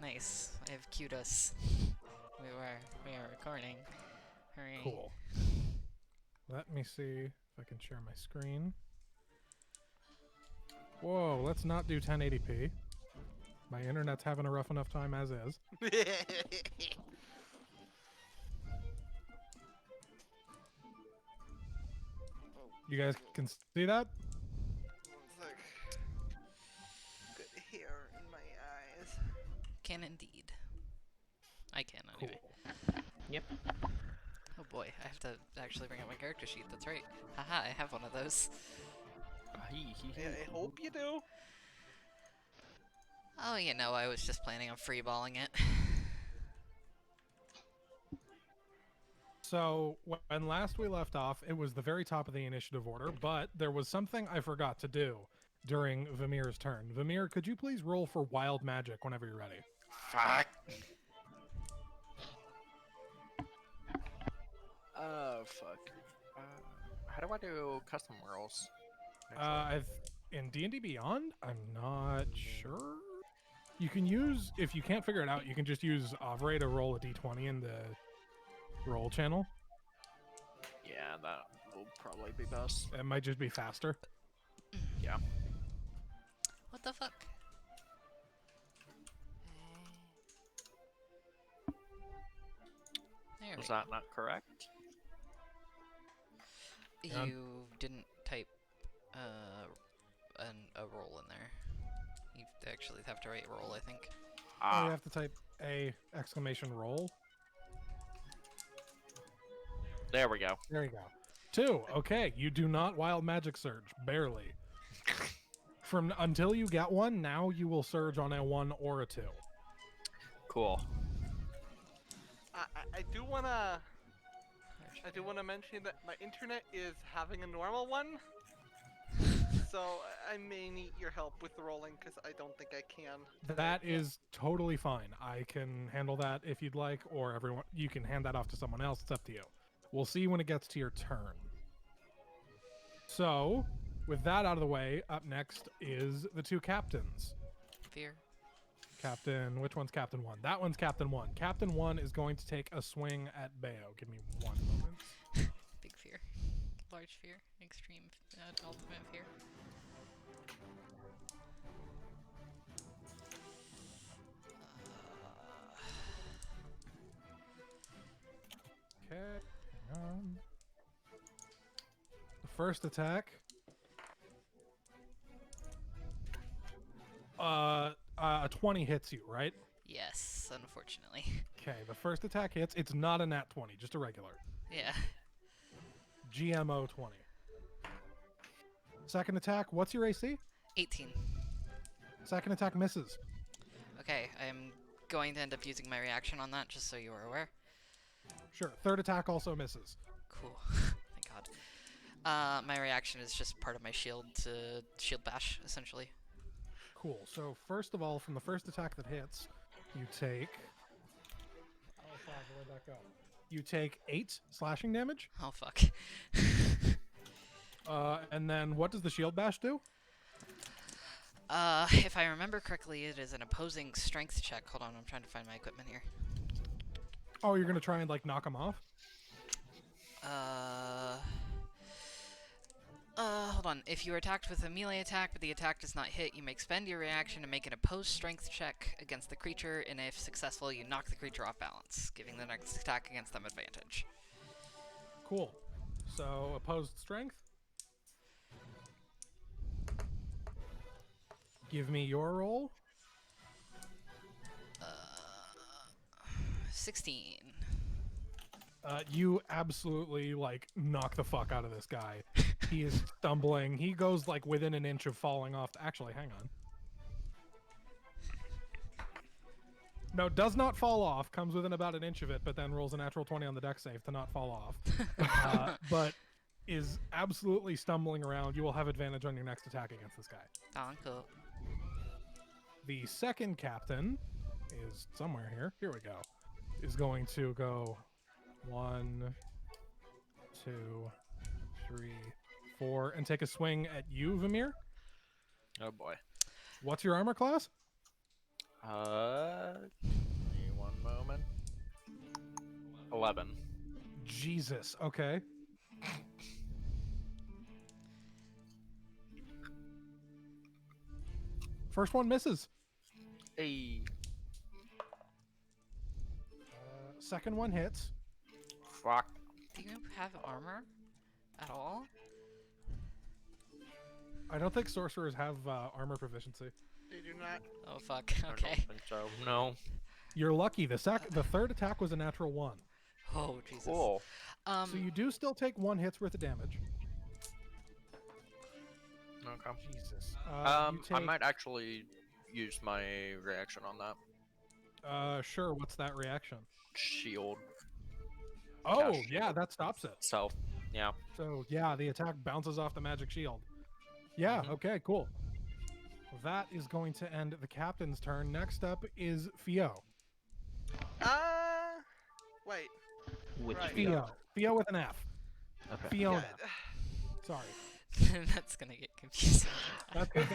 Nice. I have cued us. We are recording. Hooray. Cool. Let me see if I can share my screen. Whoa, let's not do 1080p. My internet's having a rough enough time as is. You guys can see that? Look. Good hair in my eyes. Can indeed. I can anyway. Cool. Yep. Oh boy, I have to actually bring up my character sheet. That's right. Haha, I have one of those. I hope you do. Oh, you know, I was just planning on freeballing it. So, when last we left off, it was the very top of the initiative order, but there was something I forgot to do during Vimir's turn. Vimir, could you please roll for Wild Magic whenever you're ready? Fuck. Oh, fuck. How do I do custom rolls? In D&D Beyond, I'm not sure. You can use, if you can't figure it out, you can just use Avray to roll a d20 in the roll channel. Yeah, that will probably be best. It might just be faster. Yeah. What the fuck? There Was we that not correct? Yeah. You didn't type a roll in there. You actually have to write roll, I think. Oh, you have to type a exclamation roll. There we go. There you go. 2. Okay, you do not wild magic surge. Barely. From until you get one, now you will surge on a 1 or a 2. Cool. I do wanna mention that my internet is having a normal one. So I may need your help with the rolling because I don't think I can. That is totally fine. I can handle that if you'd like, or everyone you can hand that off to someone else. It's up to you. We'll see when it gets to your turn. So, with that out of the way, up next is the 2 captains. Fear. Captain, which one's Captain 1? That one's Captain 1. Captain 1 is going to take a swing at Bayo. Give me 1 moment. Big fear. Large fear. Extreme ultimate fear. Okay, hang on. The first attack. A 20 hits you, right? Yes, unfortunately. Okay, the first attack hits. It's not a nat 20, just a regular. Yeah. GMO 20. Second attack, what's your AC? 18. Second attack misses. Okay, I'm going to end up using my reaction on that, just so you are aware. Sure. Third attack also misses. Cool. Thank God. My reaction is just part of my shield bash, essentially. Cool. So first of all, from the first attack that hits, you take... Oh, fuck, where'd that go? You take 8 slashing damage. Oh, fuck. And then what does the shield bash do? If I remember correctly, it is an opposing strength check. Hold on, I'm trying to find my equipment here. Oh, you're going to try and, like, knock him off? Hold on. If you are attacked with a melee attack, but the attack does not hit, you may expend your reaction to make an opposed strength check against the creature, and if successful, you knock the creature off balance, giving the next attack against them advantage. Cool. So, opposed strength. Give me your roll. 16. You absolutely, like, knock the fuck out of this guy. He is stumbling. He goes, like, within an inch of falling off. Actually, hang on. No, does not fall off. Comes within about an inch of it, but then rolls a natural 20 on the dex save to not fall off. But is absolutely stumbling around. You will have advantage on your next attack against this guy. Oh, cool. The second captain is somewhere here. Here we go. Is going to go 1, 2, 3, 4, and take a swing at you, Vimir. Oh boy. What's your armor class? Give me one moment. 11. Jesus. Okay. First one misses. Hey. Second one hits. Fuck. Do you have armor at all? I don't think sorcerers have armor proficiency. They do not. Oh fuck. I Okay. don't think so. No. You're lucky. The third attack was a natural 1. Oh Jesus. Cool. So you do still take 1 hit's worth of damage. Okay. Jesus. I might actually use my reaction on that. Sure. What's that reaction? Shield. Oh, Cast yeah, shield. that stops it. So, yeah. So, yeah, the attack bounces off the magic shield. Yeah, okay, cool. That is going to end the captain's turn. Next up is Fio. Wait. Which Right. Fio. Fio with an F. Okay. Fiona. Yeah, Sorry. That's gonna get confusing. That's going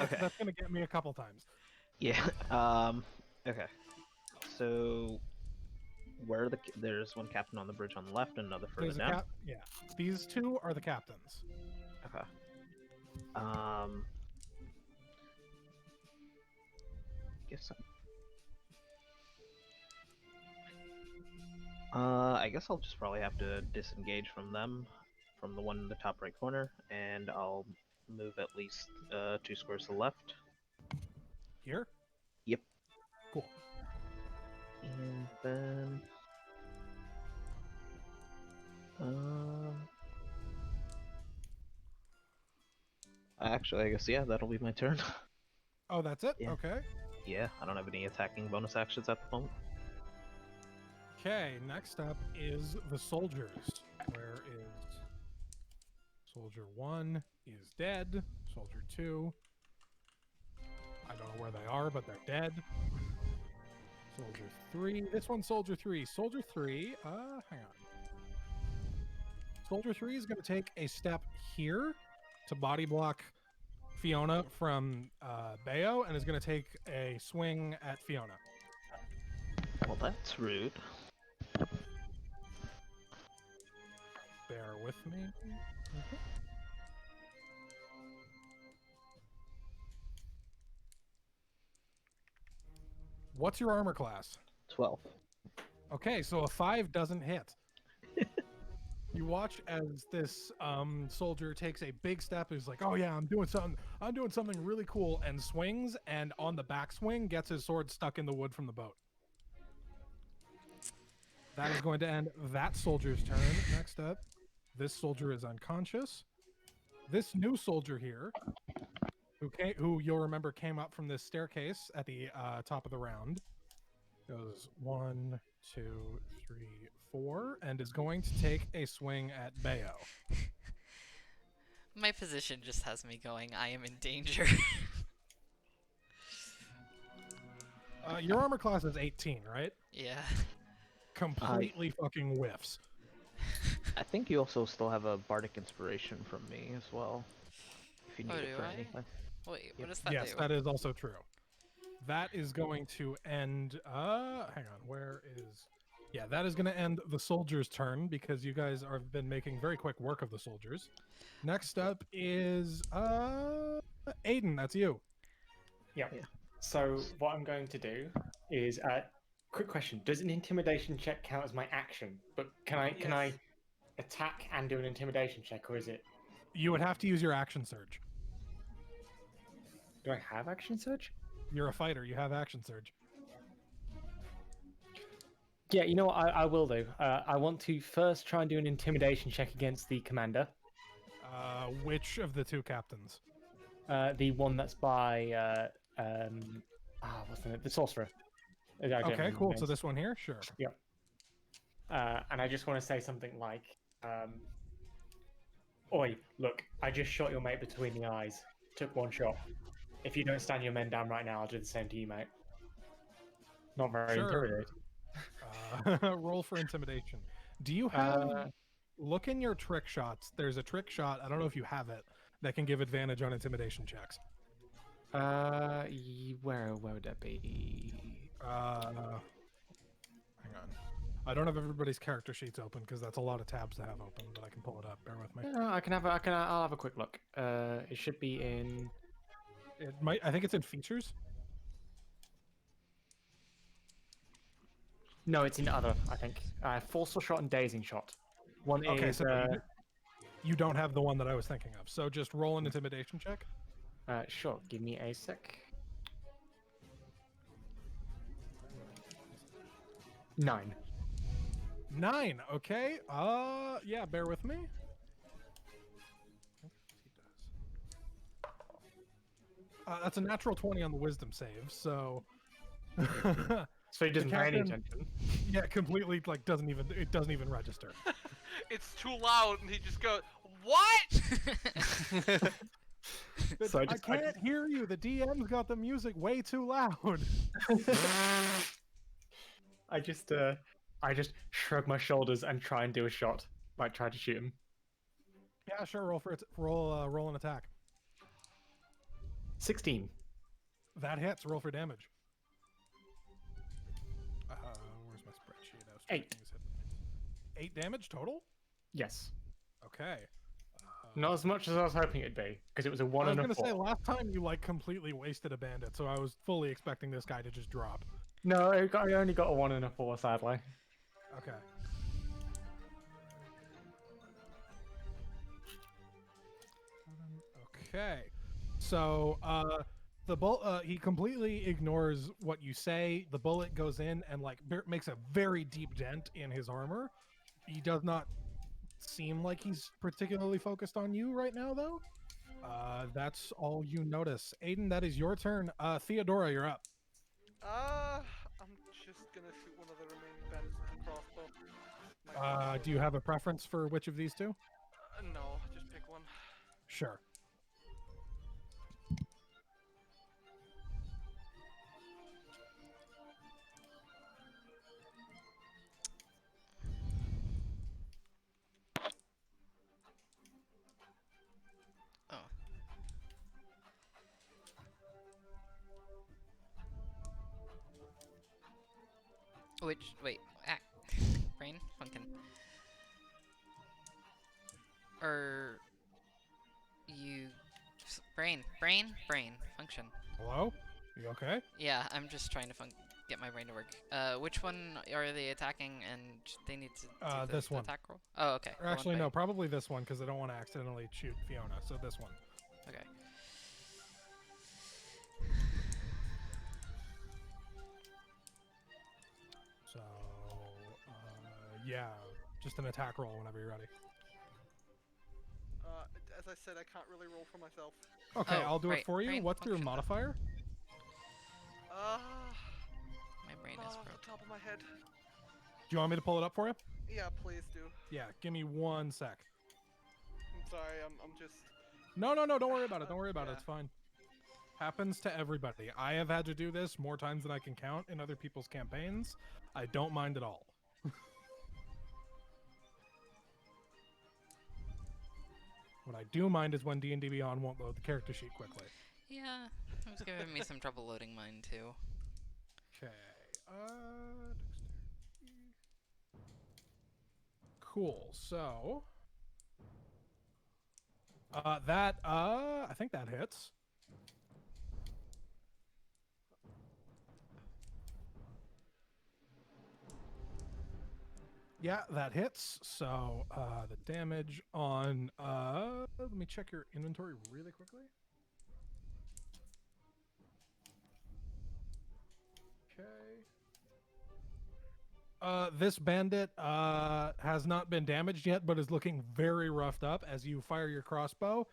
to get me a couple times. Yeah. Okay. So, where are there's one captain on the bridge on the left and another further There's a down. yeah. These two are the captains. Okay. Guess. I guess I'll just probably have to disengage from them, from the one in the top right corner, and I'll move at least 2 squares to the left. Here? Yep. Cool. And then. Actually, I guess, yeah, that'll be my turn. Oh, that's it? Yeah. Okay. Yeah, I don't have any attacking bonus actions at the moment. Okay, next up is the soldiers. Where is Soldier 1 is dead. Soldier 2. I don't know where they are, but they're dead. Soldier 3. This one's Soldier 3. Soldier 3, hang on. Soldier 3 is going to take a step here to body block Fiona from Bayo, and is going to take a swing at Fiona. Well, that's rude. Bear with me. What's your armor class? 12. Okay, so a 5 doesn't hit. You watch as this soldier takes a big step. He's like, "Oh yeah, I'm doing something really cool," and swings, and on the backswing gets his sword stuck in the wood from the boat. That is going to end that soldier's turn. Next up, this soldier is unconscious. This new soldier here, who you'll remember came up from this staircase at the top of the round, goes 1, 2, 3, 4, and is going to take a swing at Bayo. My position just has me going, I am in danger. Your armor class is 18, right? Yeah. Completely fucking whiffs. I think you also still have a bardic inspiration from me as well. If you need Oh, it do for I? anything. Wait, what does that Yes, do? that is also true. That is going to end. Hang on. Where is? Yeah, that is going to end the soldiers' turn because you guys have been making very quick work of the soldiers. Next up is Aiden. That's you. Yeah. Yeah. So what I'm going to do is quick question: does an intimidation check count as my action? But can I Yes. attack and do an intimidation check, or is it? You would have to use your action surge. Do I have action surge? You're a fighter. You have action surge. Yeah, you know what? I will do. I want to first try and do an intimidation check against the commander, Which of the two captains? the one that's by what's the name? The sorcerer. I don't Okay, remember cool. the So names. this one here, sure. And I just want to say something like, "Oi, look! I just shot your mate between the eyes. Took one shot. If you don't stand your men down right now, I'll do the same to you, mate." Not very Sure. intimidating. Roll for intimidation. Do you have? Uh, Look in your trick shots. There's a trick shot. I don't know if you have it that can give advantage on intimidation checks. where would that be? Hang on. I don't have everybody's character sheets open because that's a lot of tabs to have open, but I can pull it up. Bear with me. Yeah, I'll have a quick look. It should be in. It might. I think it's in features. No, it's in other. I think. Forceful shot and dazing shot. One Okay, is. so you don't have the one that I was thinking of. So just roll an intimidation check. Sure. Give me a sec. 9. 9. Okay. Yeah. Bear with me. That's a natural 20 on the wisdom save. So. So he doesn't pay any captain- attention. Yeah, completely. Like doesn't even register. It's too loud, and he just goes, "What?" So I can't hear you. The DM's got the music way too loud. I just shrug my shoulders and try and do a shot. Like try to shoot him. Yeah, sure. Roll an attack. 16. That hits. Roll for damage. Where's my spreadsheet? I was trying to 8. use it. 8 damage total? Yes. Okay. Not as much as I was hoping it'd be, because it was a 1 I was and a gonna 4. say last time you like completely wasted a bandit, so I was fully expecting this guy to just drop. No, I only got a 1 and a 4, sadly. Okay. Okay. So the bullet he completely ignores what you say. The bullet goes in and like makes a very deep dent in his armor. He does not seem like he's particularly focused on you right now, though. That's all you notice. Aiden, that is your turn. Theodora, you're up. I'm just gonna shoot one of the remaining bandits with the crossbow. Do you have a preference for which of these two? No, just pick one. Sure. Oh. Wait, brain funkin'. Or you brain function. Hello? You okay? Yeah, I'm just trying to get my brain to work. Which one are they attacking and they need to do the This one. attack roll? Oh, okay. Or actually, no, probably this one because I don't want to accidentally shoot Fiona. So this one. Okay. So, yeah, just an attack roll whenever you're ready. As I said, I can't really roll for myself. Okay, Oh, I'll do right, it for you. brain What's your function. modifier? My brain Not is off broken. the top of my head. Do you want me to pull it up for you? Yeah, please do. Yeah, give me 1 sec. I'm sorry, I'm just. No, don't worry about it. Don't worry about it. Yeah. It's fine. Happens to everybody. I have had to do this more times than I can count in other people's campaigns. I don't mind at all. What I do mind is when D&D Beyond won't load the character sheet quickly. Yeah, it was giving me some trouble loading mine too. Okay. Cool. So I think that hits. Yeah, that hits. So the damage on let me check your inventory really quickly. Okay. This bandit has not been damaged yet, but is looking very roughed up as you fire your crossbow,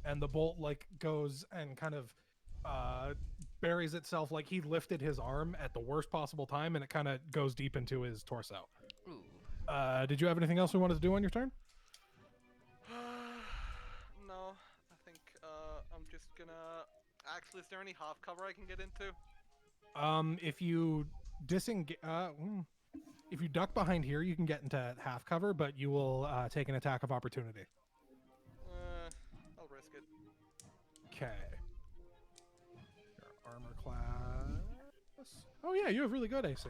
and the bolt like goes and kind of buries itself. Like he lifted his arm at the worst possible time, and it kind of goes deep into his torso. Ooh. Did you have anything else we wanted to do on your turn? No, I think I'm just gonna. Actually, is there any half cover I can get into? If you if you duck behind here, you can get into half cover, but you will take an attack of opportunity. I'll risk it. Okay. Your armor class. Oh yeah, you have really good AC.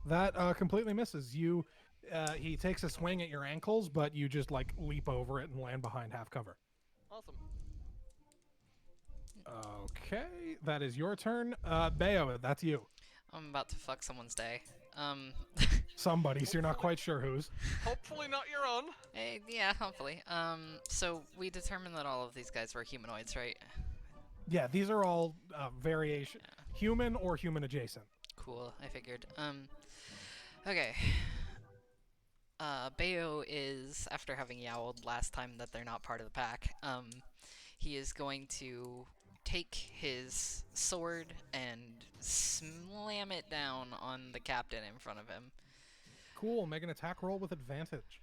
That completely misses you. He takes a swing at your ankles, but you just like leap over it and land behind half cover. Awesome. Okay, that is your turn. Bayo, that's you. I'm about to fuck someone's day. Somebody's, you're not quite sure whose. Hopefully not your own. Yeah, hopefully. So we determined that all of these guys were humanoids, right? Yeah, these are all variation, human or human adjacent. Cool, I figured. Okay. Bayo is, after having yowled last time that they're not part of the pack, he is going to take his sword and slam it down on the captain in front of him. Cool, make an attack roll with advantage.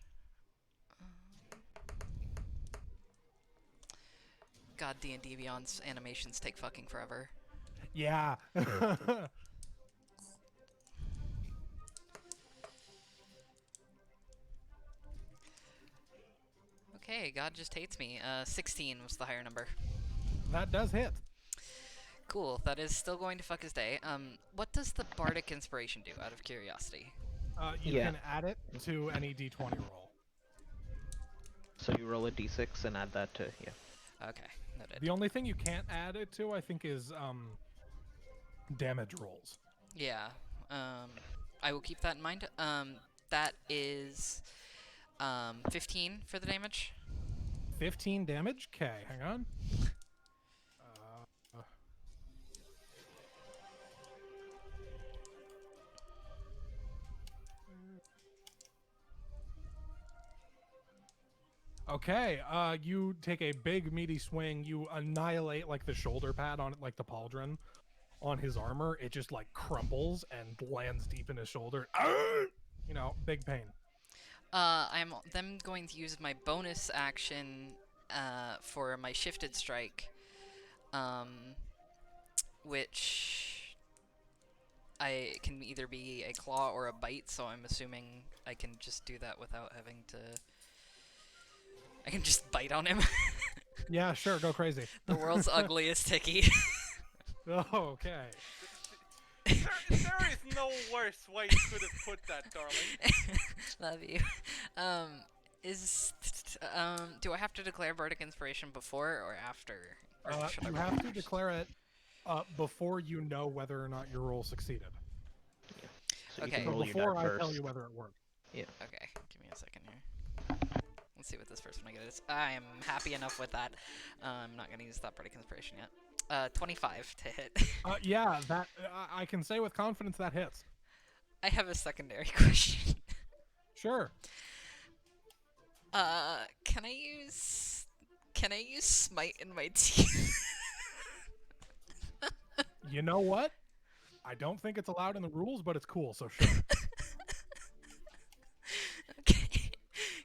God, D&D Beyond's animations take fucking forever. Yeah. Okay, God just hates me. 16 was the higher number. That does hit. Cool, that is still going to fuck his day. What does the Bardic Inspiration do, out of curiosity? You Yeah. can add it to any d20 roll. So you roll a d6 and add that to, yeah. Okay, noted. The only thing you can't add it to, I think, is damage rolls. Yeah, I will keep that in mind. That is 15 for the damage. 15 damage? Okay, hang on. Okay, you take a big meaty swing, you annihilate like the shoulder pad on it, like the pauldron on his armor. It just like crumbles and lands deep in his shoulder. You know, big pain. I'm then going to use my bonus action for my shifted strike, which I can either be a claw or a bite, so I'm assuming I can just do that without having to... I can just bite on him. Yeah, sure, go crazy. The world's ugliest ticky. Oh, okay. There is no worse way you could have put that, darling. Love you. Do I have to declare Bardic Inspiration before or after? Or should I You roll have to first? declare it before you know whether or not your roll succeeded. So you Okay. can So roll your before dart I first. tell you whether it worked. Okay, give me a second here. Let's see what this first one I get is. I am happy enough with that. I'm not going to use that Bardic Inspiration yet. 25 to hit. Yeah, that I can say with confidence that hits. I have a secondary question. Sure. Can I use smite in my teeth? You know what? I don't think it's allowed in the rules, but it's cool, so sure. Okay.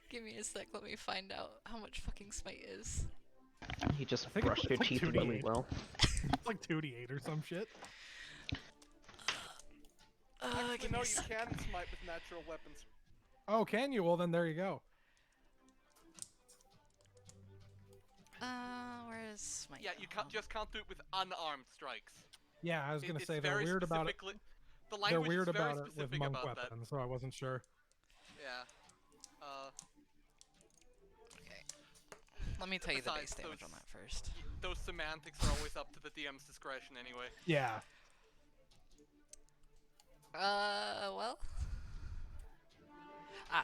Give me a sec, let me find out how much fucking smite is. You just think brushed your it's like teeth 2d8. really well. It's like 2d8 or some shit. Actually, Give no, me a you sec. can smite with natural weapons. Oh, can you? Well, then there you go. Where is smite? Yeah, you can't just can't do it with unarmed strikes. Yeah, I was gonna It's say they're very weird about it. specifically- The They're language weird is very about it with specific monk about that. weapons, so I wasn't sure. Yeah. Okay. Let me tell you the Besides, base damage those- on that first. Those semantics are always up to the DM's discretion anyway. Yeah. Well.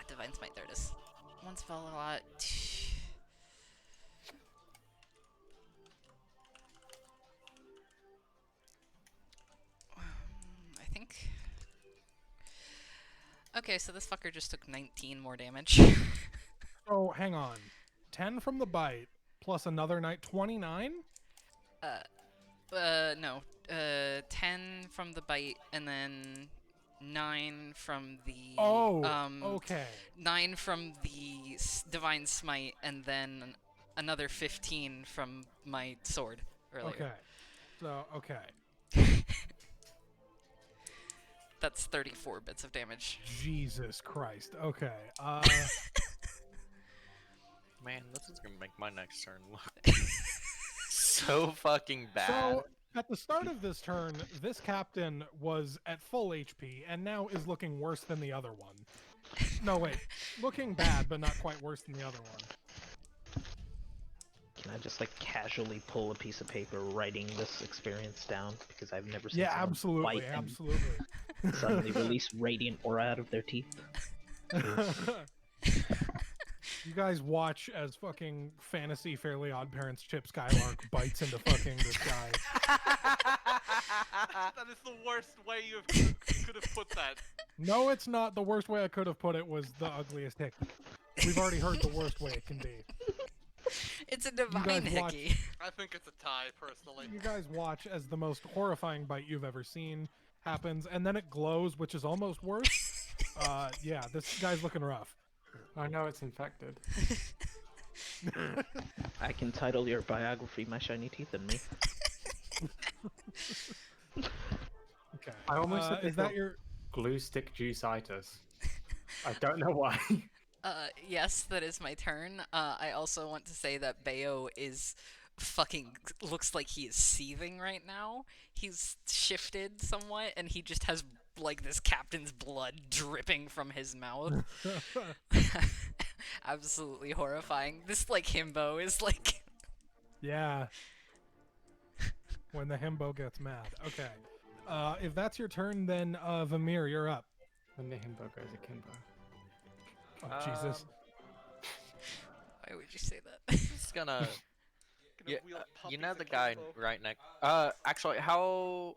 Divine Smite, there it is. One spell a lot. I think. Okay, so this fucker just took 19 more damage. So hang on. 10 from the bite plus another night. 29. No. 10 from the bite, and then 9 from the. Oh. Okay. 9 from the Divine Smite, and then another 15 from my sword earlier. Okay. So okay. That's 34 bits of damage. Jesus Christ. Okay. Man, this is gonna make my next turn look so fucking bad. So At the start of this turn, this captain was at full HP and now is looking worse than the other one. No, wait. Looking bad, but not quite worse than the other one. Can I just like casually pull a piece of paper writing this experience down because I've never seen Yeah, someone absolutely, fight and absolutely. suddenly release radiant aura out of their teeth? You guys watch as fucking fantasy Fairly Odd Parents Chip Skylark bites into fucking this guy. That is the worst way you could have put that. No, it's not. The worst way I could have put it was the ugliest hickey. We've already heard the worst way it can be. It's a divine guys watch- hickey. I think it's a tie, personally. You guys watch as the most horrifying bite you've ever seen happens, and then it glows, which is almost worse. Yeah, this guy's looking rough. I know it's infected. I can title your biography "My Shiny Teeth and Me." Okay. I almost said is that your... glue stick juice-itis. I don't know why. Yes, that is my turn. I also want to say that Bayo is fucking looks like he is seething right now. He's shifted somewhat, and he just has like this captain's blood dripping from his mouth. Absolutely horrifying. This like himbo is like Yeah. When the himbo gets mad. Okay. If that's your turn, then Vamir, you're up. When the himbo goes akimbo. Oh, Jesus. why would you say that? It's gonna. Gonna Yeah, wield you puppies know the and guy combo. right next. Actually, how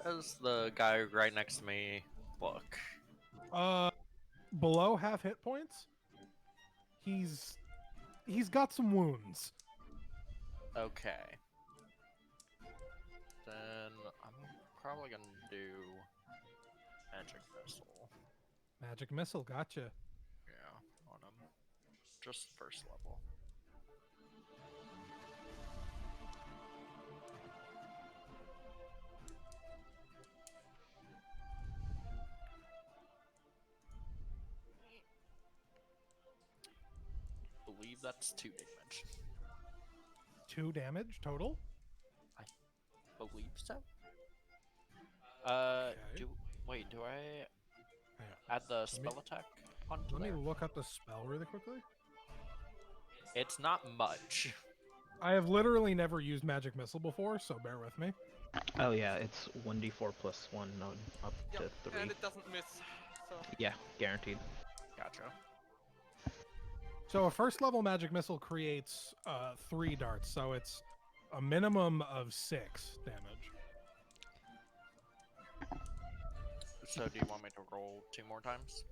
does the guy right next to me look? Below half hit points, he's got some wounds. Okay. Then I'm probably gonna do magic missile. Magic missile, gotcha. Yeah, on him. Just first level. Believe that's 2 damage. 2 damage total. Believe so. Okay. Do I Hang on. add the spell attack onto Let me there? look up the spell really quickly. It's not much. I have literally never used magic missile before, so bear with me. Oh yeah, it's 1d4 plus 1 on up Yep, to 3. and it doesn't miss. So Yeah, guaranteed. Gotcha. So a first level magic missile creates 3 darts, so it's a minimum of 6 damage. So do you want me to roll 2 more times?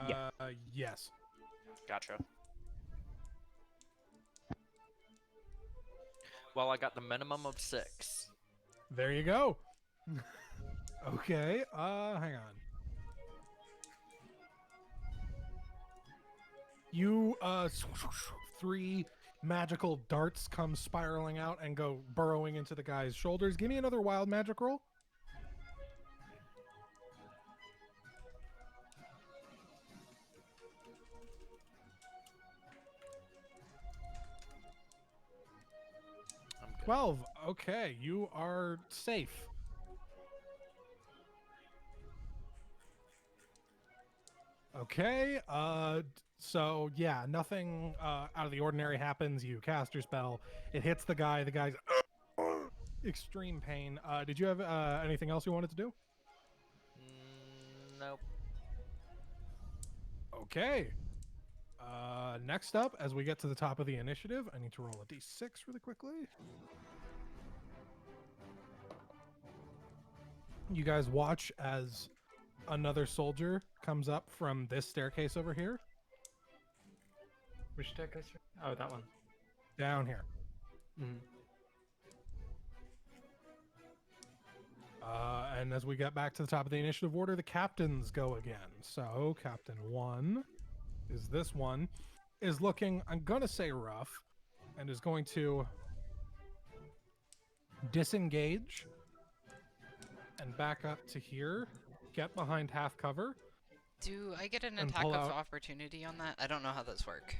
Yeah. Yes. Gotcha. Well, I got the minimum of 6. There you go. Okay, hang on. You, 3 magical darts come spiraling out and go burrowing into the guy's shoulders. Give me another wild magic roll. I'm good. 12. Okay, you are safe. Okay, so yeah, nothing out of the ordinary happens. You cast your spell. It hits the guy. The guy's extreme pain. Did you have anything else you wanted to do? Nope. Okay. Next up, as we get to the top of the initiative, I need to roll a d6 really quickly. You guys watch as another soldier comes up from this staircase over here, Which staircase? Oh, that one. down here. Mm. And as we get back to the top of the initiative order, the captains go again. So, Captain 1 is this one, is looking, I'm going to say rough, and is going to disengage and back up to here, get behind half cover. Do I get an And attack pull of out- opportunity on that? I don't know how those work.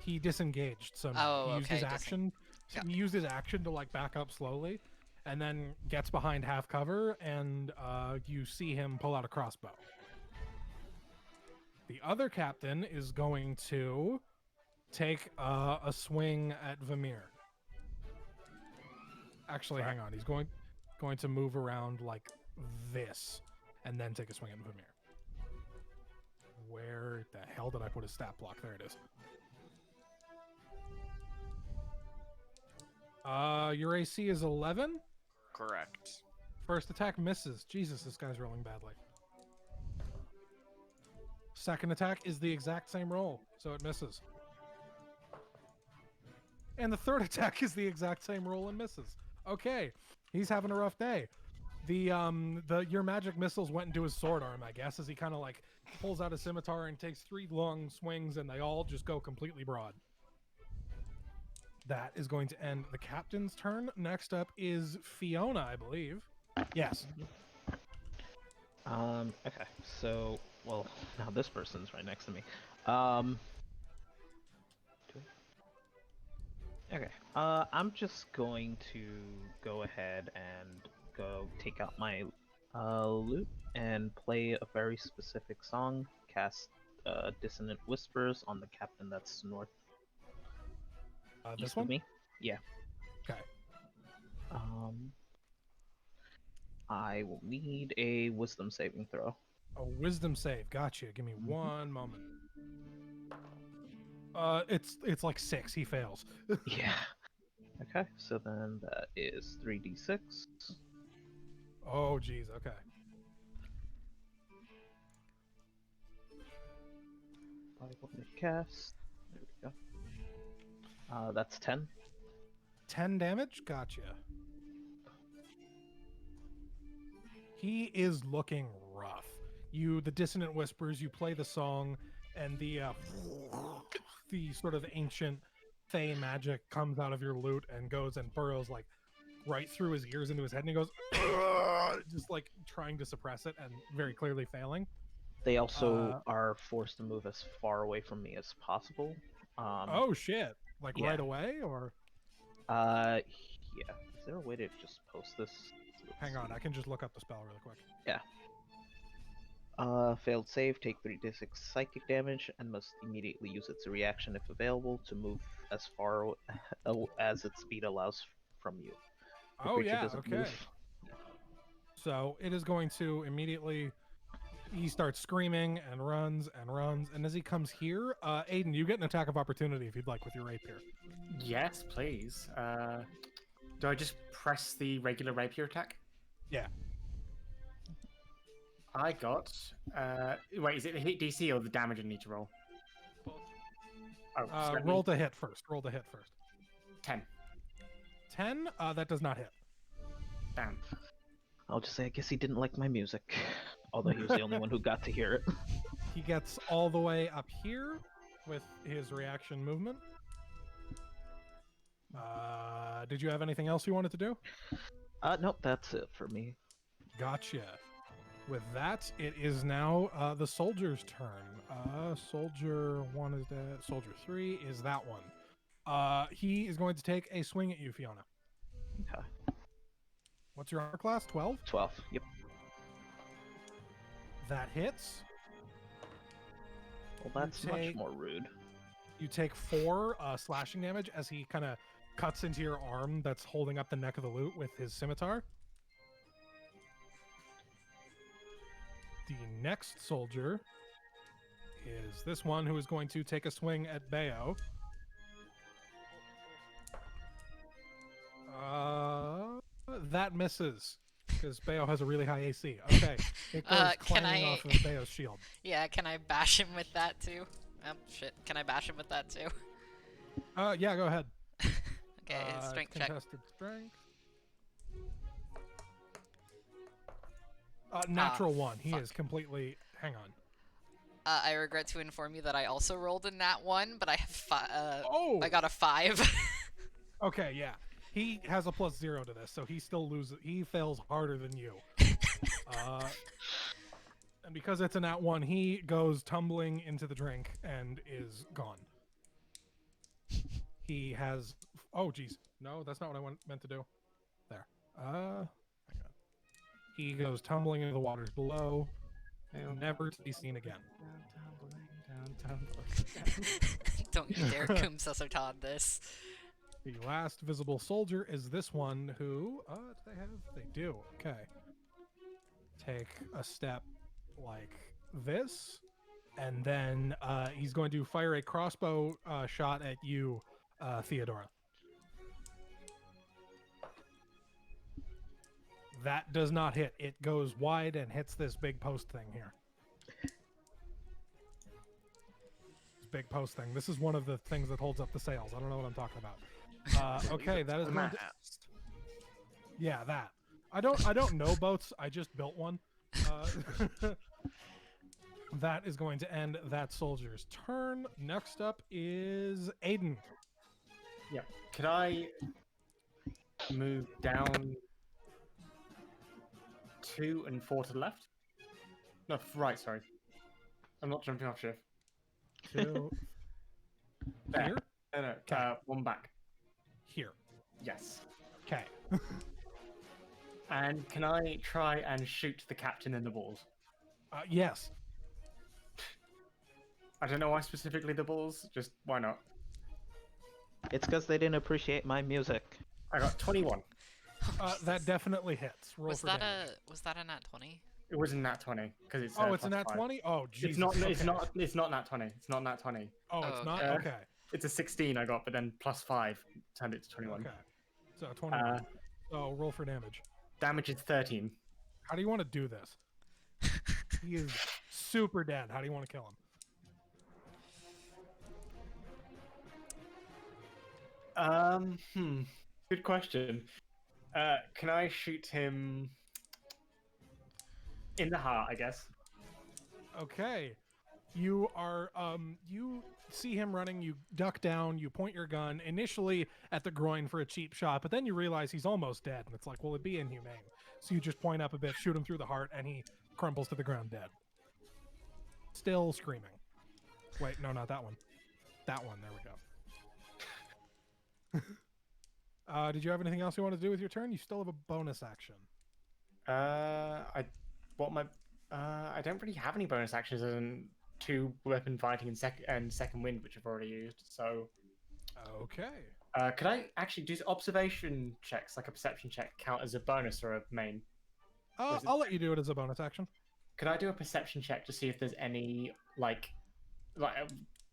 He disengaged, so Oh, he used okay, his action So he used his action to like back up slowly, and then gets behind half cover, and you see him pull out a crossbow. The other captain is going to take a swing at Vamir. Actually, hang on. He's going to move around like this, and then take a swing at Vamir. Where the hell did I put his stat block? There it is. Your AC is 11. Correct. First attack misses. Jesus, this guy's rolling badly. Second attack is the exact same roll, so it misses. And the third attack is the exact same roll and misses. Okay, he's having a rough day. Your magic missiles went into his sword arm, I guess, as he kind of like pulls out a scimitar and takes 3 long swings, and they all just go completely broad. That is going to end the captain's turn. Next up is Fiona, I believe. Yes. Okay, so, well, now this person's right next to me. Okay, I'm just going to go ahead and go take out my lute and play a very specific song, cast Dissonant Whispers on the captain that's north This east one? of me. Yeah. Okay. I will need a wisdom saving throw. A wisdom save. Gotcha. Give me one moment. It's like 6. He fails. Yeah. Okay, so then that is 3d6. Oh, geez. Okay. I will cast. There we go. That's 10. 10 damage? Gotcha. He is looking rough. The Dissonant Whispers, you play the song, and the sort of ancient fey magic comes out of your lute and goes and burrows like right through his ears into his head, and he goes just like trying to suppress it and very clearly failing. They also are forced to move as far away from me as possible. Oh shit! Like yeah. right away, or yeah. Is there a way to just post this? hang on, I can just look up the spell really quick. Yeah. Failed save, take 3d6 psychic damage, and must immediately use its reaction if available to move as far as its speed allows from you. The Oh creature yeah, doesn't okay. move. So it is going to immediately. He starts screaming and runs, and as he comes here, Aiden, you get an attack of opportunity if you'd like with your rapier. Yes, please. Do I just press the regular rapier attack? Yeah. I got. Wait, is it the hit DC or the damage I need to roll? Oh, Roll to hit first. 10. 10? That does not hit. Damn. I'll just say I guess he didn't like my music. Although he was the only one who got to hear it. He gets all the way up here with his reaction movement. Did you have anything else you wanted to do? Nope, that's it for me. Gotcha. With that, it is now the soldier's turn. Soldier 1 is dead. Soldier 3 is that one. He is going to take a swing at you, Fiona. Okay. What's your armor class? 12? 12, yep. That hits. Well, that's much more rude. You take 4 slashing damage as he kind of cuts into your arm that's holding up the neck of the lute with his scimitar. The next soldier is this one, who is going to take a swing at Bayo. That misses because Bayo has a really high AC. Okay, it goes clanging off of Bayo's shield. Yeah, can I bash him with that too? Oh, shit. Can I bash him with that too? Yeah, go ahead. Okay, strength check. Contested strength. Natural 1. He is completely. Hang on. I regret to inform you that I also rolled a nat 1, but I have Oh! I got a 5. Okay, yeah. He has a +0 to this, so he still loses. He fails harder than you. And because it's a nat 1, he goes tumbling into the drink and is gone. He has Oh, geez. No, that's not what I meant to do. There. Hang on. He goes tumbling into the waters below, never to be seen again. Don't you dare Kumsasotad this. The last visible soldier is this one who, do they have? They do. Okay. Take a step like this, and then he's going to fire a crossbow shot at you, Theodora. That does not hit. It goes wide and hits this big post thing here. This big post thing. This is one of the things that holds up the sails. I don't know what I'm talking about. Okay, that is going to... Yeah, that. I don't know boats. I just built one. That is going to end that soldier's turn. Next up is Aiden. Yeah. Could I move down 2 and 4 to the left? No, right, sorry. I'm not jumping off shift. Two. There. Here? No, Okay. 1 back. Here. Yes. Okay. And can I try and shoot the captain in the balls? Yes. I don't know why specifically the balls, just why not? It's because they didn't appreciate my music. I got 21. That definitely hits. Roll Was for that damage. was that a nat 20? It was a nat 20 because it's. Oh, it's a plus nat 5. 20? Oh, Jesus. It's not. It's okay. not. It's not nat 20. It's not nat 20. Oh, Oh, it's not? okay. Okay. It's a 16 I got, but then plus 5 turned it to 21. Okay. So 21. So roll for damage. Damage is 13. How do you want to do this? He is super dead. How do you want to kill him? Good question. Can I shoot him in the heart, I guess? Okay. You are you see him running, you duck down, you point your gun initially at the groin for a cheap shot, but then you realize he's almost dead, and it's like, well, it'd be inhumane. So you just point up a bit, shoot him through the heart, and he crumbles to the ground dead. Still screaming. Wait, no, not that one. That one, there we go. Did you have anything else you want to do with your turn? You still have a bonus action. I don't really have any bonus actions other than 2 weapon fighting and second wind, which I've already used. So, Okay. could I actually do observation checks, like a perception check, count as a bonus or a main? Or is it- I'll let you do it as a bonus action. Could I do a perception check to see if there's any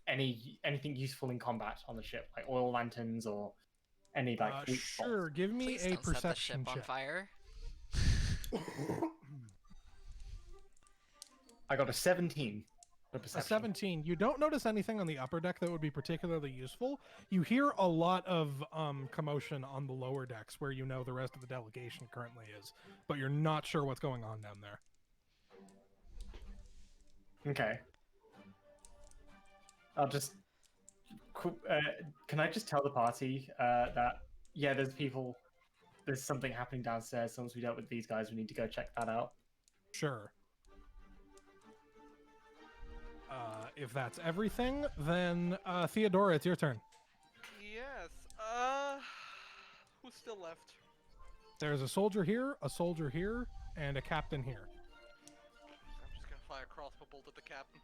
anything useful in combat on the ship, like oil lanterns or any like weak spots? Sure, give me Please a don't set the perception ship on check. fire. I got a 17. For A perception. 17. You don't notice anything on the upper deck that would be particularly useful. You hear a lot of commotion on the lower decks where you know the rest of the delegation currently is, but you're not sure what's going on down there. Okay. I'll just. Can I just tell the party that yeah, there's something happening downstairs. Once we dealt with these guys, we need to go check that out. Sure. If that's everything, then Theodora, it's your turn. Yes. Who's still left? There's a soldier here, and a captain here. I'm just gonna fire a crossbow bolt at the captain.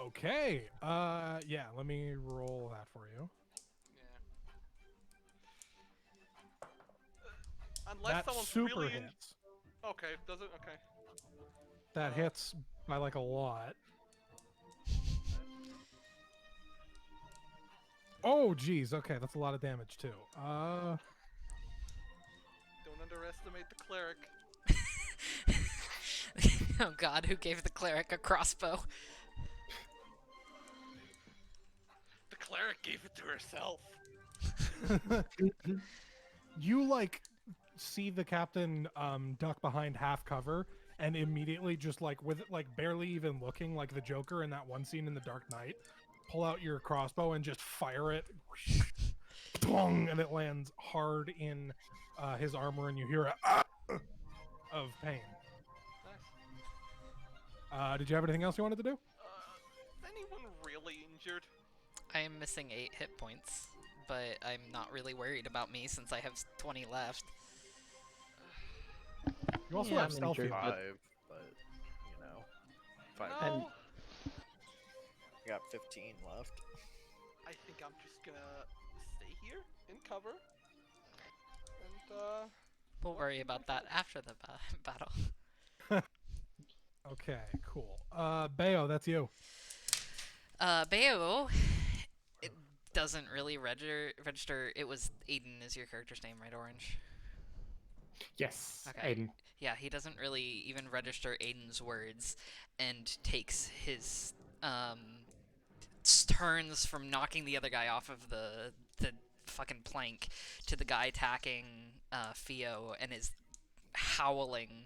Okay. Yeah, let me roll that for you. Yeah. Unless That someone's super really hits. Okay, does it? Okay. That hits by like a lot. Oh, geez. Okay, that's a lot of damage too. Don't underestimate the cleric. Oh god, who gave the cleric a crossbow? The cleric gave it to herself. You like see the captain duck behind half cover and immediately just like with it like barely even looking like the Joker in that one scene in The Dark Knight, pull out your crossbow and just fire it. Dong, and it lands hard in his armor and you hear a "Ah!" of pain. Nice. Did you have anything else you wanted to do? Is anyone really injured? I am missing 8 hit points, but I'm not really worried about me since I have 20 left. You also Yeah, have I'm stealthy. injured, but- 5, but you know, 5. No, I got 15 left. I think I'm just gonna stay here in cover. And, We'll What worry can about I that do? after the battle. Okay, cool. Bayo, that's you. Bayo, it doesn't really register. It was Aiden is your character's name, right, Orange? Yes, Okay. Aiden. Yeah, he doesn't really even register Aiden's words and takes his turns from knocking the other guy off of the fucking plank to the guy attacking Theo and is howling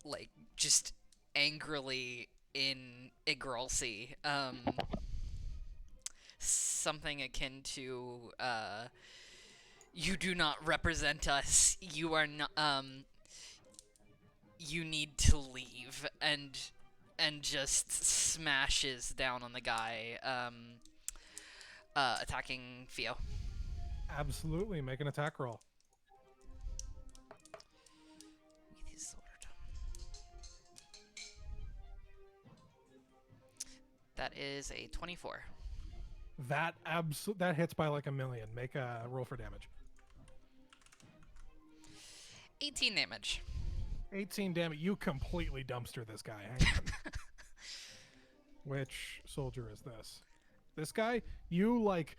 like just angrily in Igralsi. Something akin to you do not represent us. You are not you need to leave, and just smashes down on the guy attacking Theo. Absolutely, make an attack roll. With his sword. That is a 24. That hits by like a million. Make a roll for damage. 18 damage. 18 damage. You completely dumpster this guy. Hang on. Which soldier is this? This guy? You like,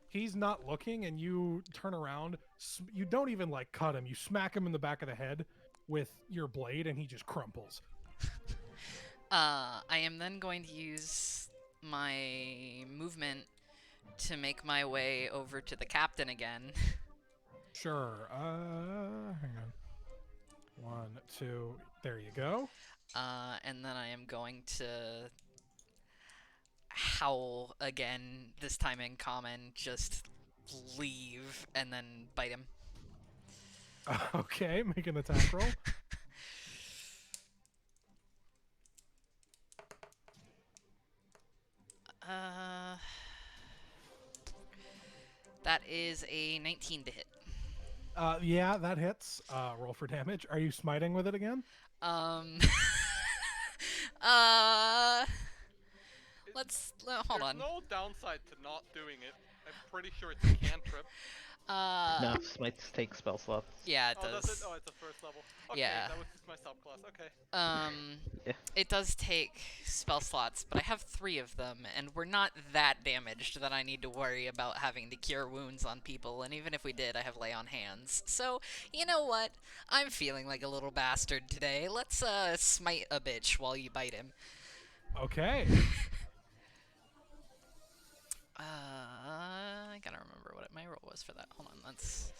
he's not looking, and you turn around. You don't even like cut him. You smack him in the back of the head with your blade, and he just crumples. I am then going to use my movement to make my way over to the captain again. Sure. Hang on. 1, 2. There you go. And then I am going to howl again, this time in common, just leave, and then bite him. Okay, make an attack roll. That is a 19 to hit. Yeah, that hits. Roll for damage. Are you smiting with it again? Uh, hold There's on. no downside to not doing it. I'm pretty sure it's a cantrip. No, smites take spell slots. Yeah, it Oh, does. does it? Oh, it's a first level. Okay, Yeah. that was just my subclass. Okay. Yeah. It does take spell slots, but I have 3 of them, and we're not that damaged that I need to worry about having to cure wounds on people, and even if we did, I have lay on hands. So, you know what? I'm feeling like a little bastard today. Let's, smite a bitch while you bite him. Okay. I gotta remember what my roll was for that. Hold on, that's...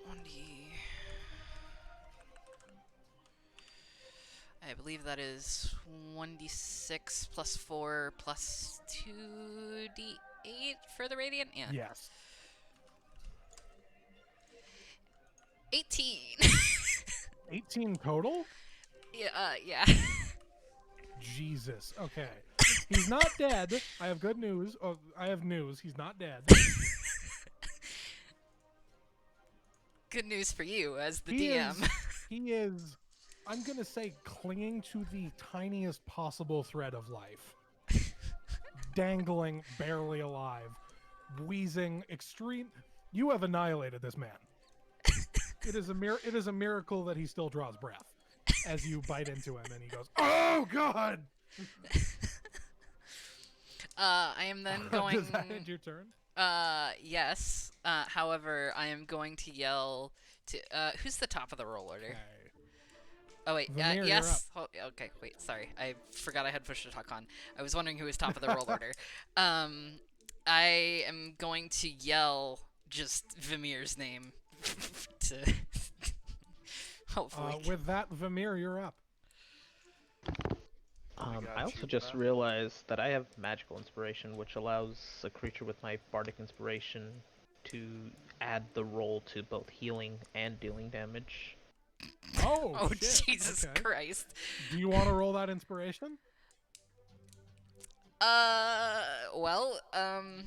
1d... I believe that is 1d6 plus 4 plus 2d8 for the radiant? Yeah. Yes. 18! 18 total? Yeah. Jesus. Okay. He's not dead. I have good news. Oh, I have news. He's not dead. Good news for you as the He DM. He is, I'm going to say, clinging to the tiniest possible thread of life. Dangling, barely alive. Wheezing, extreme. You have annihilated this man. It is a miracle that he still draws breath as you bite into him and he goes, "Oh God!" I am then going... Does that end your turn? Yes. However, I am going to yell to... who's the top of the roll order? Okay. Oh, wait. Vamir, you're Yes. Okay, wait, sorry. I forgot I had push to talk on. I was wondering who was top of the roll order. I am going to yell just Vamir's name to... hopefully. With that, Vamir, you're up. got I you also for just that. realized that I have magical inspiration, which allows a creature with my bardic inspiration to add the roll to both healing and dealing damage. Oh, Oh, shit. Jesus Okay. Christ. Do you want to roll that inspiration? Well, I'm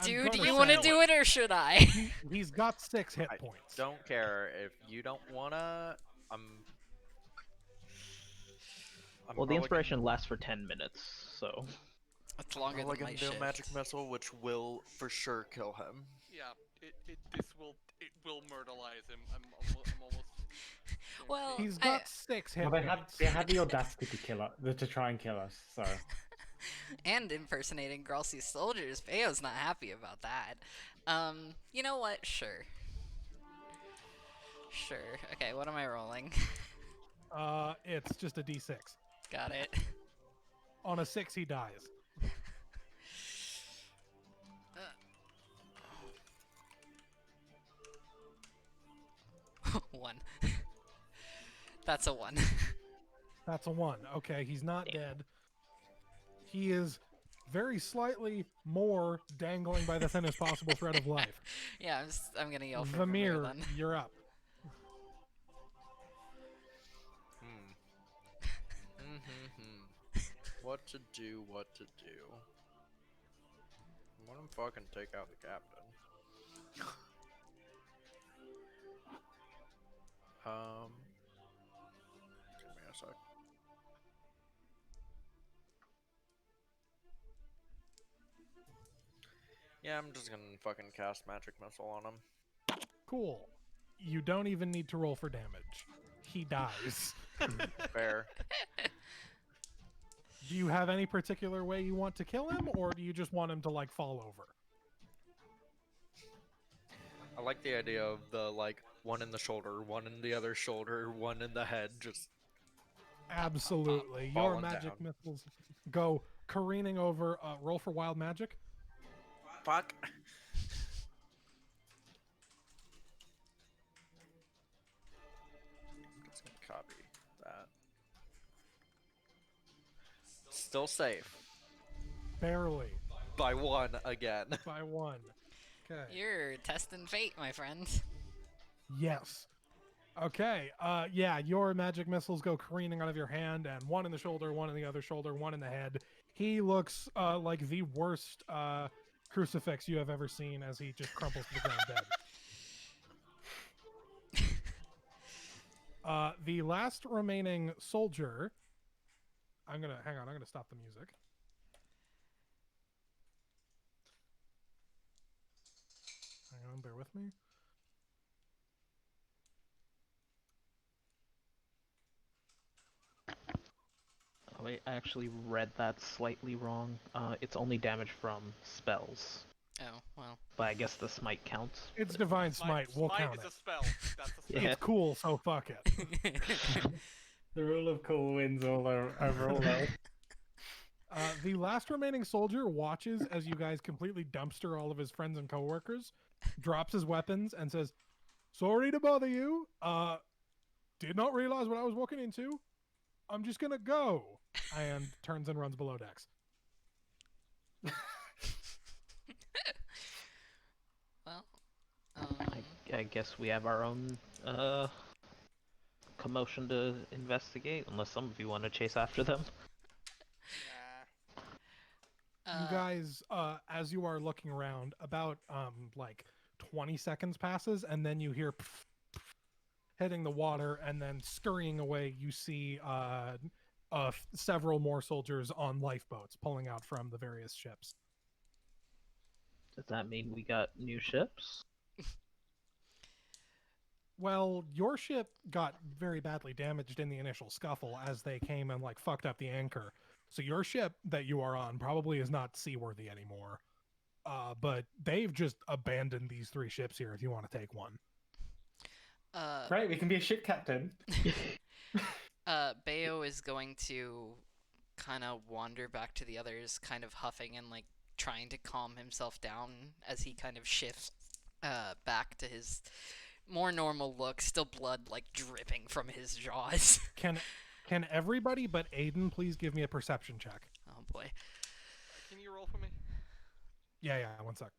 dude, gonna you want to say do it or should I? He's got 6 hit I points. don't care if you don't wanna. I'm Well, the probably inspiration lasts for 10 minutes, so. It's longer Probably than my gonna do shift. magic missile, which will for sure kill him. Yeah, it will myrtleize him. I'm almost. Well, He's got 6 hit Well, points. they had the audacity to kill us, to try and kill us. So and impersonating Gralsy soldiers. Bayo's not happy about that. You know what? Sure. Sure. Okay, what am I rolling? It's just a d6. Got it. On a 6, he dies. One. That's a 1. That's a 1. Okay, he's not dead. He is very slightly more dangling by the thinnest possible thread of life. Yeah, I'm gonna yell for Vermeer Vamir, then. you're up. What to do, what to do. I want to fucking take out the captain. Give me a sec. Yeah, I'm just gonna fucking cast magic missile on him. Cool. You don't even need to roll for damage. He dies. Fair. Do you have any particular way you want to kill him, or do you just want him to, like, fall over? I like the idea of the, like, one in the shoulder, one in the other shoulder, one in the head, just... Absolutely. Your falling magic down. missiles go careening over. Roll for wild magic. Fuck. I'm just gonna copy that. Still safe. Barely. By 1 again. By 1. Okay. You're testing fate, my friend. Yes. Okay. Yeah, your magic missiles go careening out of your hand, and one in the shoulder, one in the other shoulder, one in the head. He looks like the worst crucifix you have ever seen as he just crumples to the ground dead. The last remaining soldier. I'm gonna stop the music. Hang on, bear with me. Oh, wait, I actually read that slightly wrong. It's only damage from spells. Oh, well. But I guess the smite counts. It's Divine Smite. We'll Smite count is it. a spell. That's a spell. Yeah. It's cool, so fuck it. the rule of cool wins all over all else. The last remaining soldier watches as you guys completely dumpster all of his friends and coworkers, drops his weapons, and says, "Sorry to bother you. Did not realize what I was walking into. I'm just gonna go." And turns and runs below decks. Well, I guess we have our own commotion to investigate, unless some of you want to chase after them. You guys, as you are looking around, about like 20 seconds passes, and then you hear hitting the water, and then scurrying away, you see several more soldiers on lifeboats pulling out from the various ships. Does that mean we got new ships? Well, your ship got very badly damaged in the initial scuffle as they came and like fucked up the anchor. So your ship that you are on probably is not seaworthy anymore. But they've just abandoned these 3 ships here if you want to take one. Great, we can be a ship captain. Bayo is going to kind of wander back to the others, kind of huffing and like trying to calm himself down as he kind of shifts back to his more normal look, still blood like dripping from his jaws. Can everybody but Aiden please give me a perception check? Oh boy. Can you roll for me? Yeah, one sec.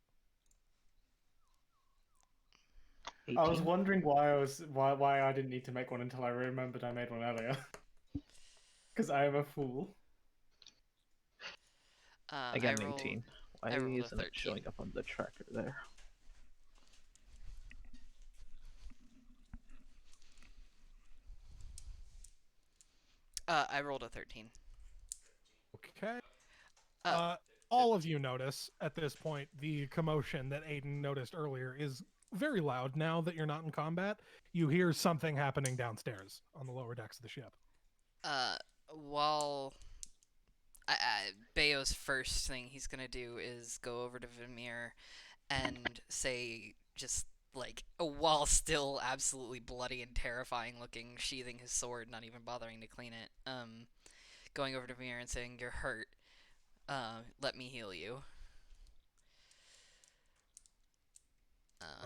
I was 18. wondering why I didn't need to make one until I remembered I made one earlier. Because I am a fool. I got an 18. Why I rolled a isn't it 13. showing up on the tracker there? I rolled a 13. Okay. Uh, All of you notice at this point the commotion that Aiden noticed earlier is very loud now that you're not in combat. You hear something happening downstairs on the lower decks of the ship. While Bayo's first thing he's gonna do is go over to Vimir and say, just like, while still absolutely bloody and terrifying looking, sheathing his sword, not even bothering to clean it, going over to Vimir and saying, "You're hurt. Let me heal you."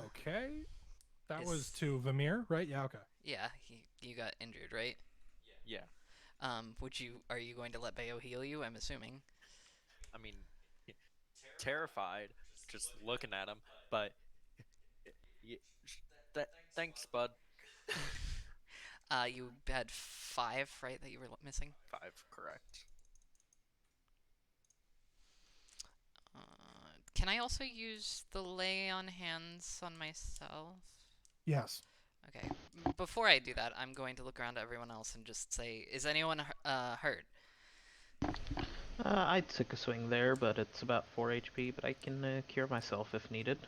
Okay. That was is- to Vamir, right? Yeah, okay. Yeah, you got injured, right? Yeah. Are you going to let Bayo heal you? I'm assuming. I mean, terrified just looking at him, but thanks, bud. You had 5, right, that you were missing? 5, correct. Can I also use the lay on hands on myself? Yes. Okay. Before I do that, I'm going to look around at everyone else and just say, is anyone hurt? I took a swing there, but it's about 4 HP, but I can cure myself if needed.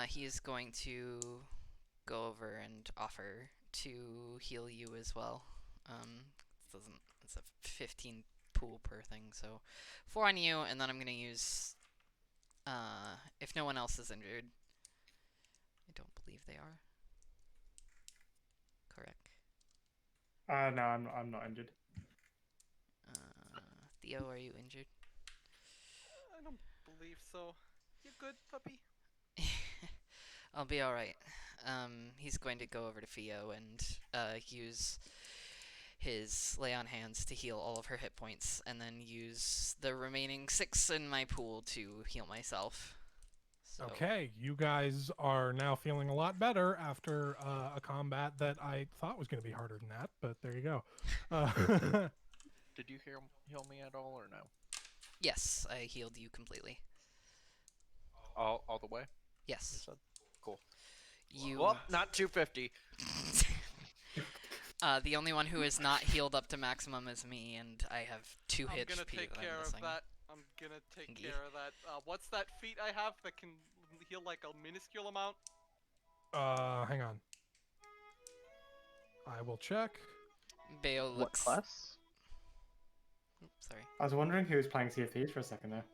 He is going to go over and offer to heal you as well. It's a 15 pool per thing, so 4 on you, and then I'm gonna use, if no one else is injured. I don't believe they are. Correct. No, I'm not injured. Theo, are you injured? I don't believe so. You good, puppy? I'll be alright. He's going to go over to Theo and use his lay on hands to heal all of her hit points, and then use the remaining 6 in my pool to heal myself. So, Okay, you guys are now feeling a lot better after a combat that I thought was going to be harder than that, but there you go. Did you heal me at all or no? yes, I healed you completely. All the way? You Yes. said? Cool. You. Well, not 250. The only one who is not healed up to maximum is me, and I have 2 I'm HP gonna take that care I'm of missing. that. I'm gonna take Thank care you. of that. What's that feat I have that can heal like a minuscule amount? Hang on. I will check. Bayo What looks. class? Oops, sorry. I was wondering who was playing Sea of Thieves for a second there.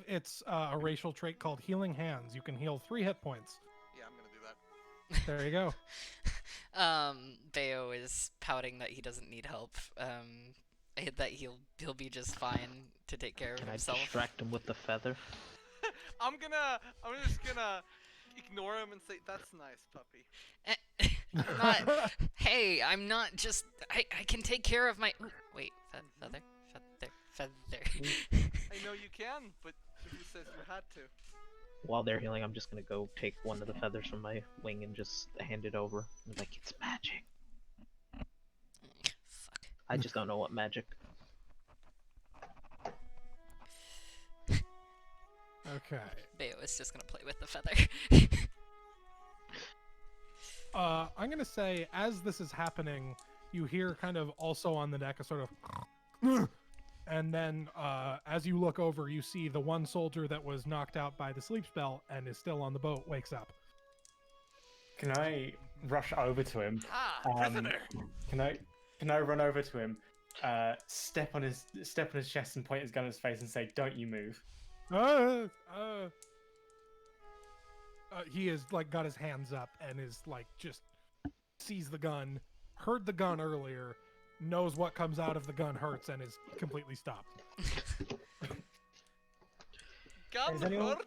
It's a racial trait called Healing Hands. You can heal 3 hit points. Yeah, I'm gonna do that. There you go. Bayo is pouting that he doesn't need help. That he'll be just fine to take care of Can I himself. distract him with the feather? I'm just gonna ignore him and say, "That's nice, puppy." I'm not. Hey, I'm not just. I can take care of my. Ooh, wait, feather. I know you can, but who says you had to? While they're healing, I'm just gonna go take one of the feathers from my wing and just hand it over. I'm like, it's magic. Fuck. I just don't know what magic. Okay. Bayo is just gonna play with the feather. I'm going to say, as this is happening, you hear kind of also on the deck a sort of... And then, as you look over, you see the one soldier that was knocked out by the sleep spell and is still on the boat wakes up. Can I rush over to him? Prisoner! Can I run over to him, step on his chest and point his gun at his face and say, "Don't you move." He is like got his hands up and is like just sees the gun, heard the gun earlier, knows what comes out of the gun hurts, and is completely stopped. Gun Is anyone- hurt?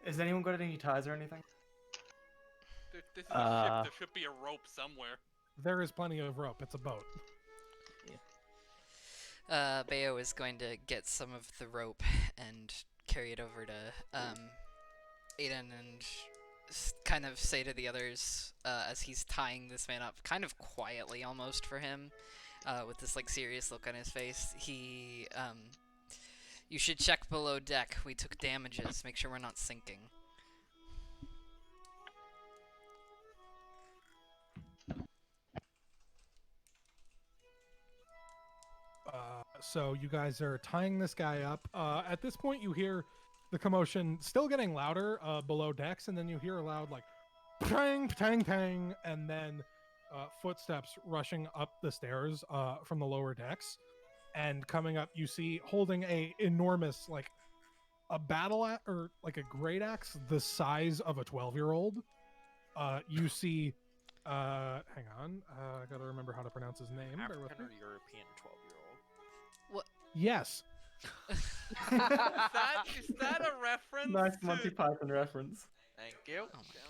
Has anyone got any ties or anything? This is a ship. There should be a rope somewhere. There is plenty of rope. It's a boat. Bayo is going to get some of the rope and carry it over to Aiden and kind of say to the others as he's tying this man up, kind of quietly almost for him, with this like serious look on his face. You should check below deck. We took damages. Make sure we're not sinking. So you guys are tying this guy up. At this point, you hear the commotion still getting louder below decks, and then you hear a loud like pang, pang, pang, and then footsteps rushing up the stairs from the lower decks. And coming up, you see holding a enormous like a battle or like a great axe the size of a 12-year-old. You see. Hang on. I gotta remember how to pronounce his name. Bear with African me. or European 12-year-old? Yes. Is that a reference? Nice to... Monty Python reference. Thank you. Oh my god.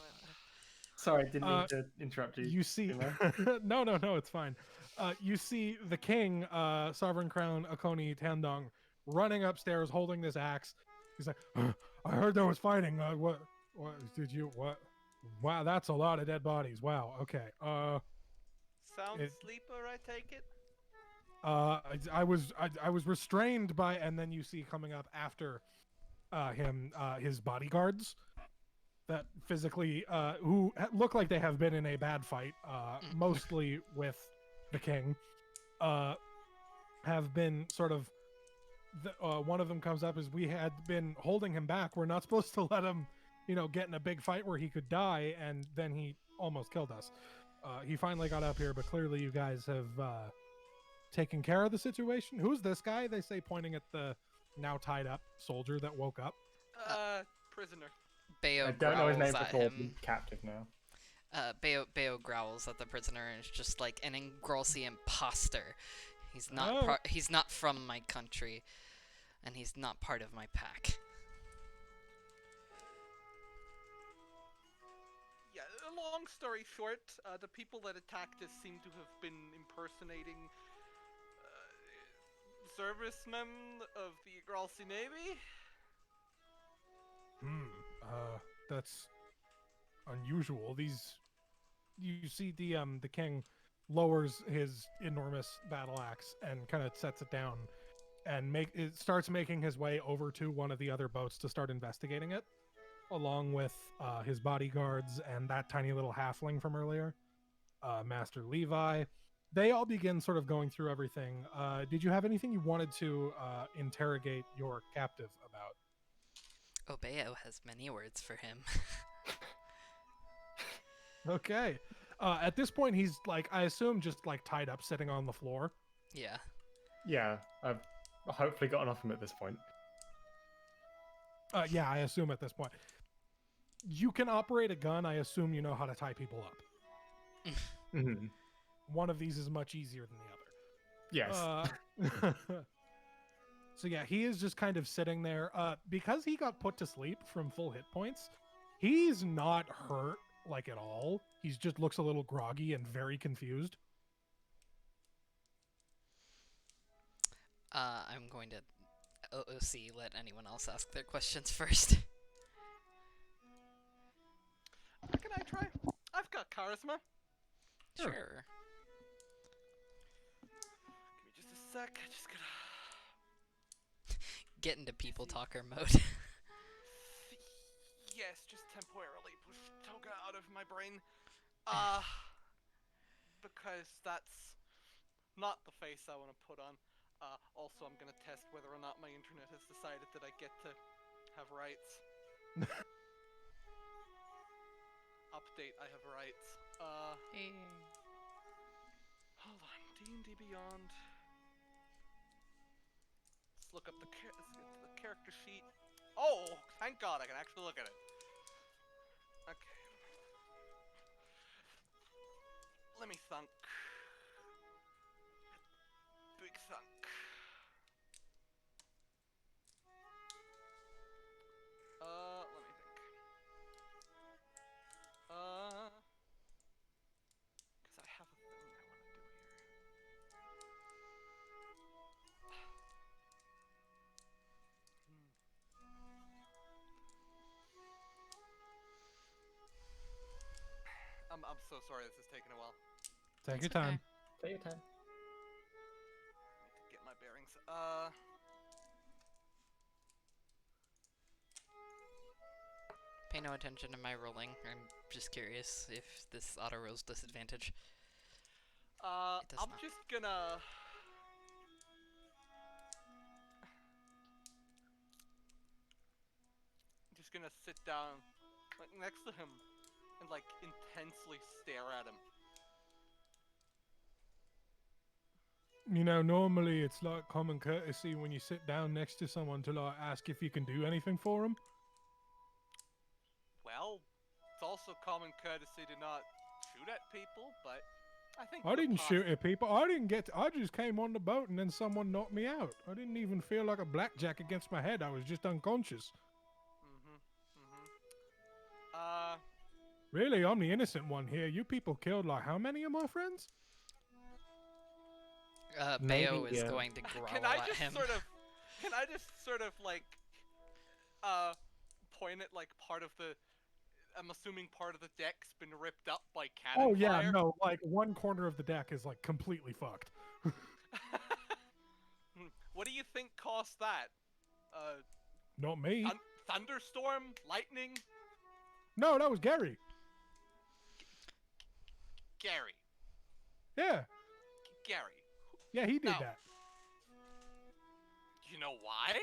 Sorry, didn't mean to interrupt you. You see, Timo. no, it's fine. You see the king, Sovereign Crown Akoni Tandong, running upstairs holding this axe. He's like, I heard there was fighting. What did you? What? Wow, that's a lot of dead bodies. Wow. Okay. Sound it- sleeper, I take it. I was restrained by, and then you see coming up after him, his bodyguards that physically, who look like they have been in a bad fight, mostly with the king, have been sort of. One of them comes up as we had been holding him back. We're not supposed to let him, get in a big fight where he could die, and then he almost killed us. He finally got up here, but clearly you guys have taken care of the situation. Who's this guy? They say, pointing at the now tied up soldier that woke up. Prisoner. Bayo I don't know his name growls at before. him. I'm captive now. Bayo growls at the prisoner and is just like an Ingrossi imposter. He's not Oh. he's not from my country, and he's not part of my pack. Yeah, long story short, the people that attacked us seem to have been impersonating servicemen of the Gralsi Navy. That's unusual. You see the king lowers his enormous battle axe and kind of sets it down and starts making his way over to one of the other boats to start investigating it, along with his bodyguards and that tiny little halfling from earlier, Master Levi. They all begin sort of going through everything. Did you have anything you wanted to interrogate your captive about? Bayo has many words for him. Okay. At this point, he's like, I assume, just like tied up, sitting on the floor. Yeah. Yeah, I've hopefully gotten off him at this point. Yeah, I assume at this point. You can operate a gun. I assume you know how to tie people up. Mhm. One of these is much easier than the other. Yes. So yeah, he is just kind of sitting there. Because he got put to sleep from full hit points, he's not hurt like at all. He just looks a little groggy and very confused. I'm going to OOC let anyone else ask their questions first. Can I try? I've got charisma. Sure. Give me just a sec. I just gotta. Get into people talker mode. Yes, just temporarily push Toga out of my brain. Because that's not the face I want to put on. Also, I'm gonna test whether or not my internet has decided that I get to have rights. Update, I have rights. Hold on, D&D Beyond. Let's look up let's get to the character sheet. Oh, thank God, I can actually look at it. Okay. Let me thunk. Big thunk. Let me think. Because I have a thing I want to do here. I'm so sorry this is taking a while. Take your It's okay. time. Take your time. To get my bearings. Pay no attention to my rolling. I'm just curious if this auto rolls disadvantage. It does I'm not. just gonna. Just gonna sit down, like next to him, and like intensely stare at him. You know, normally it's like common courtesy when you sit down next to someone to like ask if you can do anything for them. Well, it's also common courtesy to not shoot at people, but I think I the didn't pos- shoot at people. I didn't get. I just came on the boat and then someone knocked me out. I didn't even feel like a blackjack against my head. I was just unconscious. Really, I'm the innocent one here. You people killed like how many of my friends? Bayo Maybe, is yeah. going to growl Can I at just him. can I just sort of like point at like part of the I'm assuming part of the deck's been ripped up by cannon Oh yeah, fire? no. Like one corner of the deck is like completely fucked. What do you think caused that? Not me. Thunderstorm? Lightning? No, that was Gary. Gary. Yeah, Gary. yeah, he did No. that. You know why?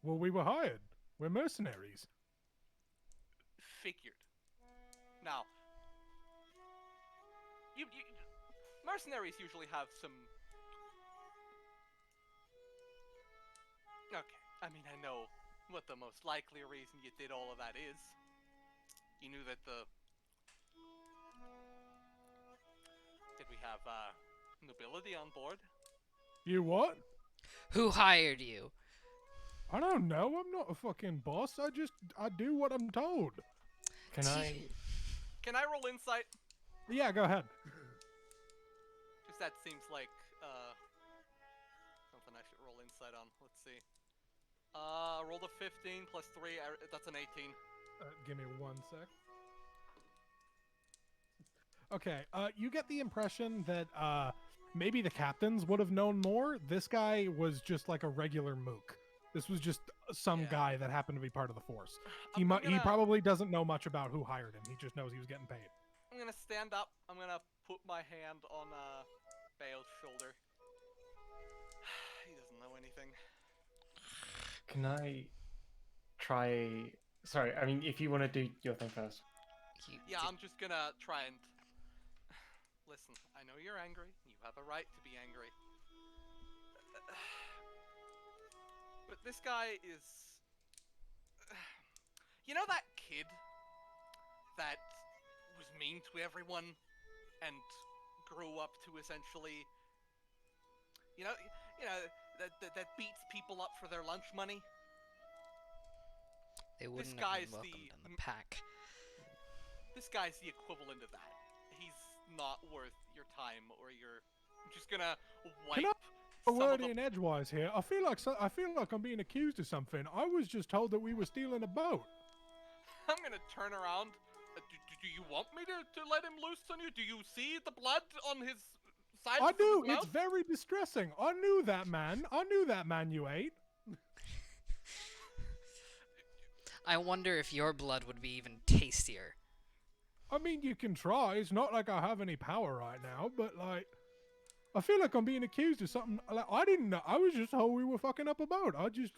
Well, we were hired. We're mercenaries. Figured. Now, you mercenaries usually have some. Okay, I mean I know what the most likely reason you did all of that is. You knew that the. Did we have nobility on board? You what? Who hired you? I don't know. I'm not a fucking boss. I do what I'm told. Can I? Can I roll insight? Yeah, go ahead. Because that seems like something I should roll insight on. Let's see. Rolled a 15 plus 3. That's an 18. Give me 1 sec. Okay, you get the impression that maybe the captains would have known more. This guy was just like a regular mook. This was just some Yeah. guy that happened to be part of the force. He I'm he gonna- probably doesn't know much about who hired him. He just knows he was getting paid. I'm gonna stand up. I'm gonna put my hand on Bale's shoulder. He doesn't know anything. Can I try? Sorry, I mean, if you want to do your thing first. Yeah, I'm just gonna try and listen. I know you're angry. You have a right to be angry. But this guy is. You know that kid that was mean to everyone and grew up to essentially. You know that beats people up for their lunch money. They wouldn't have guy's been welcomed the- in the pack. This guy's the equivalent of that. He's not worth your time or your. I'm just gonna wipe Can I- A some of word the. in edgewise here. I feel like I'm being accused of something. I was just told that we were stealing a boat. I'm gonna turn around. Do you want me to let him loose on you? Do you see the blood on his sides I of do. his It's mouth? very distressing. I knew that man. I knew that man you ate. I wonder if your blood would be even tastier. I mean, you can try. It's not like I have any power right now, but like, I feel like I'm being accused of something. Like, I didn't know. I was just told we were fucking up a boat. I did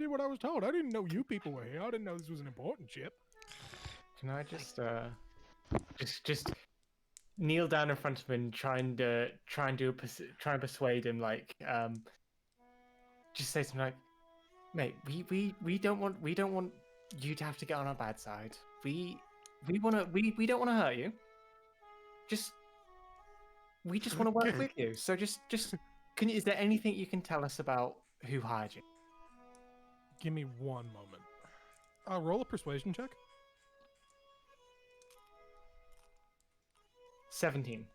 what I was told. I didn't know you people were here. I didn't know this was an important ship. Can I just kneel down in front of him and try and persuade him, like, just say something like, mate, we don't want you to have to get on our bad side. We don't want to hurt you. We just want to work with you. So just is there anything you can tell us about who hired you? Give me one moment. Roll a persuasion check. 17.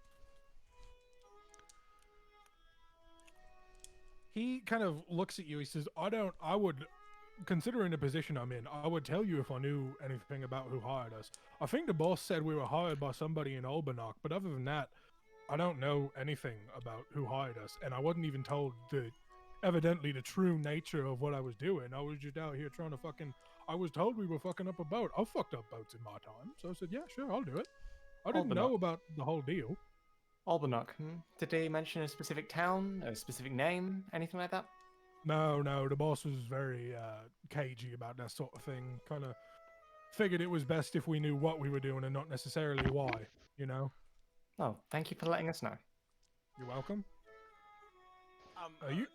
He kind of looks at you. He says, I considering the position I'm in, I would tell you if I knew anything about who hired us. I think the boss said we were hired by somebody in Albanock, but other than that, I don't know anything about who hired us, and I wasn't even told evidently the true nature of what I was doing. I was just out here trying to fucking. I was told we were fucking up a boat. I've fucked up boats in my time, so I said, yeah, sure, I'll do it. I didn't Albanock. know about the whole deal. Albanock. Did they mention a specific town, a specific name, anything like that? No, the boss was very cagey about that sort of thing. Kind of figured it was best if we knew what we were doing and not necessarily why, you know? Oh, thank you for letting us know. You're welcome. You...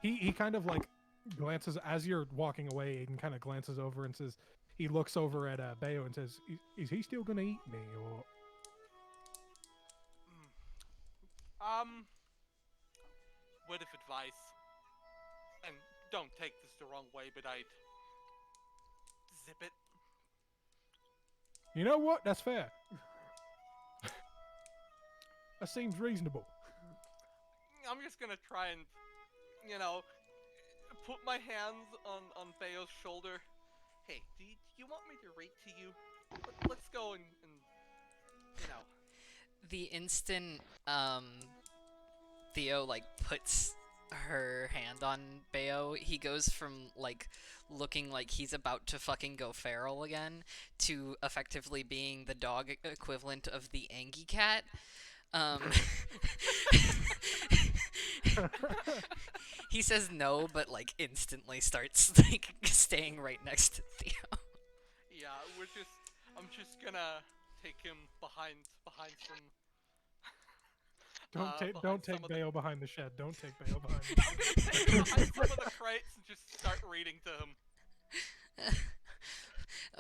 He kind of like glances as you're walking away and kind of glances over and says, he looks over at Bayo and says, is he still gonna eat me or? Word of advice, and don't take this the wrong way, but I'd zip it. You know what? That's fair. That seems reasonable. I'm just gonna try and, put my hands on Bayo's shoulder. Hey, do you want me to read to you? Let's go and The instant Theo like puts her hand on Bayo, he goes from like looking like he's about to fucking go feral again to effectively being the dog equivalent of the Angie cat. He says no, but like instantly starts like staying right next to Theo. Yeah, I'm just gonna take him behind some. Don't take Bayo behind the shed. Don't take Bayo behind. I'm gonna take him behind some of the crates and just start reading to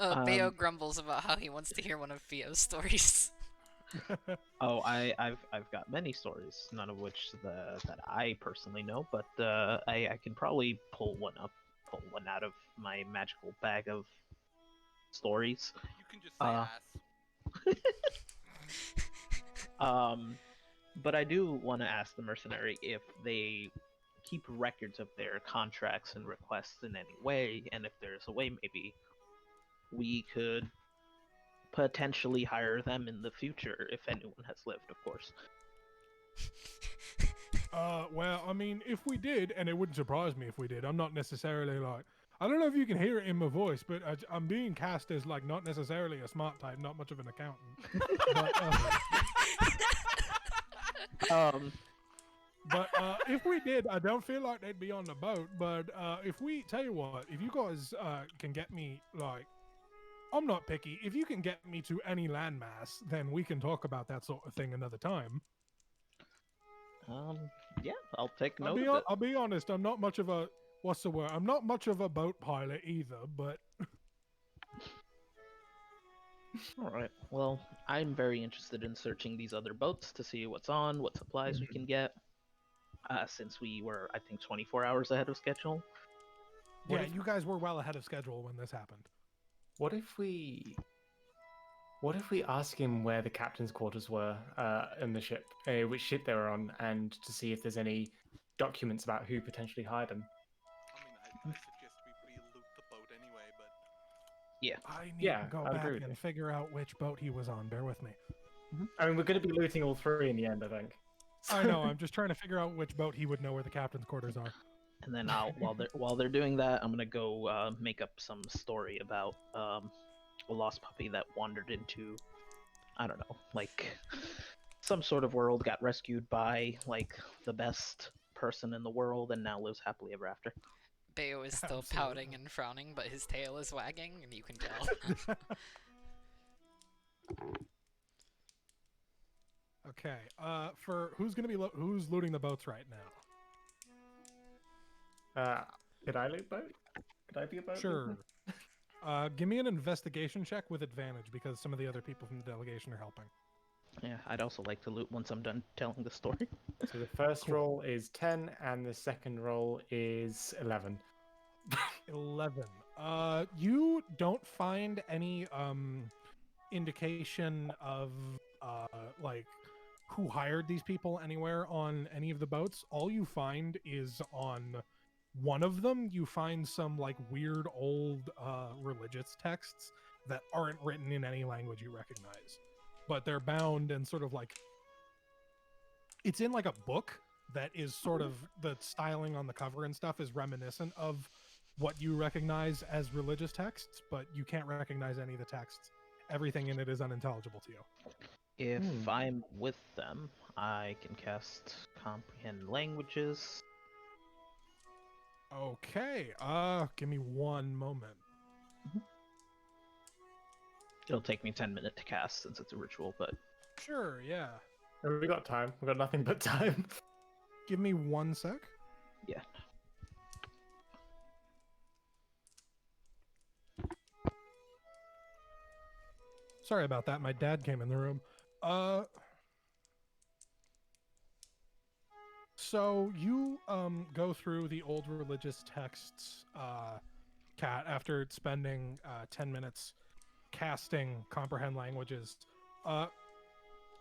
him. Bayo grumbles about how he wants to hear one of Theo's stories. Oh, I've got many stories, none of which that I personally know, but I can probably pull one out of my magical bag of stories. You can just say ass. But I do want to ask the mercenary if they keep records of their contracts and requests in any way, and if there's a way maybe we could potentially hire them in the future if anyone has lived, of course. Well, I mean, if we did, and it wouldn't surprise me if we did, I'm not necessarily like, I don't know if you can hear it in my voice, but I'm being cast as like not necessarily a smart type, not much of an accountant. But, if we did, I don't feel like they'd be on the boat, but if we, tell you what, if you guys can get me, like, I'm not picky. If you can get me to any landmass, then we can talk about that sort of thing another time. Yeah, I'll take note of it. I'll be honest, I'm not much of a, what's the word? I'm not much of a boat pilot either, but... Alright, well, I'm very interested in searching these other boats to see what's on, what supplies we can get, since we were, I think, 24 hours ahead of schedule. Yeah, you guys were well ahead of schedule when this happened. What if we ask him where the captain's quarters were in the ship, which ship they were on, and to see if there's any documents about who potentially hired them? I mean, I suggest we loot the boat anyway, but... Yeah. I need to go back and figure out which boat he was on. Bear with me. I mean, we're going to be looting all three in the end, I think. I know. I'm just trying to figure out which boat he would know where the captain's quarters are. And then while they're doing that, I'm gonna go make up some story about a lost puppy that wandered into, I don't know, like some sort of world, got rescued by like the best person in the world, and now lives happily ever after. Bayo is still pouting and frowning, but his tail is wagging, and you can tell. Okay. For who's gonna be who's looting the boats right now? Could I loot boat? Could I be a boat? Sure. Give me an investigation check with advantage because some of the other people from the delegation are helping. Yeah, I'd also like to loot once I'm done telling the story. So the first roll is 10, and the second roll is 11. 11. You don't find any indication of like who hired these people anywhere on any of the boats. All you find is on one of them you find some like weird old religious texts that aren't written in any language you recognize, but they're bound and sort of like it's in like a book that is sort of the styling on the cover and stuff is reminiscent of what you recognize as religious texts, but you can't recognize any of the texts. Everything in it is unintelligible to you. If I'm with them, I can cast Comprehend Languages. Okay, give me one moment. It'll take me 10 minutes to cast since it's a ritual, but Sure, yeah. We got time. We got nothing but time. Give me 1 sec. yeah. Sorry about that. My dad came in the room. So you go through the old religious texts, Kat, after spending 10 minutes casting Comprehend Languages.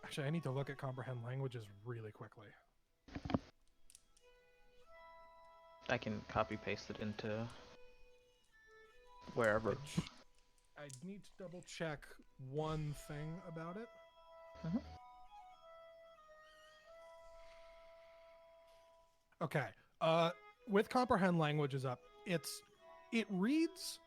Actually, I need to look at Comprehend Languages really quickly. I can copy paste it into wherever. I need to double check one thing about it. Okay. With Comprehend Languages up, it reads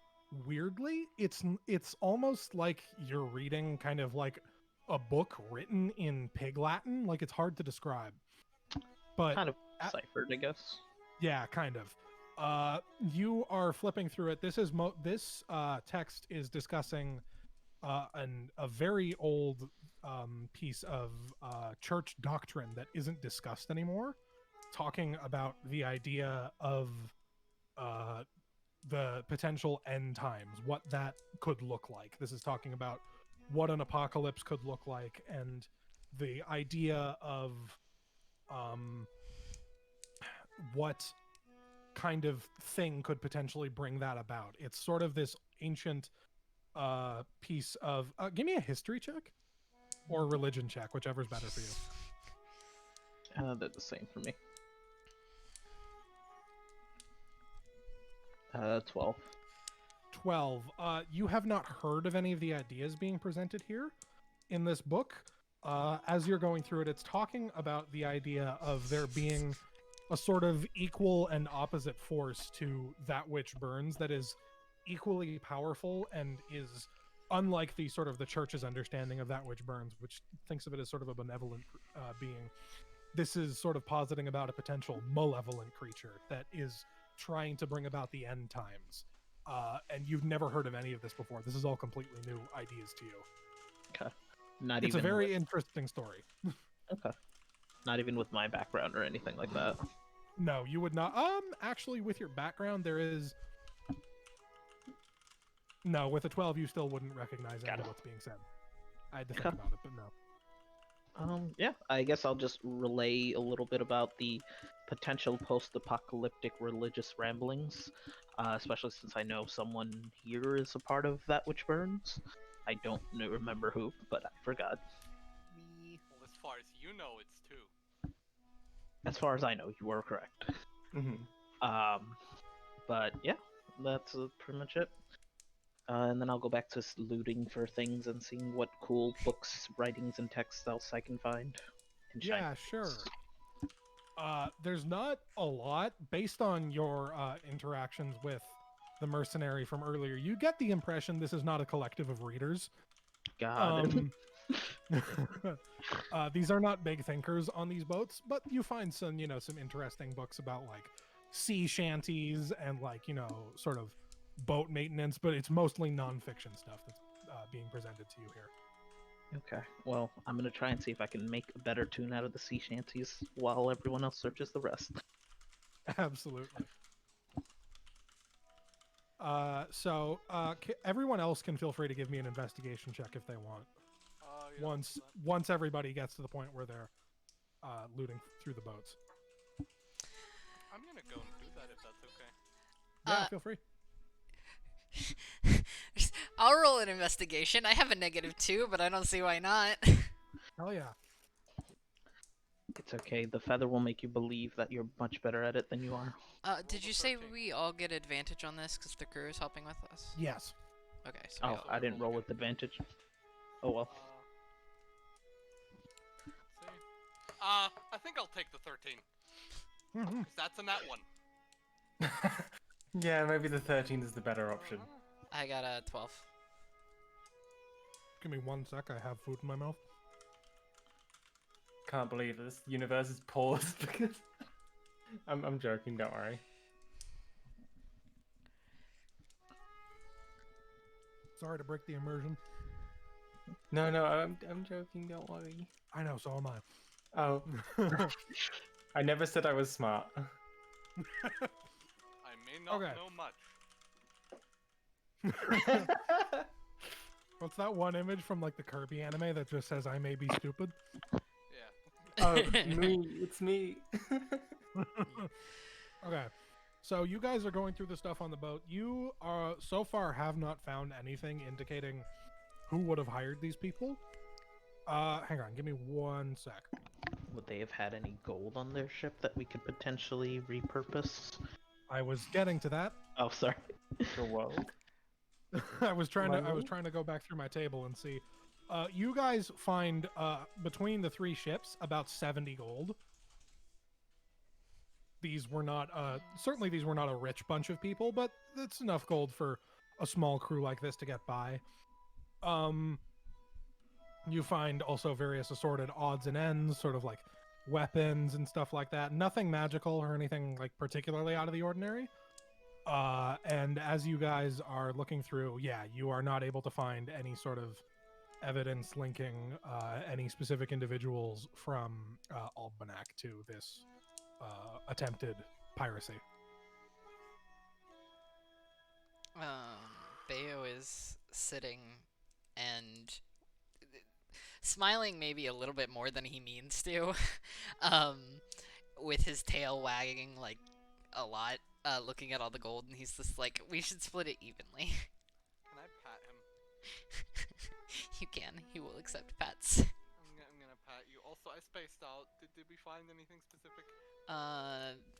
weirdly. It's almost like you're reading kind of like a book written in Pig Latin. Like it's hard to describe. But Kind of ciphered, I guess. yeah, kind of. You are flipping through it. This is this text is discussing a very old piece of church doctrine that isn't discussed anymore, talking about the idea of the potential end times, what that could look like. This is talking about what an apocalypse could look like and the idea of what kind of thing could potentially bring that about. It's sort of this ancient piece of give me a history check or a religion check, whichever's better for you. They're the same for me. 12. 12. You have not heard of any of the ideas being presented here in this book. As you're going through it, it's talking about the idea of there being a sort of equal and opposite force to that which burns that is equally powerful and is unlike the sort of the church's understanding of that which burns, which thinks of it as sort of a benevolent being. This is sort of positing about a potential malevolent creature that is trying to bring about the end times. And you've never heard of any of this before. This is all completely new ideas to you. Okay. Not It's even a very with... interesting story. Okay. Not even with my background or anything like that. No, you would not. Actually, with your background, there is. No, with a 12, you still wouldn't recognize any of what's being said. I had to think about it, but no. Yeah, I guess I'll just relay a little bit about the potential post-apocalyptic religious ramblings, especially since I know someone here is a part of that which burns. I don't remember who, but I forgot. Me. Well, as far as you know, it's 2. As far as I know, you are correct. But yeah, that's pretty much it. And then I'll go back to looting for things and seeing what cool books, writings, and texts else I can find. Yeah, sure. There's not a lot. Based on your interactions with the mercenary from earlier, you get the impression this is not a collective of readers. God. These are not big thinkers on these boats, but you find some, some interesting books about like sea shanties and like, sort of boat maintenance, but it's mostly nonfiction stuff that's being presented to you here. Okay, well, I'm gonna try and see if I can make a better tune out of the sea shanties while everyone else searches the rest. Absolutely. So everyone else can feel free to give me an investigation check if they want. Yeah, Once everybody gets to the point where they're looting through the boats. I'm gonna go and do that if that's okay. Yeah, feel free. I'll roll an investigation. I have a -2, but I don't see why not. Hell yeah. It's okay. The feather will make you believe that you're much better at it than you are. Did Roll you the say 13. we all get advantage on this because the crew is helping with us? Yes. Okay, so we Oh, all... I didn't roll roll again. with advantage. Oh well. Let's see. I think I'll take the 13. Mhm. 'Cause that's a nat one. Yeah, maybe the 13 is the better option. I got a 12. Give me 1 sec. I have food in my mouth. Can't believe this universe is paused because I'm joking. Don't worry. Sorry to break the immersion. No, I'm joking. Don't worry. I know, so am I. Oh, I never said I was smart. I may not Okay. know much. What's that one image from like the Kirby anime that just says "I may be stupid"? Yeah. Oh, me. It's me. Okay, so you guys are going through the stuff on the boat. You so far have not found anything indicating who would have hired these people. Hang on, give me 1 sec. Would they have had any gold on their ship that we could potentially repurpose? I was getting to that. Oh, sorry. The world. I was trying Money? to go back through my table and see. You guys find between the 3 ships about 70 gold. These were not certainly these were not a rich bunch of people, but it's enough gold for a small crew like this to get by. You find also various assorted odds and ends, sort of like weapons and stuff like that. Nothing magical or anything like particularly out of the ordinary. And as you guys are looking through, yeah, you are not able to find any sort of evidence linking any specific individuals from Albanak to this attempted piracy. Bayo is sitting and smiling maybe a little bit more than he means to, with his tail wagging like a lot, looking at all the gold, and he's just like, we should split it evenly. Can I pat him? You can. He will accept pets. I'm gonna pat you. Also, I spaced out. Did we find anything specific?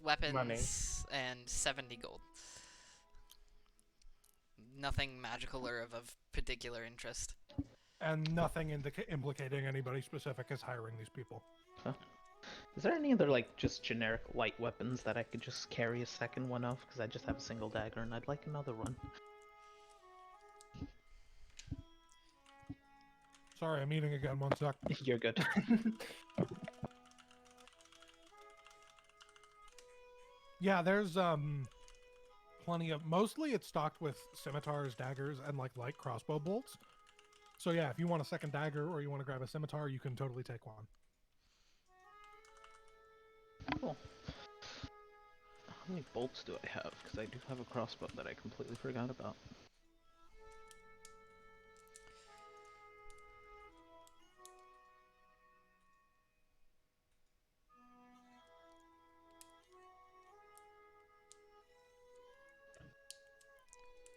Weapons and 70 gold. Nothing magical or of particular interest. And nothing implicating anybody specific as hiring these people. Is there any other, like, just generic light weapons that I could just carry a second one of? Because I just have a single dagger and I'd like another one. Sorry, I'm eating again. 1 sec. You're good. Yeah, there's plenty of. Mostly it's stocked with scimitars, daggers, and like light crossbow bolts. So yeah, if you want a second dagger or you want to grab a scimitar, you can totally take one. Cool. How many bolts do I have? Because I do have a crossbow that I completely forgot about.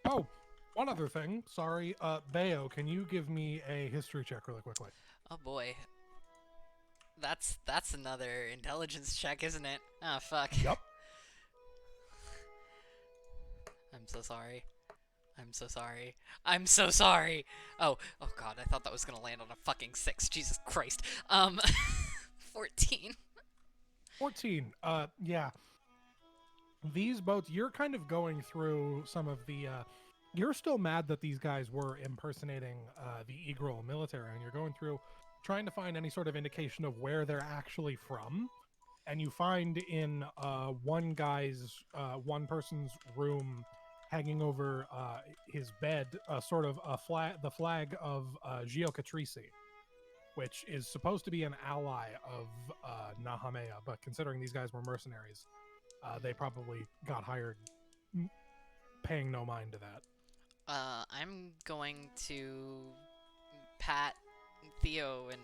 Oh, one other thing. Sorry, Bayo, can you give me a history check really quickly? Oh boy. That's another intelligence check, isn't it? Ah, fuck. Yup. I'm so sorry. I'm so sorry. I'm so sorry. Oh god, I thought that was gonna land on a fucking 6. Jesus Christ. 14. 14. Yeah. These boats, you're kind of going through some of the. You're still mad that these guys were impersonating the Egril military, and you're going through trying to find any sort of indication of where they're actually from. And you find in one person's room, hanging over his bed, sort of the flag of Geocatrici, which is supposed to be an ally of Nahamea, but considering these guys were mercenaries, they probably got hired paying no mind to that. I'm going to pat Theo and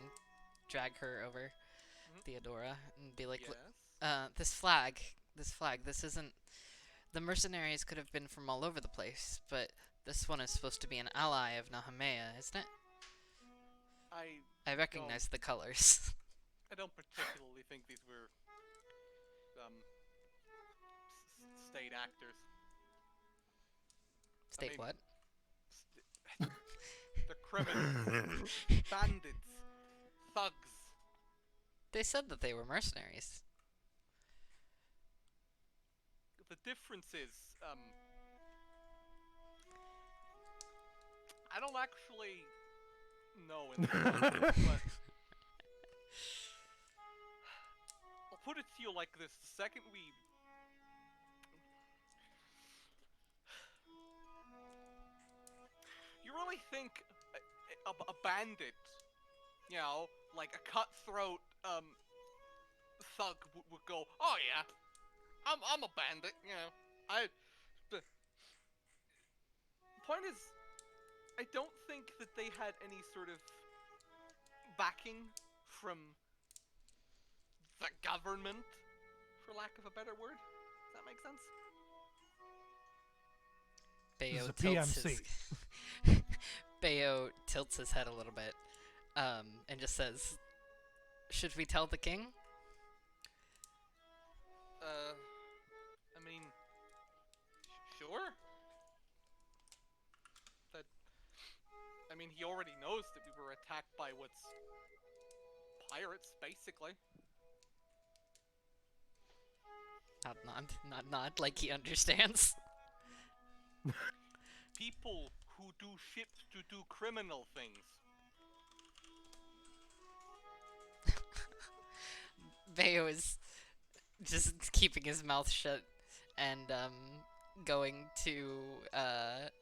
drag her over, Theodora, and be like, Yes. this flag, this isn't... The mercenaries could have been from all over the place, but this one is supposed to be an ally of Nahamea, isn't it? I recognize the colors. I don't particularly think these were state actors. State what? The criminals, bandits, thugs. They said that they were mercenaries. The difference is, I don't actually know in the context, but I'll put it to you like this: the second you really think a bandit, you know, like a cutthroat thug would go, oh yeah, I'm a bandit, you know. The point is, I don't think that they had any sort of backing from the government, for lack of a better word. Does that make sense? This is a Bayo tilts PMC. his Bayo tilts his head a little bit, and just says, "Should we tell the king?" I mean, sure. That, I mean, he already knows that we were attacked by what's pirates, basically. Not like he understands. People who do ships to do criminal things. Bayo is just keeping his mouth shut and going to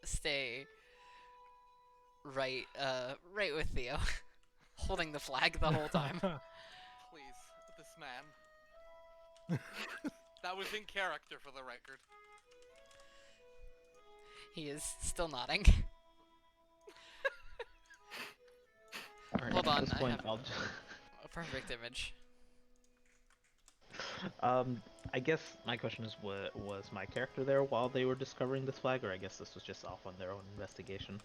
stay right with Theo, holding the flag the whole time. Please, this man. That was in character, for the record. He is still nodding. Alright, Hold at on, this I point, have I'll just... a perfect image. I guess my question is, was my character there while they were discovering this flag, or I guess this was just off on their own investigation?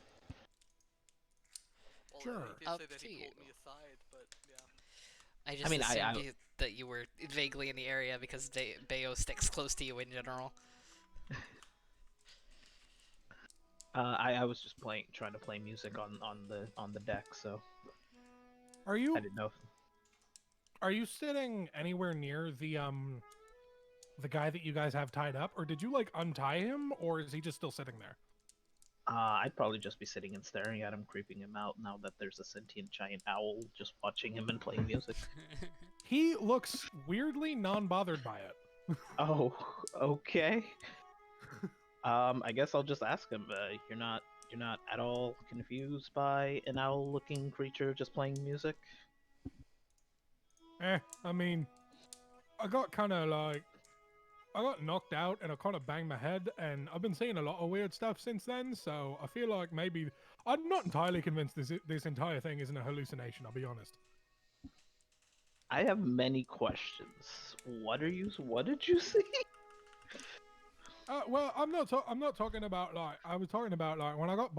Well, Sure. he did Up say that to he you. pulled me aside, but yeah. I just mean, assumed that you were vaguely in the area because Bayo sticks close to you in general. I was just trying to play music on the deck, so Are I you didn't know. are you sitting anywhere near the guy that you guys have tied up, or did you like untie him, or is he just still sitting there? I'd probably just be sitting and staring at him, creeping him out. Now that there's a sentient giant owl just watching him and playing music. He looks weirdly non-bothered by it. Oh, okay. I guess I'll just ask him. You're not at all confused by an owl-looking creature just playing music? I mean, I got knocked out and I kind of banged my head, and I've been seeing a lot of weird stuff since then. So I feel like maybe I'm not entirely convinced this entire thing isn't a hallucination. I'll be honest. I have many questions. What did you see? Well, I'm not talking about like I was talking about like when I got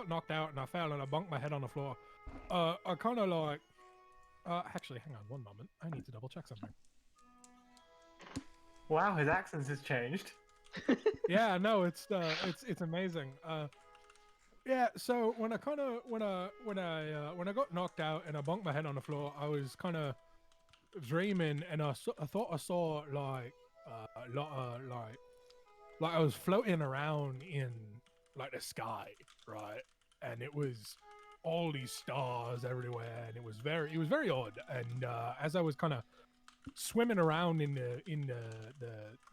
knocked out and I fell and I bunked my head on the floor. I kind of like. Actually, hang on one moment. I need to double check something. Wow, his accent has changed. Yeah, no, it's amazing. Yeah, so when I got knocked out and I bunked my head on the floor, I was kind of dreaming, and I thought I saw like a lot of like I was floating around in like the sky, right? And it was all these stars everywhere, and it was very odd. And as I was kind of swimming around in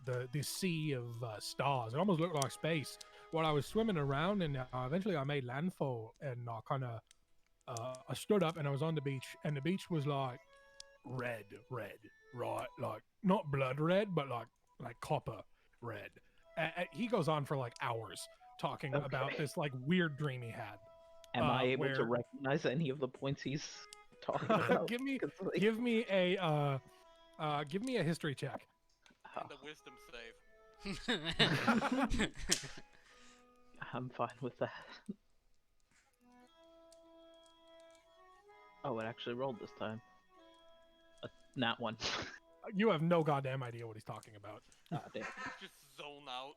the sea of stars, it almost looked like space. While I was swimming around, and eventually I made landfall, and I kind of I stood up and I was on the beach, and the beach was like red, right? Like not blood red, but like copper red. He goes on for like hours talking about this like weird dream he had. Am I able to where- recognize any of the points he's talking about? give me 'Cause, like, give me a history check. And a wisdom save. I'm fine with that. Oh, it actually rolled this time. Not one. You have no goddamn idea what he's talking about. Ah, damn. Just zone out.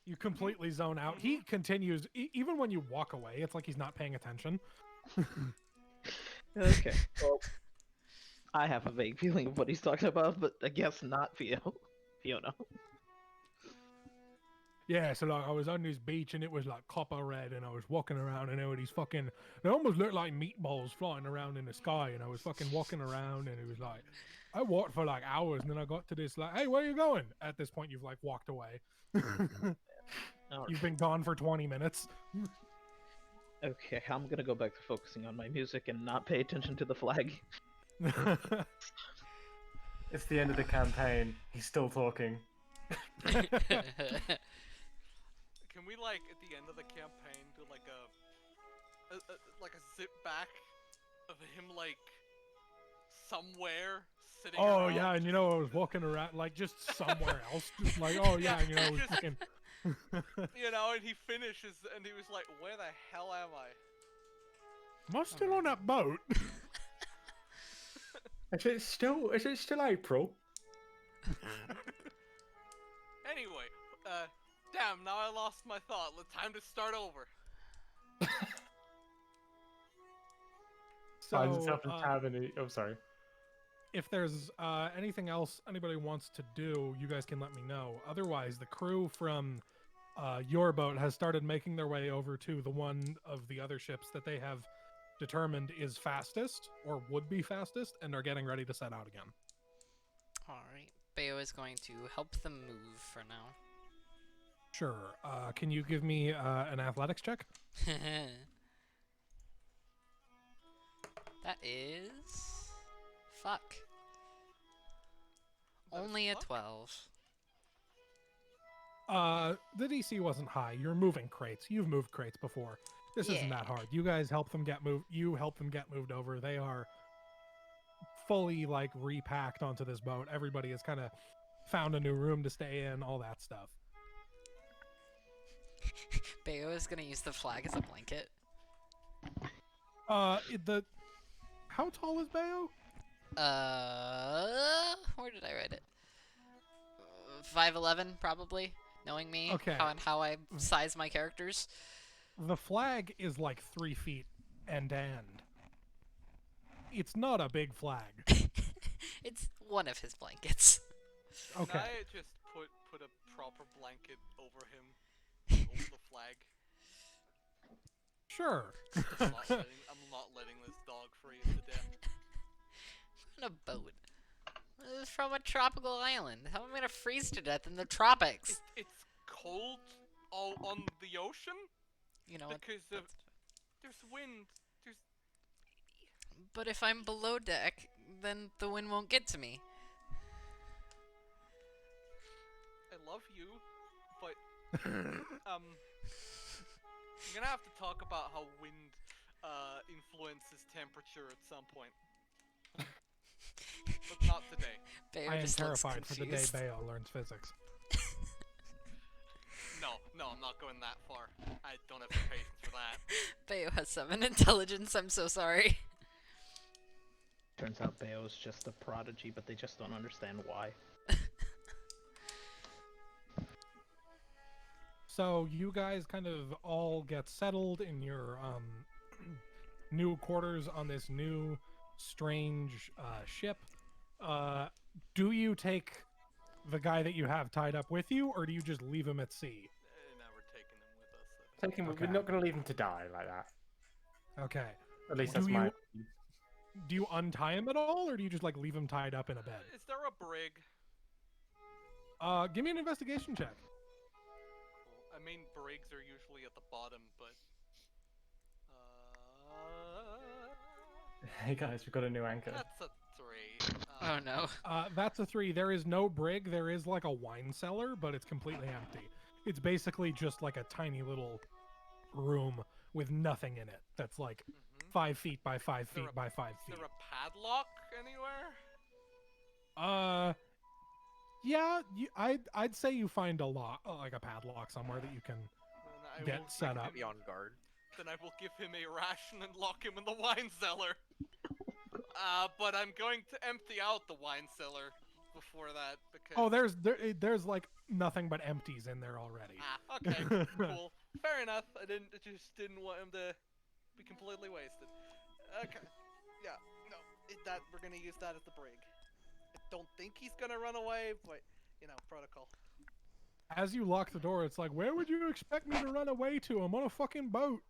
You completely zone out. He continues, even when you walk away, it's like he's not paying attention. Okay. Well, I have a vague feeling of what he's talking about, but I guess not Fiona. Yeah, so like I was on this beach and it was like copper red, and I was walking around and there were these fucking, they almost looked like meatballs flying around in the sky, and I was fucking walking around and it was like, I walked for like hours and then I got to this like, hey, where are you going? At this point, you've like walked away. You've been gone for 20 minutes. Okay, I'm gonna go back to focusing on my music and not pay attention to the flag. It's the end of the campaign. He's still talking. Can we like at the end of the campaign do like a zip back of him like somewhere sitting? Oh around? yeah, and you know I was walking around like just somewhere else, just like oh yeah, and, you know I was fucking. You know, and he finishes and he was like, "Where the hell am I?" Am I still on that boat? Is it still April? Anyway, damn, now I lost my thought. Time to start over. Finds himself in So, tavern. Oh, sorry. if there's anything else anybody wants to do, you guys can let me know. Otherwise, the crew from your boat has started making their way over to the one of the other ships that they have determined is fastest or would be fastest, and are getting ready to set out again. Alright. Bayo is going to help them move for now. Sure. Can you give me an athletics check? That is... Fuck. Only a fuck? 12. The DC wasn't high. You're moving crates. You've moved crates before. This isn't that hard. You guys help them get moved. You help them get moved over. They are fully like repacked onto this boat. Everybody has kind of found a new room to stay in. All that stuff. Bayo is gonna use the flag as a blanket. How tall is Bayo? Where did I write it? 5'11", probably. Knowing me, Okay. how I size my characters. The flag is like 3 feet end to end. It's not a big flag. It's one of his blankets. Okay. Can I just put a proper blanket over him, over the flag? Sure. I'm not letting this dog freeze to death. On a boat. This is from a tropical island. How am I gonna freeze to death in the tropics? It's cold all on the ocean You know what? because there's wind. There's But if I'm below deck, then the wind won't get to me. I love you, but I'm gonna have to talk about how wind influences temperature at some point. But not today. Bayo I am just looks terrified for the day confused. Bayo learns physics. No, I'm not going that far. I don't have the patience for that. Bayo has 7 intelligence, I'm so sorry. Turns out Bayo's just a prodigy, but they just don't understand why. So you guys kind of all get settled in your new quarters on this new strange ship. Do you take the guy that you have tied up with you, or do you just leave him at sea? Never taking him with us. Take him. Okay. We're not going to leave him to die like that. Okay. At least Do that's you- my. Do you untie him at all, or do you just like leave him tied up in a bed? Is there a brig? Give me an investigation check. I mean, brigs are usually at the bottom, but Hey guys, we've got a new anchor. that's a 3. Oh no. That's a 3. There is no brig. There is like a wine cellar, but it's completely empty. It's basically just like a tiny little room with nothing in it. That's like 5 feet by 5 there feet a- by 5 Is feet. there a padlock anywhere? Yeah, I'd say you find a lock, like a padlock somewhere that you can Then I get will set up. Be on guard. Then I will give him a ration and lock him in the wine cellar. But I'm going to empty out the wine cellar before that because. Oh, there's like nothing but empties in there already. Ah, okay, cool, fair enough. I just didn't want him to be completely wasted. Okay, yeah, no, that we're gonna use that as the brig. I don't think he's gonna run away, but protocol. As you lock the door, it's like, where would you expect me to run away to? I'm on a fucking boat.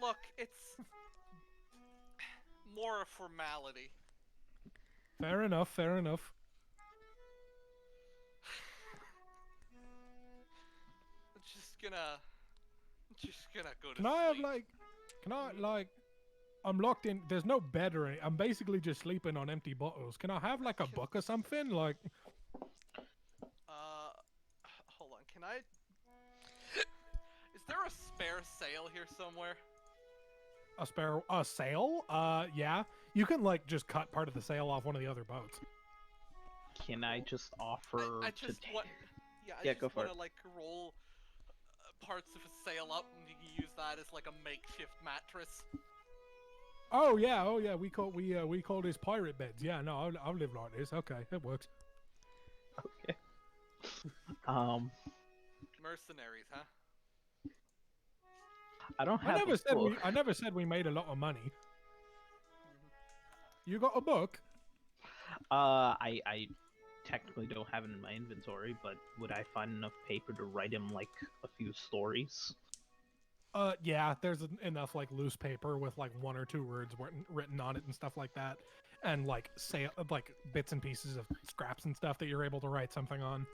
Look, it's more a formality. Fair enough, fair enough. I'm just gonna go to Can sleep. I have I'm locked in. There's no bed or anything. I'm basically just sleeping on empty bottles. Can I have like a book or something? Like, hold on. Can I? Is there a spare sail here somewhere? a sail? Yeah. You can like just cut part of the sail off one of the other boats. Can I just offer I just to want. Yeah, I just go for want to like roll parts of a sail up and you can use that as like a makeshift mattress. Oh yeah. We call this pirate beds. Yeah, no, I'll live like this. Okay, it works. Okay. Mercenaries, huh? I don't have a book. I never said we made a lot of money. You got a book? I technically don't have it in my inventory, but would I find enough paper to write him like a few stories? Yeah, there's enough like loose paper with like one or two words written on it and stuff like that, and like like bits and pieces of scraps and stuff that you're able to write something on.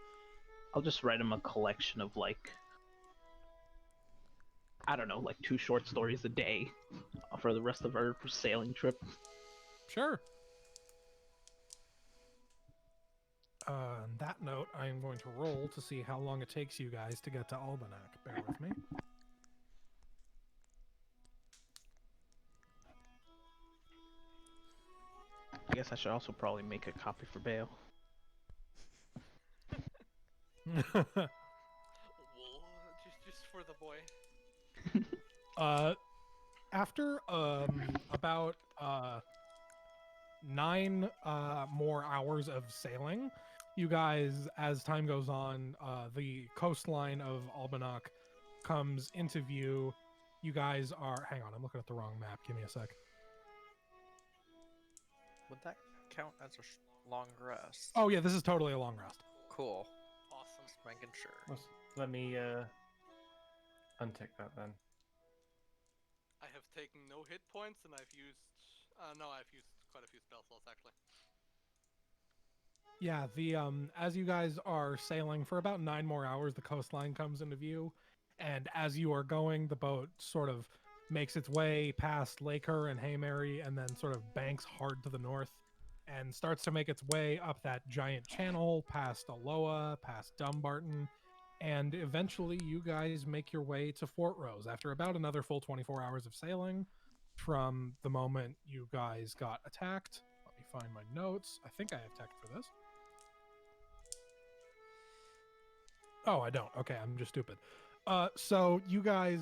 I'll just write him a collection of like, I don't know, like 2 short stories a day for the rest of our sailing trip. Sure. On that note, I am going to roll to see how long it takes you guys to get to Almanac. Bear with me. I guess I should also probably make a copy for Bale. Well, just for the boy. After about 9 more hours of sailing, you guys, as time goes on, the coastline of Almanac comes into view. You guys are... Hang on, I'm looking at the wrong map. Give me a sec. Would that count as a long rest? Oh yeah, this is totally a long rest. Cool. Awesome. Just making sure. Let me untick that then. I have taken no hit points and I've used. No, I've used quite a few spell slots actually. Yeah, the as you guys are sailing for about 9 more hours, the coastline comes into view, and as you are going, the boat sort of makes its way past Laker and Haymary, and then sort of banks hard to the north, and starts to make its way up that giant channel, past Aloha, past Dumbarton, and eventually you guys make your way to Fort Rose after about another full 24 hours of sailing from the moment you guys got attacked. Let me find my notes. I think I have text for this. Oh, I don't. Okay, I'm just stupid. So you guys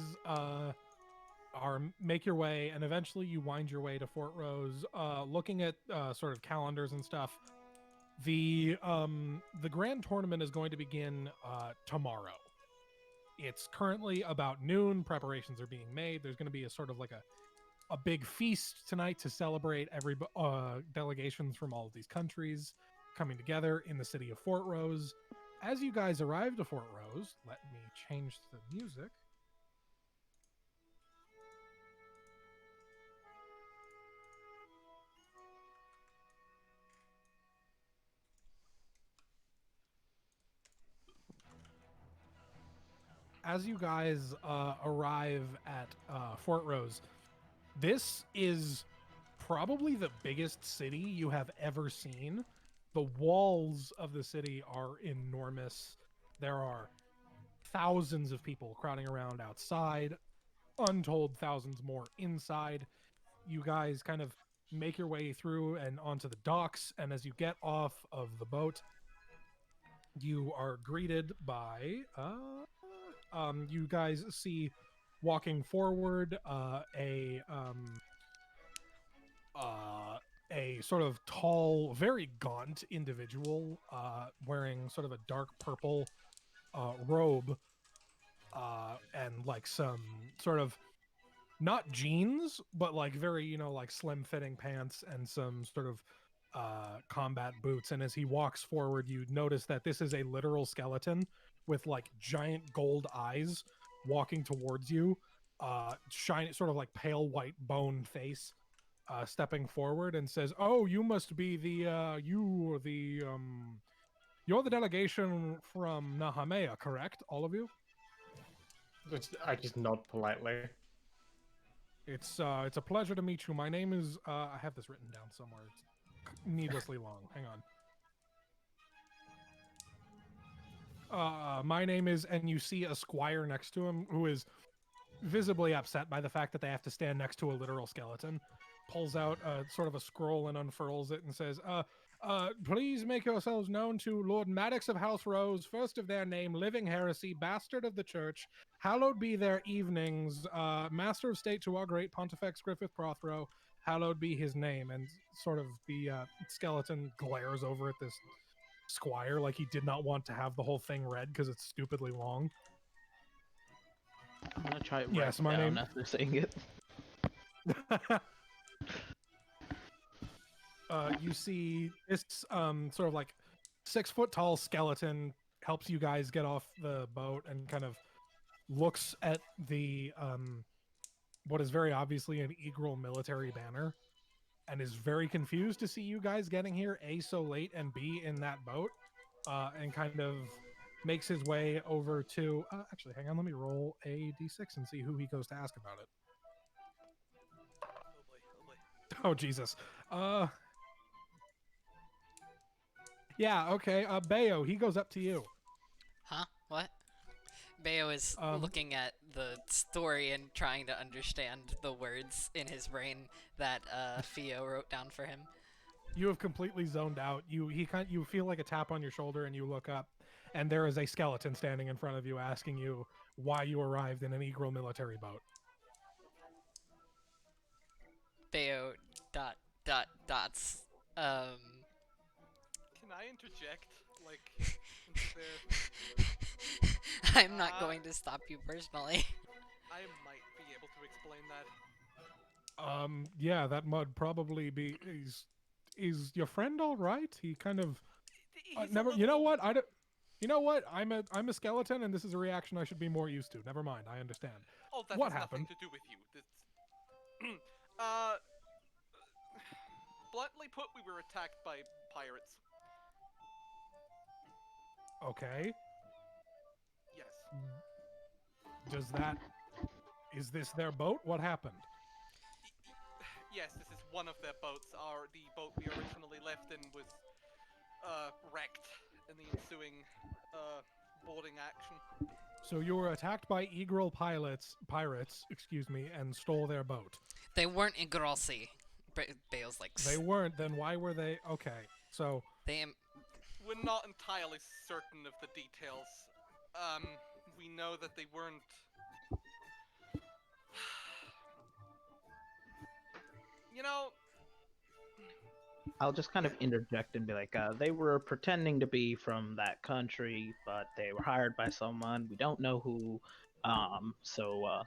make your way, and eventually you wind your way to Fort Rose. Looking at sort of calendars and stuff, the grand tournament is going to begin tomorrow. It's currently about noon. Preparations are being made. There's going to be a sort of like a big feast tonight to celebrate delegations from all of these countries coming together in the city of Fort Rose. As you guys arrive to Fort Rose, let me change the music. As you guys arrive at Fort Rose, this is probably the biggest city you have ever seen. The walls of the city are enormous. There are thousands of people crowding around outside, untold thousands more inside. You guys kind of make your way through and onto the docks, and as you get off of the boat, you are greeted by you guys see walking forward a sort of tall, very gaunt individual wearing sort of a dark purple robe and like some sort of not jeans, but like very, like slim fitting pants and some sort of combat boots. And as he walks forward, you notice that this is a literal skeleton with like giant gold eyes walking towards you, shiny, sort of like pale white bone face, stepping forward and says, "Oh, you must be you're the delegation from Nahamea, correct? All of you?" I just nod politely. It's a pleasure to meet you. My name is I have this written down somewhere. It's needlessly long. Hang on. My name is, and you see a squire next to him who is visibly upset by the fact that they have to stand next to a literal skeleton. Pulls out sort of a scroll and unfurls it and says, please make yourselves known to Lord Maddox of House Rose, first of their name, living heresy, bastard of the church, hallowed be their evenings, master of state to our great Pontifex Griffith Prothero, hallowed be his name." And sort of the skeleton glares over at this squire like he did not want to have the whole thing read because it's stupidly long. I'm gonna try it Yes, right my down name- after saying it. You see this sort of like 6-foot tall skeleton helps you guys get off the boat and kind of looks at the what is very obviously an Eagle military banner and is very confused to see you guys getting here, A, so late, and B, in that boat, and kind of makes his way over to actually hang on, let me roll a d6 and see who he goes to ask about it. Oh boy, oh boy. Oh Jesus. Yeah, okay. Bayo, he goes up to you. Huh? What? Bayo is looking at the story and trying to understand the words in his brain that Theo wrote down for him. You have completely zoned out. You feel like a tap on your shoulder and you look up and there is a skeleton standing in front of you asking you why you arrived in an Eagle military boat. Bayo dots. Can I interject? Like, into the... I'm not going to stop you personally. I might be able to explain that. Yeah, that mud probably be is your friend all right? He kind of He's a never. little... You know what? I don't. You know what? I'm a skeleton, and this is a reaction I should be more used to. Never mind. I understand. Oh, that What has happened? nothing to do with you. That's... bluntly put, we were attacked by pirates. Okay. Yes. Is this their boat? What happened? Yes, this is one of their boats. The boat we originally left in was wrecked in the ensuing boarding action. So you were attacked by Eagle pirates, excuse me, and stole their boat. They weren't in Grossi. Bayo's like... They weren't. Then why were they? Okay, so We're not entirely certain of the details. We know that they weren't... You know... I'll just kind of interject and be like, they were pretending to be from that country, but they were hired by someone. We don't know who. So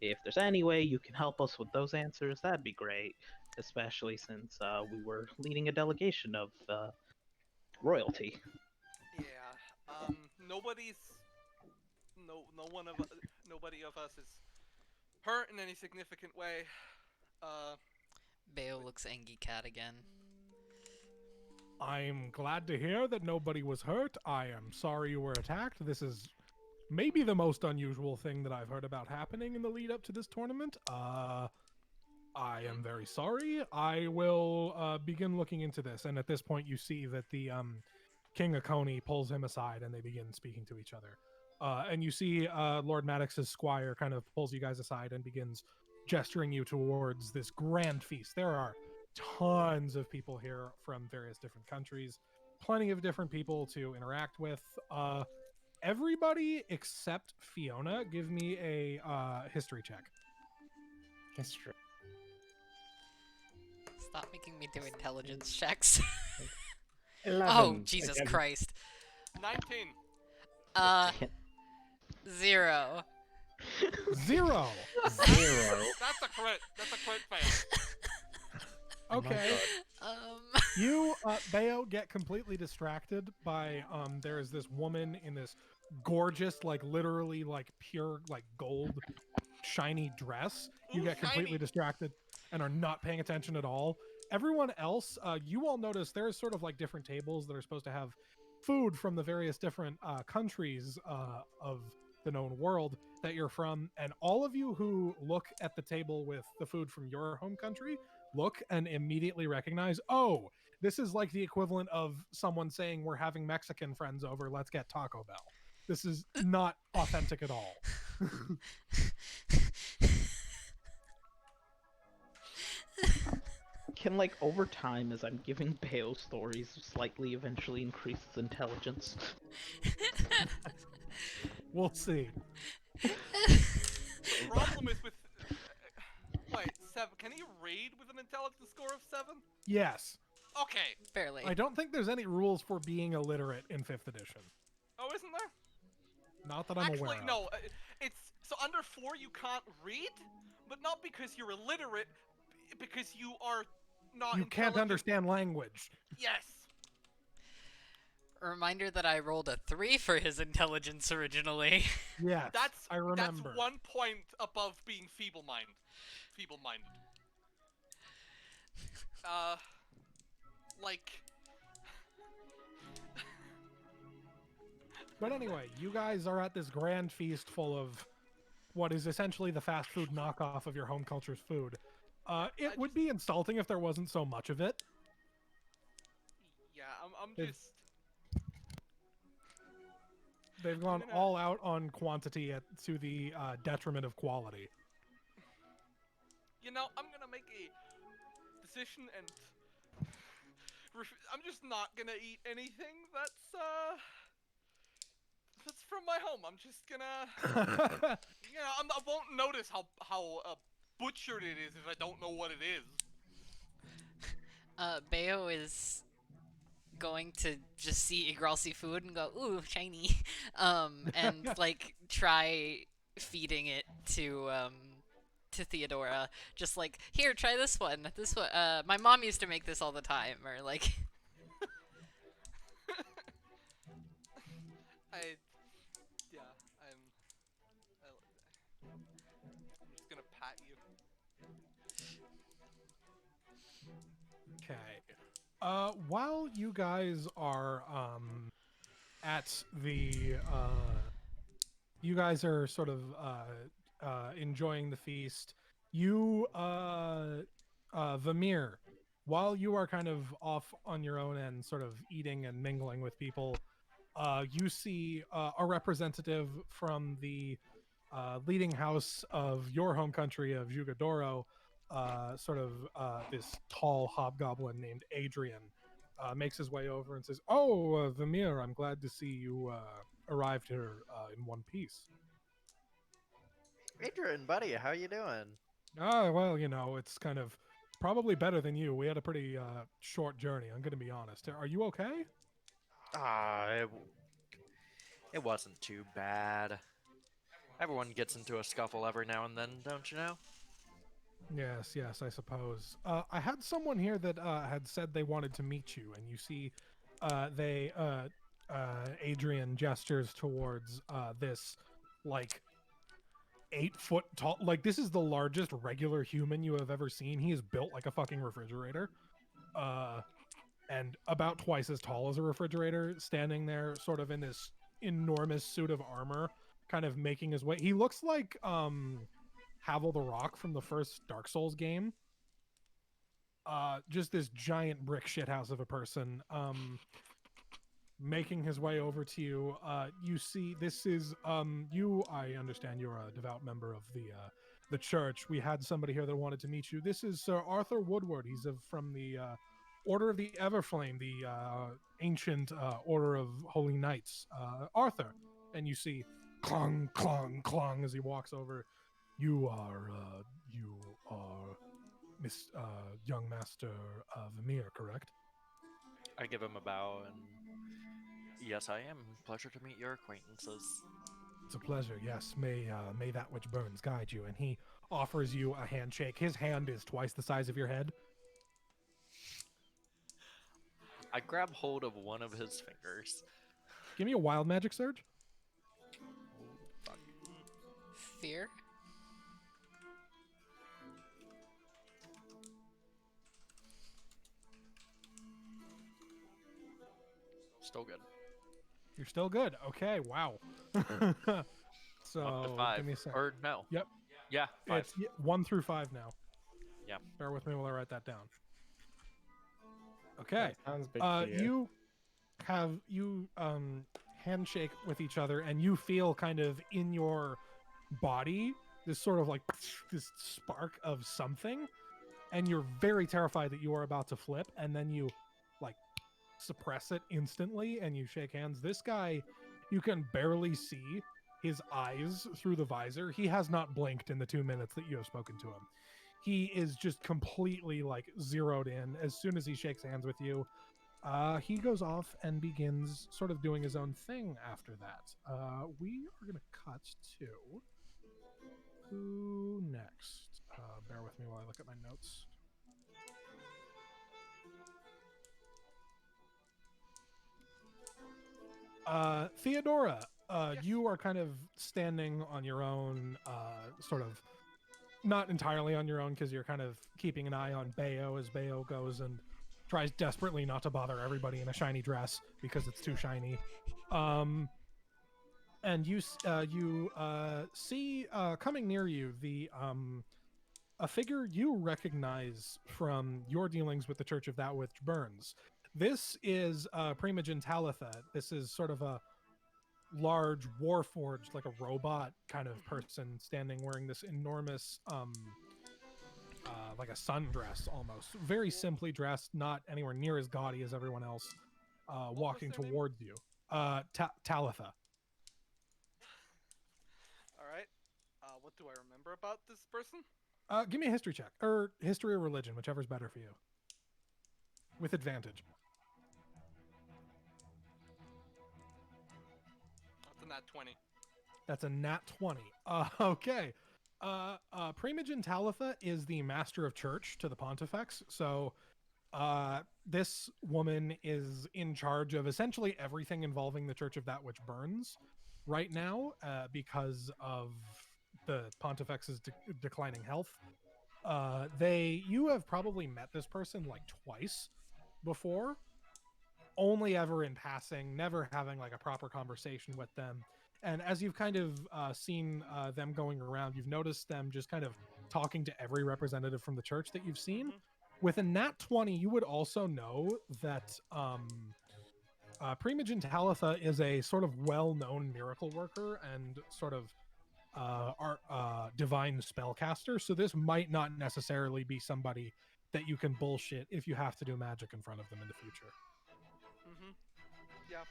if there's any way you can help us with those answers, that'd be great. Especially since we were leading a delegation of royalty. Yeah. Nobody of us is hurt in any significant way. Bayo looks Angie Cat again. I'm glad to hear that nobody was hurt. I am sorry you were attacked. This is maybe the most unusual thing that I've heard about happening in the lead up to this tournament. I am very sorry. I will begin looking into this. And at this point, you see that the King of Coney pulls him aside and they begin speaking to each other. And you see Lord Maddox's squire kind of pulls you guys aside and begins gesturing you towards this grand feast. There are tons of people here from various different countries, plenty of different people to interact with. Everybody except Fiona, give me a history check. History. Stop making me do intelligence checks. 11. Oh, Jesus Again. Christ. 19. 0. 0. 0. That's a crit. That's a crit fail. Oh my Okay. God. You, Bayo, get completely distracted by there is this woman in this gorgeous, like literally like pure like gold shiny dress. You Ooh, get completely shiny. distracted and are not paying attention at all. Everyone else, you all notice there's sort of like different tables that are supposed to have food from the various different countries of the known world that you're from, and all of you who look at the table with the food from your home country look and immediately recognize, oh, this is like the equivalent of someone saying we're having Mexican friends over, let's get Taco Bell. This is not authentic at all. Can, like, over time, as I'm giving Bayo stories, slightly eventually increase his intelligence? We'll see. The problem is with. Wait, 7. Can he read with an intelligence score of 7? Yes. Okay. Barely. I don't think there's any rules for being illiterate in 5th edition. Oh, isn't there? Not that I'm aware Actually, of. no. It's so under 4 you can't read, but not because you're illiterate, because you are not. You can't intelligent. understand language. Yes. A reminder that I rolled a 3 for his intelligence originally. Yes, I remember. That's 1 point above being feeble-minded. Feeble-minded. Like. But anyway, you guys are at this grand feast full of what is essentially the fast food knockoff of your home culture's food. It would be insulting if there wasn't so much of it. Yeah, I'm They've- just. They've gone gonna- all out on quantity to the detriment of quality. You know, I'm gonna make a decision and. I'm just not gonna eat anything that's from my home. I'm just gonna. You know, I won't notice how butchered it is if I don't know what it is. Bayo is going to just see Yggdrasil food and go, ooh, shiny. And like try feeding it to Theodora. Just like, here, try this one. This one, my mom used to make this all the time, or like. I'm just gonna pat you. Okay. While you guys are at the you guys are sort of enjoying the feast, you Vamir, while you are kind of off on your own and sort of eating and mingling with people, you see a representative from the leading house of your home country of Jugadoro, sort of this tall hobgoblin named Adrian, makes his way over and says, "Oh, Vamir, I'm glad to see you arrived here in one piece." Adrian, buddy, how you doing? Well, you know, it's kind of probably better than you. We had a pretty short journey, I'm going to be honest. Are you okay? It wasn't too bad. Everyone gets into a scuffle every now and then, don't you know? Yes, I suppose. I had someone here that had said they wanted to meet you, and you see, Adrian gestures towards this, like, 8-foot tall. Like, this is the largest regular human you have ever seen. He is built like a fucking refrigerator, and about twice as tall as a refrigerator, standing there, sort of in this enormous suit of armor, kind of making his way. He looks like Havel the Rock from the first Dark Souls game. Just this giant brick shithouse of a person, making his way over to you. You see, this is you. I understand you're a devout member of the church. We had somebody here that wanted to meet you. This is Sir Arthur Woodward. He's from the Order of the Everflame, the ancient Order of Holy Knights. Arthur, and you see clong, clong, clong as he walks over. You are young master of Emir, correct? I give him a bow and yes, I am. Pleasure to meet your acquaintances. It's a pleasure. Yes, may that which burns guide you. And he offers you a handshake. His hand is twice the size of your head. I grab hold of one of his fingers. Give me a wild magic surge. Fuck. Fear? Still good. You're still good. Okay, wow. So Up to 5. give me a sec. Or no. Yep. Yeah, 5. It's 1 through 5 now. Yeah. Bear with me while I write that down. Okay. That sounds big for you. You handshake with each other, and you feel kind of in your body this sort of like this spark of something, and you're very terrified that you are about to flip, and then you like suppress it instantly and you shake hands. This guy, you can barely see his eyes through the visor. He has not blinked in the 2 minutes that you have spoken to him. He is just completely like zeroed in. As soon as he shakes hands with you, he goes off and begins sort of doing his own thing after that. We are going to cut to who next? Bear with me while I look at my notes. Theodora, Yes. you are kind of standing on your own, sort of not entirely on your own because you're kind of keeping an eye on Bayo as Bayo goes and tries desperately not to bother everybody in a shiny dress because it's too shiny. And you see coming near you a figure you recognize from your dealings with the Church of That Which Burns. This is Primogen Talitha. This is sort of a large warforged, like a robot kind of person standing wearing this enormous like a sundress almost, very simply dressed, not anywhere near as gaudy as everyone else, walking their name? towards you. Talitha. All right. What do I remember about this person? Give me a history check, or history or religion, whichever's better for you, with advantage. That's a nat 20. That's a nat 20. Okay. Primogen Talitha is the master of church to the Pontifex. So this woman is in charge of essentially everything involving the Church of That Which Burns right now, because of the Pontifex's declining health. You have probably met this person like twice before, only ever in passing, never having like a proper conversation with them. And as you've kind of seen them going around, you've noticed them just kind of talking to every representative from the church that you've seen. Mhm. With a nat 20, you would also know that Primogen Talitha is a sort of well-known miracle worker and sort of divine spellcaster. So this might not necessarily be somebody that you can bullshit if you have to do magic in front of them in the future. Mm-hmm. Yeah.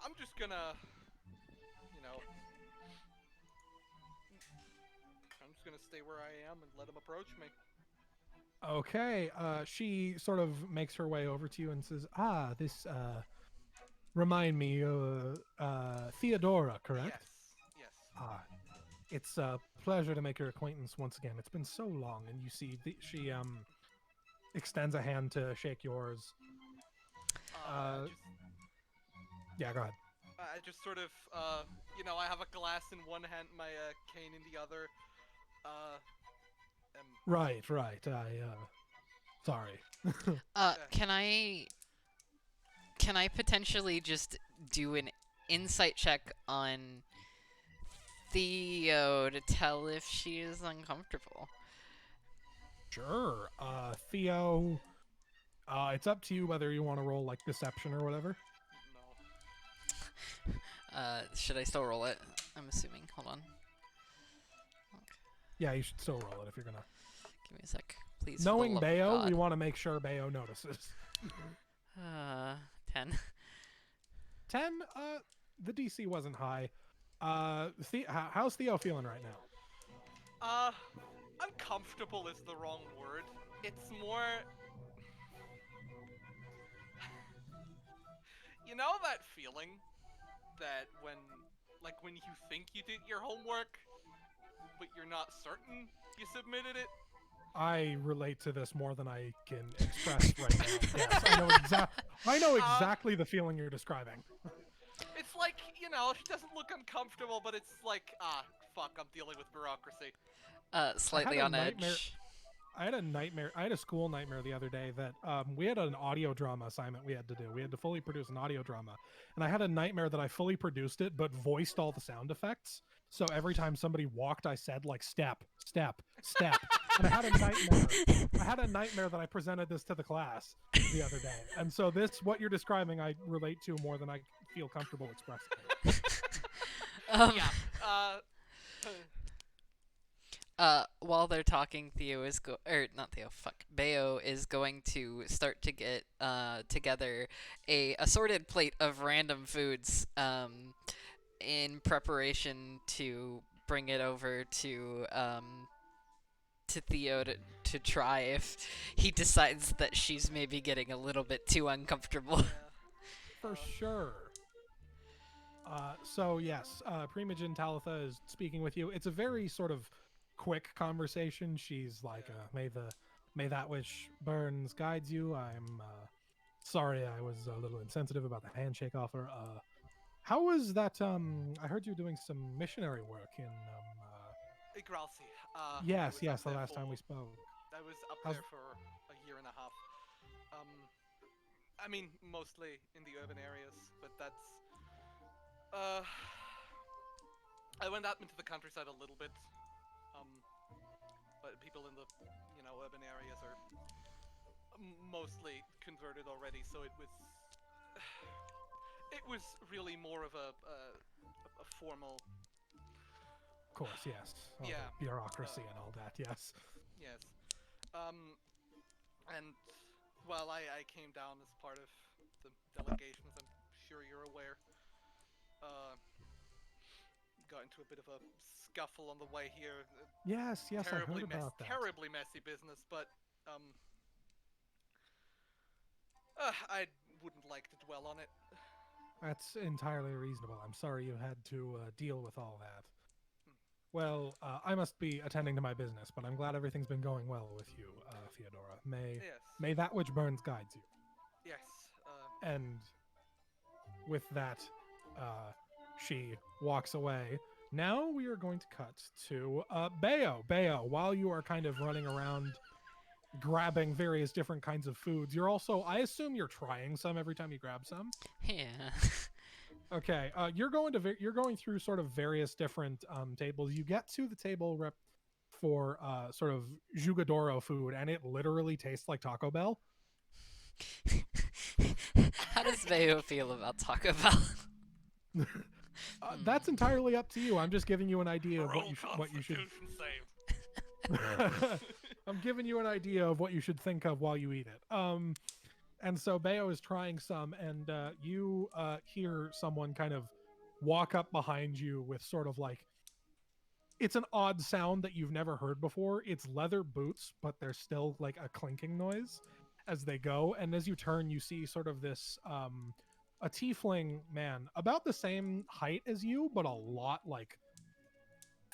I'm just gonna, I'm just gonna stay where I am and let him approach me. Okay, she sort of makes her way over to you and says, this, remind me, Theodora, correct? Yes. It's a pleasure to make your acquaintance once again. It's been so long, and you see she extends a hand to shake yours. Yeah, go ahead. I just sort of, I have a glass in one hand, my cane in the other. Right. Sorry. Can I potentially just do an insight check on Theo to tell if she is uncomfortable? Sure. Theo, it's up to you whether you want to roll like deception or whatever. No. Should I still roll it? I'm assuming. Hold on. Yeah, you should still roll it if you're gonna. Give me a sec, please. Knowing for the love Bayo, of we God. want to make sure Bayo notices. 10. 10. The DC wasn't high. How's Theo feeling right now? Uncomfortable is the wrong word. It's more... You know that feeling that when you think you did your homework, but you're not certain you submitted it? I relate to this more than I can express right now. Yes, I know exactly the feeling you're describing. It's like, she doesn't look uncomfortable, but it's like, fuck, I'm dealing with bureaucracy. Slightly a on nightmare- edge. I had a nightmare. I had a school nightmare the other day that we had an audio drama assignment we had to do. We had to fully produce an audio drama, and I had a nightmare that I fully produced it, but voiced all the sound effects. So every time somebody walked, I said like step, step, step, and I had a nightmare. I had a nightmare that I presented this to the class the other day, and so what you're describing, I relate to more than I feel comfortable expressing. Yeah. While they're talking, Bayo is going to start to get together a assorted plate of random foods in preparation to bring it over to Theo to try if he decides that she's maybe getting a little bit too uncomfortable. For sure. So yes, Primogen Talitha is speaking with you. It's a very sort of quick conversation. She's like, may that which burns guides you. I'm sorry I was a little insensitive about the handshake offer. How was that? I heard you doing some missionary work in. Igralsi. Yes, the last time we spoke. I was up How's- there for a year and a half. I mean, mostly in the urban areas, but that's... I went out into the countryside a little bit. But people in the, urban areas are mostly converted already, so it was... It was really more of a formal... Of course, yes. All the Yeah. bureaucracy and all that. Yes. Yes. And, well, I came down as part of the delegations, I'm sure you're aware. Got into a bit of a scuffle on the way here. Yes, I heard about that. Terribly messy business, but, I wouldn't like to dwell on it. That's entirely reasonable. I'm sorry you had to deal with all that. Well, I must be attending to my business, but I'm glad everything's been going well with you, Theodora. Yes. May that which burns guides you. Yes. And with that, she walks away. Now we are going to cut to Bayo. Bayo, while you are kind of running around grabbing various different kinds of foods, you're also, I assume you're trying some every time you grab some? Yeah. Okay, you're going through sort of various different tables. You get to the table for sort of Jugadoro food, and it literally tastes like Taco Bell. How does Bayo feel about Taco Bell? That's entirely up to you. I'm just giving you an idea of what you should. I'm giving you an idea of what you should think of while you eat it. And so Bayo is trying some, and you hear someone kind of walk up behind you with sort of like, it's an odd sound that you've never heard before. It's leather boots, but there's still like a clinking noise as they go. And as you turn, you see sort of this, a tiefling man, about the same height as you, but a lot like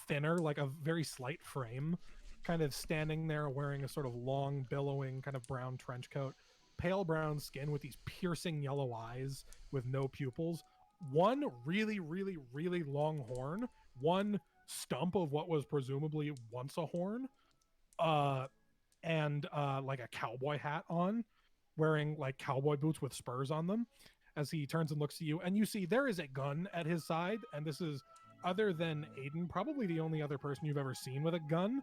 thinner, like a very slight frame, kind of standing there wearing a sort of long, billowing kind of brown trench coat. Pale brown skin with these piercing yellow eyes with no pupils, one really, really, really long horn, one stump of what was presumably once a horn, and like a cowboy hat on, wearing like cowboy boots with spurs on them. As he turns and looks at you, and you see there is a gun at his side, and this is, other than Aiden, probably the only other person you've ever seen with a gun.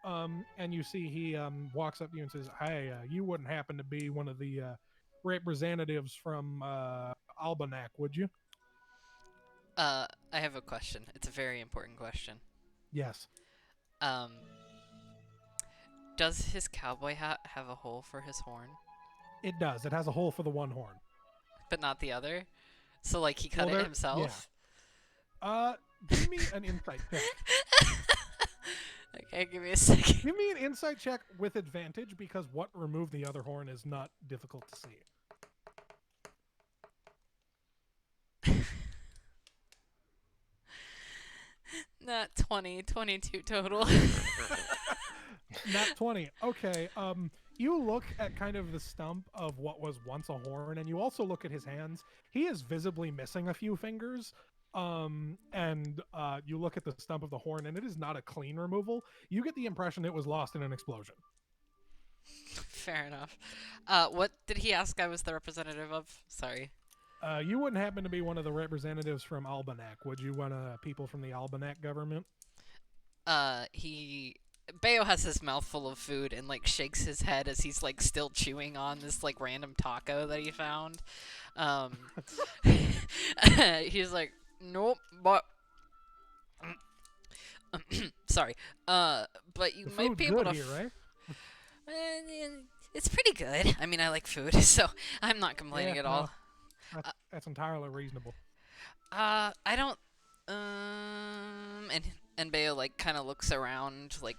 And you see he walks up to you and says, "Hey, you wouldn't happen to be one of the representatives from Albanac, would you?" I have a question. It's a very important question. Yes. Does his cowboy hat have a hole for his horn, It does. It has a hole for the one horn. but not the other? So, like, he cut Well, it there- himself? Give me an insight check. Okay, give me a second. Give me an insight check with advantage because what removed the other horn is not difficult to see. Not 20, 22 total. Nat 20. Okay. You look at kind of the stump of what was once a horn, and you also look at his hands. He is visibly missing a few fingers. And you look at the stump of the horn, and it is not a clean removal. You get the impression it was lost in an explosion. Fair enough. What did he ask I was the representative of? Sorry. You wouldn't happen to be one of the representatives from Albanak, would you? One of people from the Albanak government? Bayo has his mouth full of food and like shakes his head as he's like still chewing on this like random taco that he found. He's like, nope, but sorry. But you The might food be able good to. here, right? It's pretty good. I mean, I like food, so I'm not complaining Yeah, at all. That's entirely reasonable. I don't. And Bayo like kind of looks around, like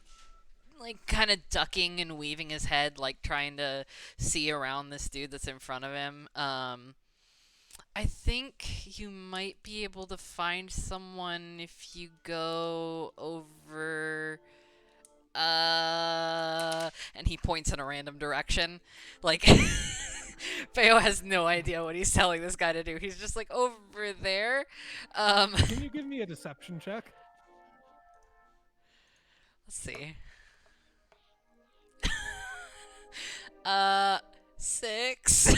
kind of ducking and weaving his head, like trying to see around this dude that's in front of him. I think you might be able to find someone if you go over. And he points in a random direction, like. Bayo has no idea what he's telling this guy to do. He's just like over there. Can you give me a deception check? Let's see. 6.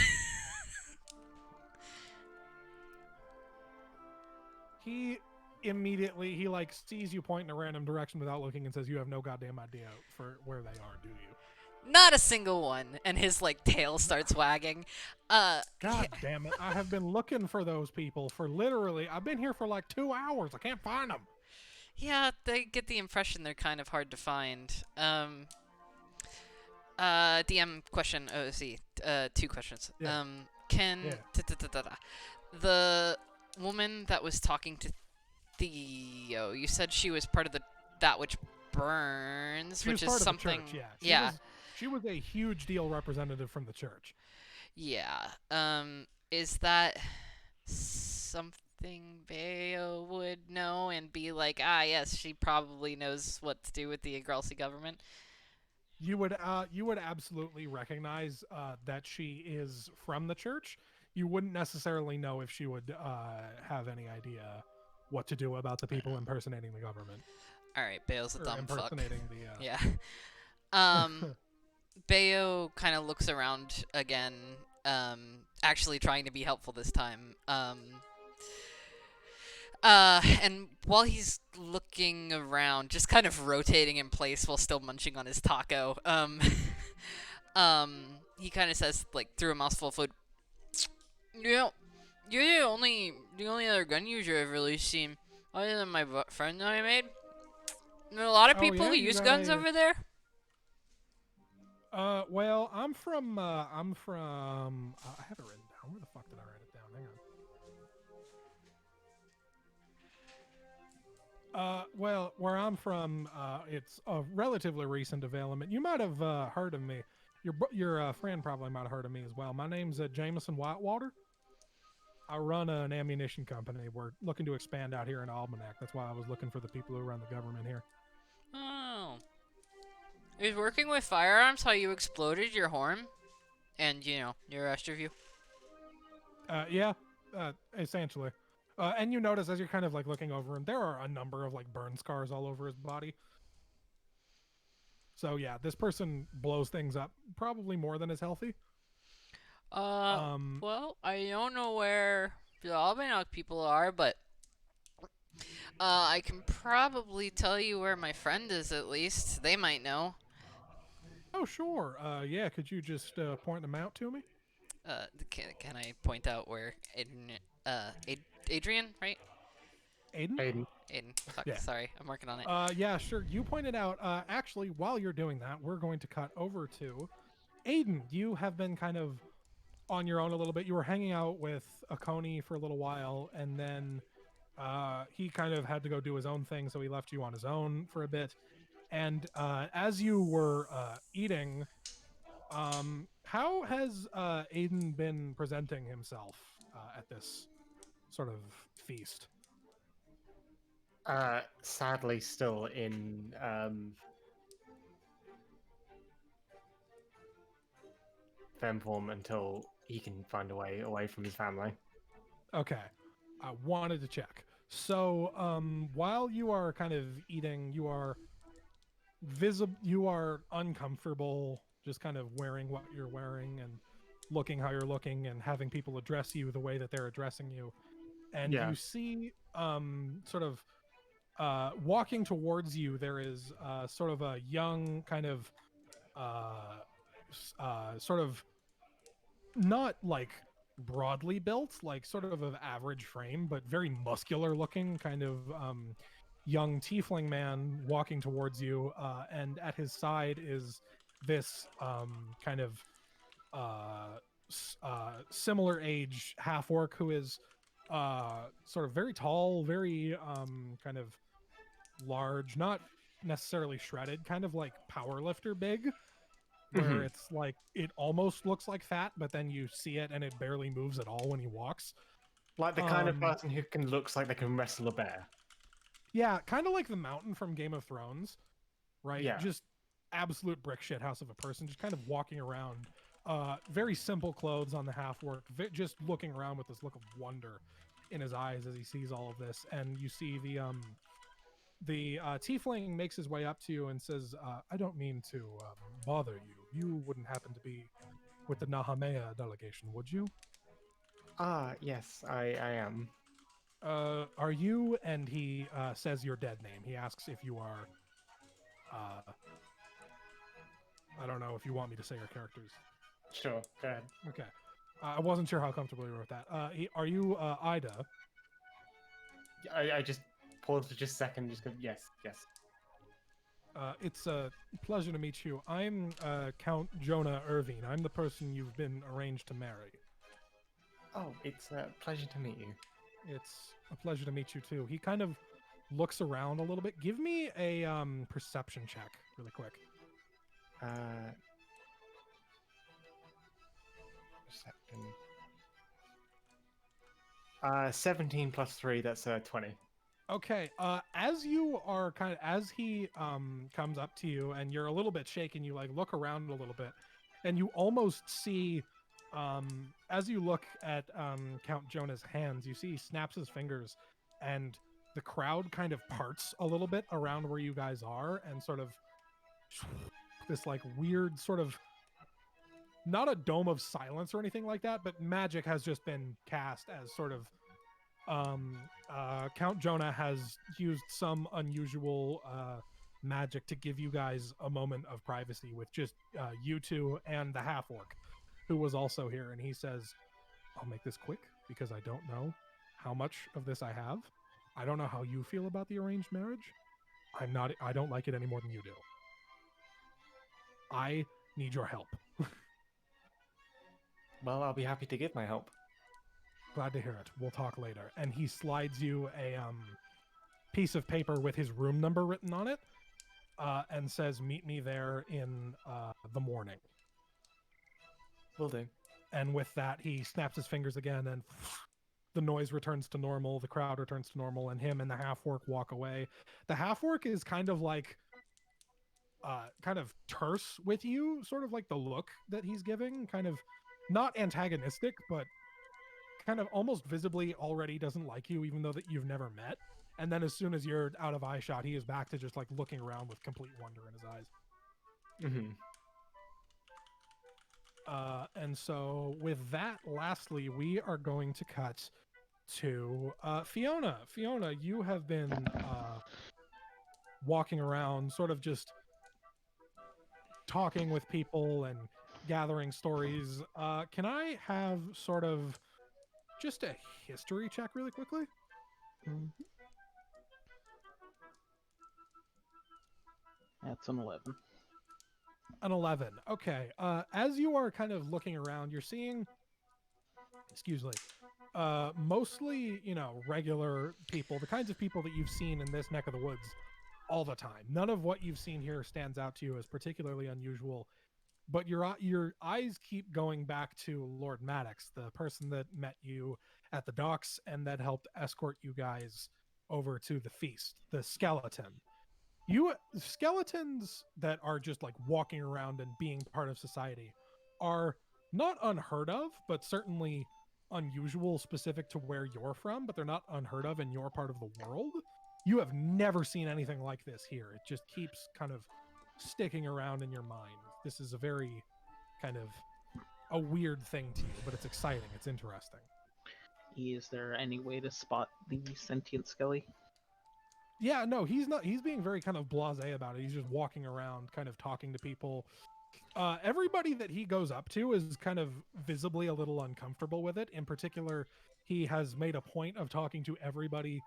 He immediately like sees you point in a random direction without looking and says, "You have no goddamn idea for where they are, do you?" Not a single one. And his like tail starts wagging. God damn it! I have been looking for those people for literally. I've been here for like 2 hours. I can't find them. Yeah, they get the impression they're kind of hard to find. DM question. Oh, see. 2 questions. Yeah. Can Yeah. the woman that was talking to Theo, you said she was part of that which burns, She which was is part of the something. church, yeah. Yeah. She was a huge deal representative from the church. Yeah. Is that something Bayo would know and be like, yes, she probably knows what to do with the Agrelsi government? You would absolutely recognize that she is from the church. You wouldn't necessarily know if she would have any idea what to do about the people impersonating the government. All right, Bayo's a Or dumb fuck. impersonating the. Yeah. Bayo kind of looks around again, actually trying to be helpful this time. And while he's looking around, just kind of rotating in place while still munching on his taco, he kind of says, like, through a mouthful of food, "Yeah, you're the only other gun user I've really seen, other than my friend that I made. There are a lot of Oh, people yeah, who you use got guns a- over there." Well, I'm from. I have it written down. Where the fuck did I write it down? Hang on. Well, where I'm from, it's a relatively recent development. You might have heard of me. Your friend probably might have heard of me as well. My name's Jameson Whitewater. I run an ammunition company. We're looking to expand out here in Almanac. That's why I was looking for the people who run the government here. Oh. Is working with firearms how you exploded your horn? And, the rest of you? Yeah, essentially. And you notice as you're kind of like looking over him, there are a number of like burn scars all over his body. So yeah, this person blows things up probably more than is healthy. Well, I don't know where the Almanac people are, but I can probably tell you where my friend is at least. They might know. Oh sure. Yeah, could you just point them out to me? Can I point out where Adrian, right? Aiden? Aiden. Fuck, Yeah. sorry. I'm working on it. Yeah, sure. You pointed out. Actually, while you're doing that, we're going to cut over to Aiden. You have been kind of on your own a little bit. You were hanging out with Akoni for a little while, and then he kind of had to go do his own thing, so he left you on his own for a bit. And as you were eating, how has Aiden been presenting himself at this sort of feast? Sadly, still in fem form until he can find a way away from his family. Okay, I wanted to check. So, while you are kind of eating, you are you are uncomfortable, just kind of wearing what you're wearing and looking how you're looking and having people address you the way that they're addressing you. And Yeah. you see, sort of, walking towards you, there is sort of a young kind of, sort of not like broadly built, like sort of average frame, but very muscular looking kind of young tiefling man walking towards you. And at his side is this kind of similar age half orc who is sort of very tall, very kind of large, not necessarily shredded, kind of like power lifter big, where Mhm. it's like it almost looks like fat, but then you see it and it barely moves at all when he walks. Like the kind of Um, person who can looks like they can wrestle a bear. yeah, kind of like the mountain from Game of Thrones, right? Yeah. Just absolute brick shit house of a person, just kind of walking around. Very simple clothes on the half work, just looking around with this look of wonder in his eyes as he sees all of this. And you see the tiefling makes his way up to you and says, I don't mean to bother you. You wouldn't happen to be with the Nahamea delegation, would you? Ah, yes, I am. Are you? And he says your dead name. He asks if you are. I don't know if you want me to say your characters. Sure, go ahead. Okay. I wasn't sure how comfortable you were with that. Are you Ida? I just paused for just a second, just go, yes, yes. It's a pleasure to meet you. I'm Count Jonah Irvine. I'm the person you've been arranged to marry. Oh, it's a pleasure to meet you. It's a pleasure to meet you too. He kind of looks around a little bit. Give me a perception check really quick. Perception. 17 plus 3, that's 20. Okay. As you are as he comes up to you and you're a little bit shaken, you like look around a little bit, and you almost see as you look at Count Jonah's hands, you see he snaps his fingers, and the crowd kind of parts a little bit around where you guys are, and sort of this like weird sort of, not a dome of silence or anything like that, but magic has just been cast as sort of Count Jonah has used some unusual magic to give you guys a moment of privacy with just you two and the half orc who was also here. And he says, I'll make this quick because I don't know how much of this I have. I don't know how you feel about the arranged marriage. I don't like it any more than you do. I need your help. Well, I'll be happy to give my help. Glad to hear it. We'll talk later. And he slides you a piece of paper with his room number written on it, and says, "Meet me there in the morning." Will do. And with that, he snaps his fingers again, and the noise returns to normal. The crowd returns to normal, and him and the half orc walk away. The half orc is kind of like, kind of terse with you, sort of like the look that he's giving, kind of not antagonistic, but kind of almost visibly already doesn't like you, even though that you've never met. And then as soon as you're out of eye shot, he is back to just like looking around with complete wonder in his eyes. Mm-hmm. And so with that, lastly, we are going to cut to Fiona. Fiona, you have been walking around, sort of just talking with people and gathering stories. Can I have sort of just a history check really quickly? That's an 11. An 11. Okay. As you are kind of looking around, you're seeing, excuse me, mostly, regular people, the kinds of people that you've seen in this neck of the woods. all the time. None of what you've seen here stands out to you as particularly unusual, but your eyes keep going back to Lord Maddox, the person that met you at the docks and that helped escort you guys over to the feast, the skeleton. You skeletons that are just like walking around and being part of society are not unheard of, but certainly unusual specific to where you're from, but they're not unheard of in your part of the world. You have never seen anything like this here. It just keeps kind of sticking around in your mind. This is a very kind of a weird thing to you, but it's exciting. It's interesting. Is there any way to spot the sentient skelly? Yeah, no, he's not. He's being very kind of blasé about it. He's just walking around, kind of talking to people. Everybody that he goes up to is kind of visibly a little uncomfortable with it. In particular, he has made a point of talking to everybody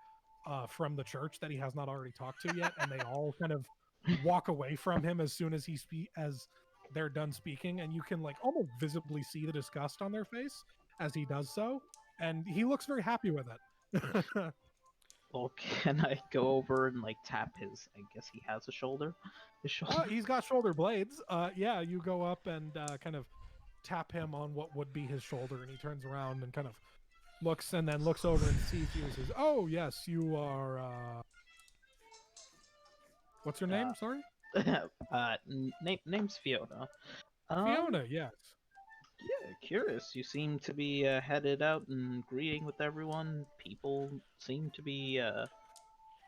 from the church that he has not already talked to yet, and they all kind of walk away from him as soon as as they're done speaking, and you can like almost visibly see the disgust on their face as he does so, and he looks very happy with it. Well, can I go over and like tap his? I guess he has a shoulder. His shoulder. He's got shoulder blades. Yeah, you go up and kind of tap him on what would be his shoulder, and he turns around and kind of looks and then looks over and sees you and says, "Oh, yes, you are. What's your name? Sorry, Name's Fiona. Fiona. Yes. Yeah, curious. You seem to be headed out and greeting with everyone. People seem to be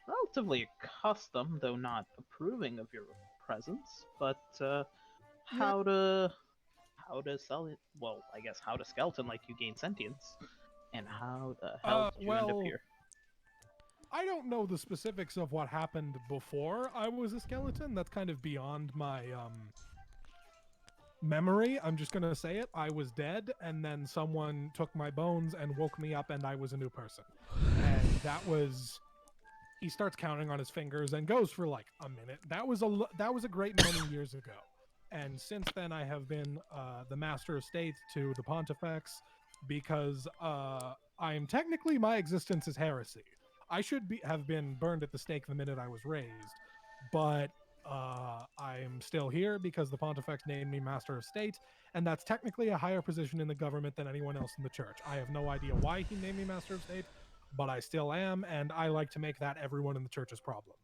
relatively accustomed, though not approving of your presence. But how to sell it? Well, I guess how to skeleton like you gain sentience, and how the hell did you end up Well, here? I don't know the specifics of what happened before I was a skeleton. That's kind of beyond my memory. I'm just gonna say it. I was dead, and then someone took my bones and woke me up, and I was a new person. And that was. He starts counting on his fingers and goes for like a minute. That was a great many years ago. And since then, I have been the Master of State to the Pontifex because I'm technically my existence is heresy. I should have been burned at the stake the minute I was raised, but I'm still here because the Pontifex named me Master of State, and that's technically a higher position in the government than anyone else in the church. I have no idea why he named me Master of State, but I still am, and I like to make that everyone in the church's problem.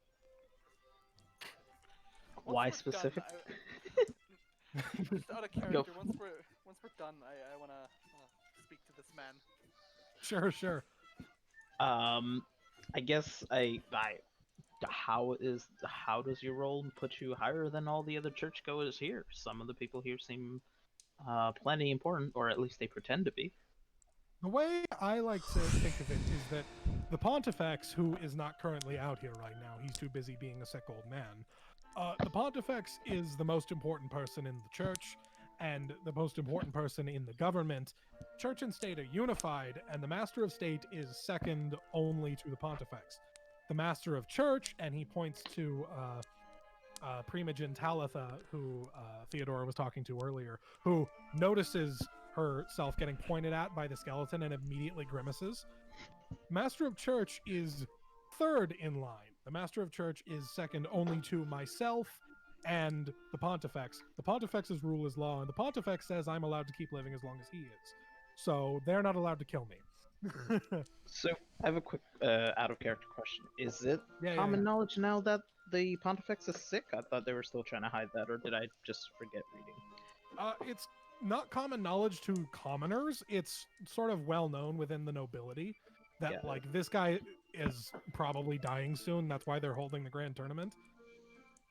Why Once we're specific? just out of character, once we're done, I wanna speak to this man. Sure. I guess how does your role put you higher than all the other churchgoers here? Some of the people here seem plenty important, or at least they pretend to be. The way I like to think of it is that the Pontifex, who is not currently out here right now, he's too busy being a sick old man. The Pontifex is the most important person in the church and the most important person in the government. Church and state are unified, and the Master of State is second only to the Pontifex. The Master of Church, and he points to Primogen Talitha, who Theodora was talking to earlier, who notices herself getting pointed at by the skeleton and immediately grimaces. Master of Church is third in line. The Master of Church is second only to myself and the Pontifex. The Pontifex's rule is law, and the Pontifex says I'm allowed to keep living as long as he is. So they're not allowed to kill me. So I have a quick out of character question. Is it Yeah, common knowledge now that the Pontifex is sick? I thought they were still trying to hide that, or did I just forget reading? It's not common knowledge to commoners. It's sort of well known within the nobility that like this guy is probably dying soon. That's why they're holding the grand tournament.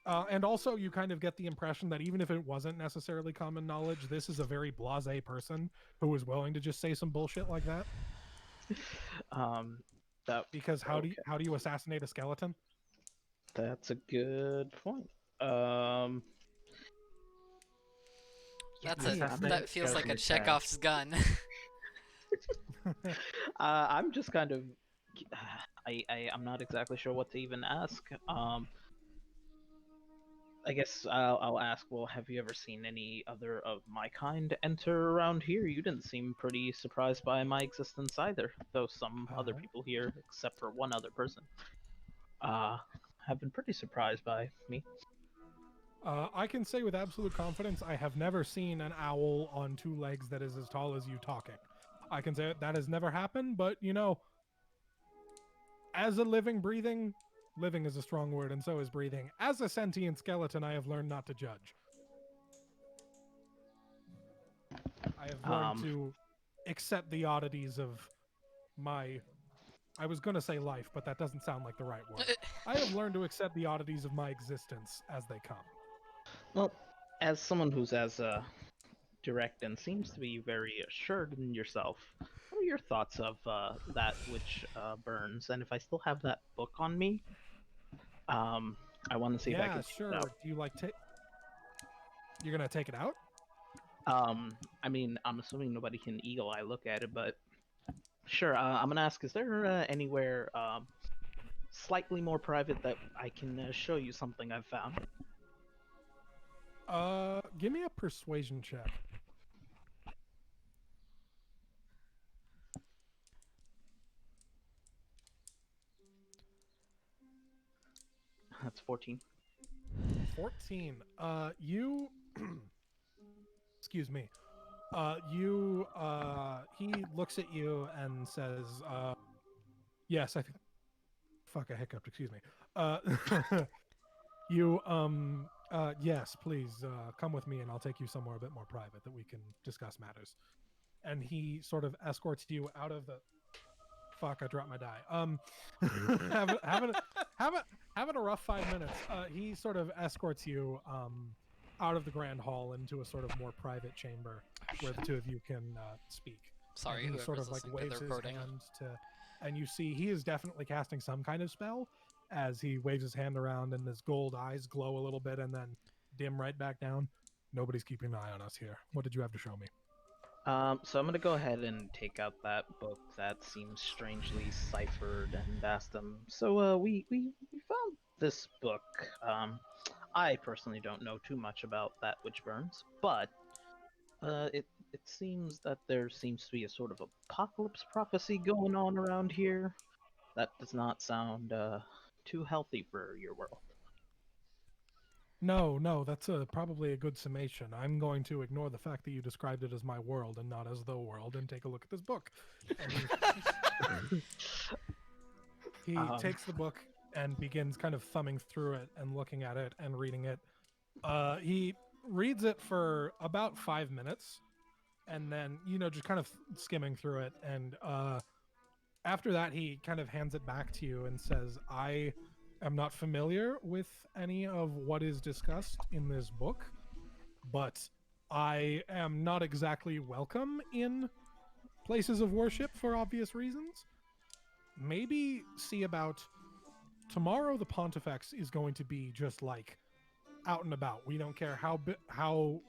And also, you kind of get the impression that even if it wasn't necessarily common knowledge, this is a very blasé person who is willing to just say some bullshit like that. Because how do you assassinate a skeleton? That's a good point. That feels like a Chekhov's gun. I'm just kind of I'm not exactly sure what to even ask. I guess I'll ask, well, have you ever seen any other of my kind enter around here? You didn't seem pretty surprised by my existence either, though some other people here, except for one other person, have been pretty surprised by me. I can say with absolute confidence, I have never seen an owl on 2 legs that is as tall as you talking. I can say that has never happened, but you know, as a living is a strong word, and so is breathing. As a sentient skeleton, I have learned not to judge. I have learned to accept the oddities of my. I was going to say life, but that doesn't sound like the right word. I have learned to accept the oddities of my existence as they come. Well, as someone who's as direct and seems to be very assured in yourself, what are your thoughts of that which burns? And if I still have that book on me, I want to see if I Yeah, can take sure. it out. Do you like You're going to take it out? I mean, I'm assuming nobody can eagle eye look at it, but sure. I'm gonna ask: is there anywhere slightly more private that I can show you something I've found? Give me a persuasion check. That's 14. 14. You excuse me. He looks at you and says, yes, I think fuck, I hiccuped, excuse me. Yes, please, come with me and I'll take you somewhere a bit more private that we can discuss matters. And he sort of escorts you out of the fuck, I dropped my die. Having a rough 5 minutes. He sort of escorts you out of the grand hall into a sort of more private chamber where the two of you can speak. Sorry, And he whoever's sort of like listening to waves the his recording. hand to, and you see he is definitely casting some kind of spell as he waves his hand around and his gold eyes glow a little bit and then dim right back down. Nobody's keeping an eye on us here. What did you have to show me? So I'm gonna go ahead and take out that book that seems strangely ciphered and ask them. So we found this book. I personally don't know too much about that which burns, but it seems that there seems to be a sort of apocalypse prophecy going on around here. That does not sound too healthy for your world. No, that's probably a good summation. I'm going to ignore the fact that you described it as my world and not as the world and take a look at this book. And he takes the book and begins kind of thumbing through it and looking at it and reading it. He reads it for about 5 minutes and then, just kind of skimming through it. And after that, he kind of hands it back to you and says, I am not familiar with any of what is discussed in this book, but I am not exactly welcome in places of worship for obvious reasons. Maybe see about tomorrow. The Pontifex is going to be just like out and about. We don't care how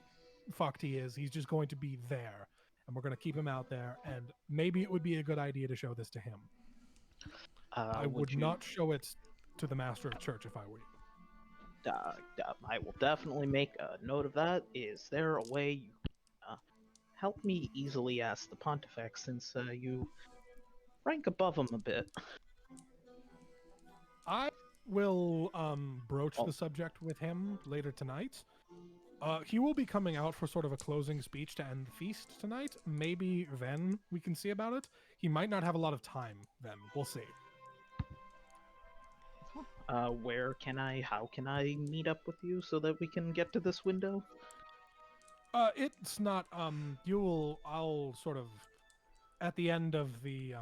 fucked he is. He's just going to be there, and we're going to keep him out there. And maybe it would be a good idea to show this to him. I would not show it to the master of church if I were you. I will definitely make a note of that. Is there a way you help me easily ask the Pontifex, since you rank above him a bit? I will broach the subject with him later tonight. He will be coming out for sort of a closing speech to end the feast tonight. Maybe then we can see about it. He might not have a lot of time then. We'll see. How can I meet up with you so that we can get to this window? It's not, I'll sort of, at the end of the,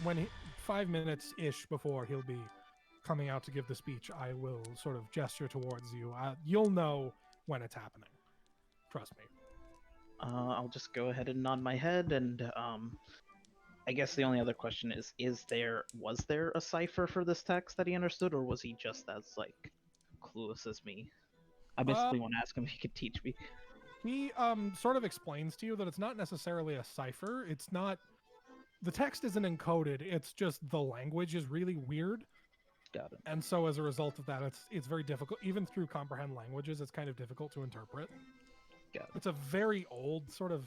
when 5 minutes-ish before he'll be coming out to give the speech, I will sort of gesture towards you. You'll know when it's happening. Trust me. I'll just go ahead and nod my head, and I guess the only other question is was there a cipher for this text that he understood, or was he just as clueless as me? I basically want to ask him if he could teach me. He sort of explains to you that it's not necessarily a cipher. It's not, the text isn't encoded. It's just the language is really weird. Got it. And so as a result of that, it's very difficult, even through comprehend languages. It's kind of difficult to interpret. Got it. It's a very old sort of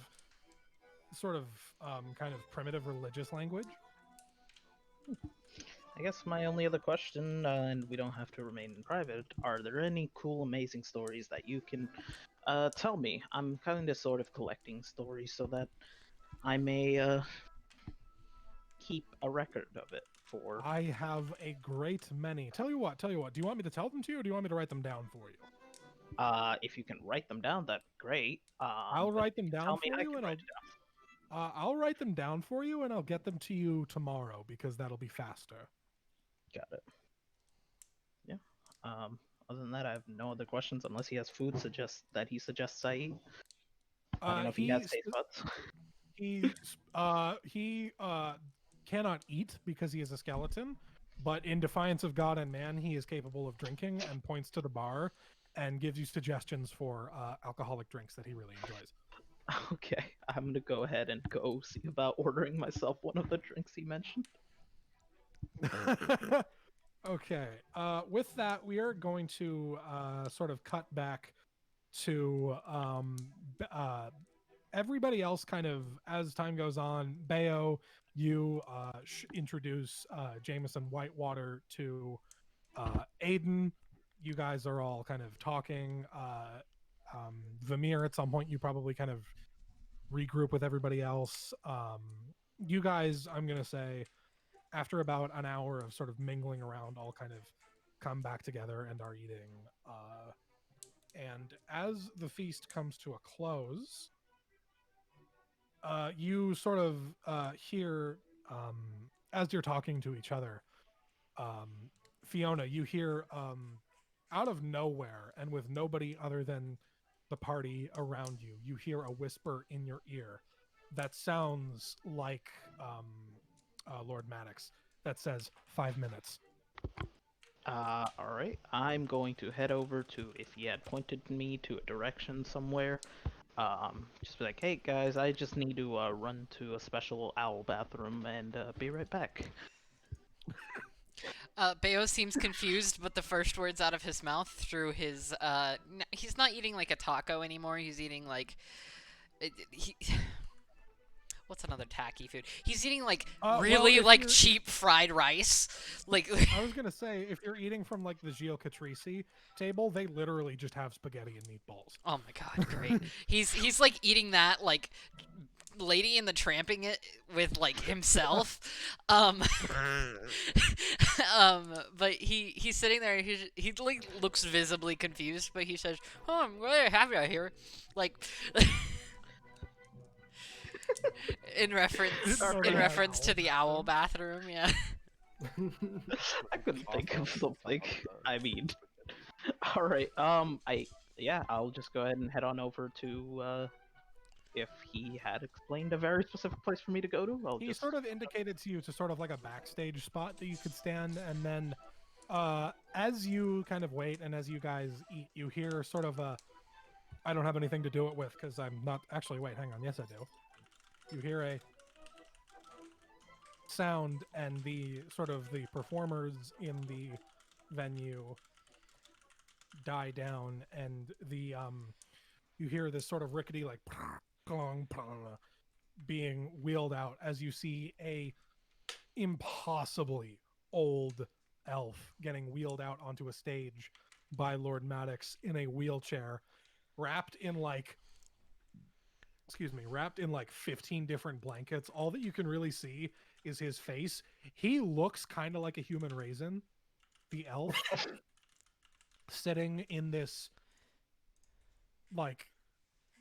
kind of primitive religious language. I guess my only other question, and we don't have to remain in private, are there any cool, amazing stories that you can tell me? I'm kind of sort of collecting stories so that I may keep a record of it for. I have a great many. Tell you what. Do you want me to tell them to you, or do you want me to write them down for you? If you can write them down, that'd be great. I'll But write them tell down me, for I you, can and write it down. I'll write them down for you, and I'll get them to you tomorrow because that'll be faster. Got it. Yeah. Other than that, I have no other questions unless he has food he suggests I eat. I don't know if he has taste buds. He cannot eat because he is a skeleton, but in defiance of God and man, he is capable of drinking and points to the bar and gives you suggestions for alcoholic drinks that he really enjoys. Okay, I'm gonna go ahead and go see about ordering myself one of the drinks he mentioned. Okay. With that, we are going to sort of cut back to everybody else kind of as time goes on. Bayo, you introduce Jameson Whitewater to Aiden. You guys are all kind of talking. Vamir, at some point, you probably kind of regroup with everybody else. You guys, I'm going to say, after about an hour of sort of mingling around, all kind of come back together and are eating. And as the feast comes to a close, you sort of hear, as you're talking to each other, Fiona, you hear out of nowhere and with nobody other than the party around you, you hear a whisper in your ear that sounds like Lord Maddox that says 5 minutes. Alright. I'm going to head over to, if he had pointed me to a direction somewhere, just be like, hey guys, I just need to run to a special owl bathroom and be right back. Bayo seems confused, but the first words out of his mouth through his he's not eating like a taco anymore. He's eating like what's another tacky food? He's eating like really like cheap fried rice. Like I was gonna say, if you're eating from like the Gio Catrisi table, they literally just have spaghetti and meatballs. Oh my god, great. he's like eating that like Lady in the Tramping it with like himself. But he's sitting there. He like looks visibly confused, but he says, "Oh, I'm really happy out here." Like in reference to the owl bathroom. Yeah. I couldn't think of something. I mean, all right. I'll just go ahead and head on over to. If he had explained a very specific place for me to go to, he sort of indicated to you to sort of like a backstage spot that you could stand, and then as you kind of wait and as you guys eat, you hear sort of a, I don't have anything to do it with because I'm not actually, wait, hang on, yes I do. You hear a sound and the sort of the performers in the venue die down, and the you hear this sort of rickety like being wheeled out as you see a impossibly old elf getting wheeled out onto a stage by Lord Maddox in a wheelchair, wrapped in like 15 different blankets. All that you can really see is his face. He looks kind of like a human raisin, the elf, sitting in this like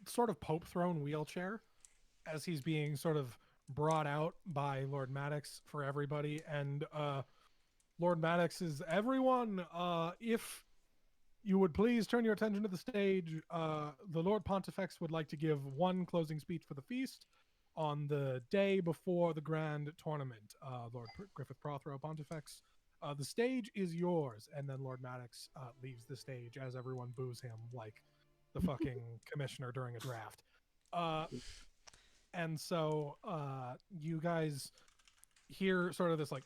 sort of Pope throne wheelchair as he's being sort of brought out by Lord Maddox for everybody. And Lord Maddox is, everyone, if you would please turn your attention to the stage. The Lord Pontifex would like to give one closing speech for the feast on the day before the grand tournament. Lord Griffith Prothero Pontifex, the stage is yours. And then Lord Maddox leaves the stage as everyone boos him like the fucking commissioner during a draft. And so you guys hear sort of this like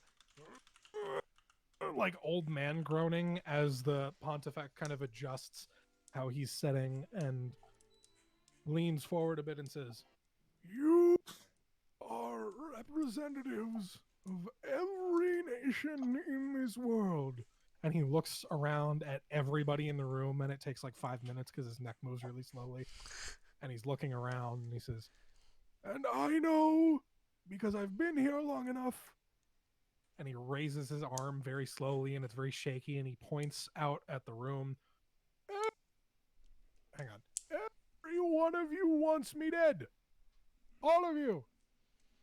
old man groaning as the Pontifex kind of adjusts how he's sitting and leans forward a bit and says, "You are representatives of every nation in this world. And he looks around at everybody in the room, and it takes like 5 minutes because his neck moves really slowly. And he's looking around, and he says, "And I know, because I've been here long enough." And he raises his arm very slowly, and it's very shaky, and he points out at the room. Hang on. Every one of you wants me dead. All of you.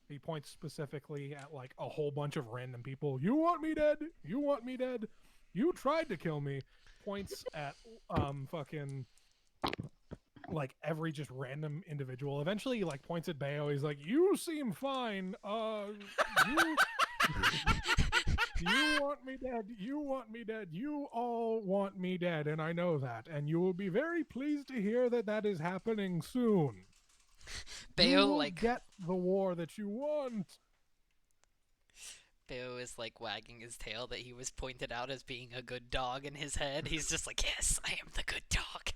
He points specifically at like a whole bunch of random people. You want me dead? You want me dead? You tried to kill me. Points at fucking like every just random individual. Eventually he like points at Bayo. He's like, "You seem fine. You you want me dead. You want me dead. You all want me dead, and I know that. And you will be very pleased to hear that that is happening soon. You Bayo will like get the war that you want." Bayo is like wagging his tail that he was pointed out as being a good dog in his head. He's just like, "Yes, I am the good dog."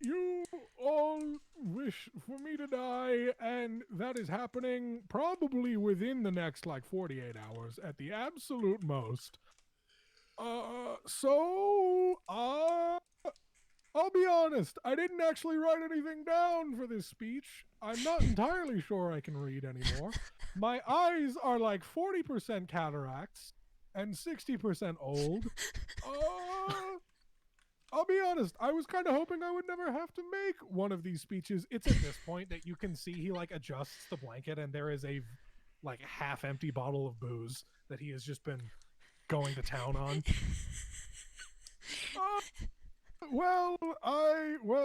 You all wish for me to die, and that is happening probably within the next like 48 hours at the absolute most. I'll be honest, I didn't actually write anything down for this speech. I'm not entirely sure I can read anymore. My eyes are like 40% cataracts and 60% old. I'll be honest, I was kind of hoping I would never have to make one of these speeches. It's at this point that you can see he like adjusts the blanket, and there is a like half-empty bottle of booze that he has just been going to town on. Well,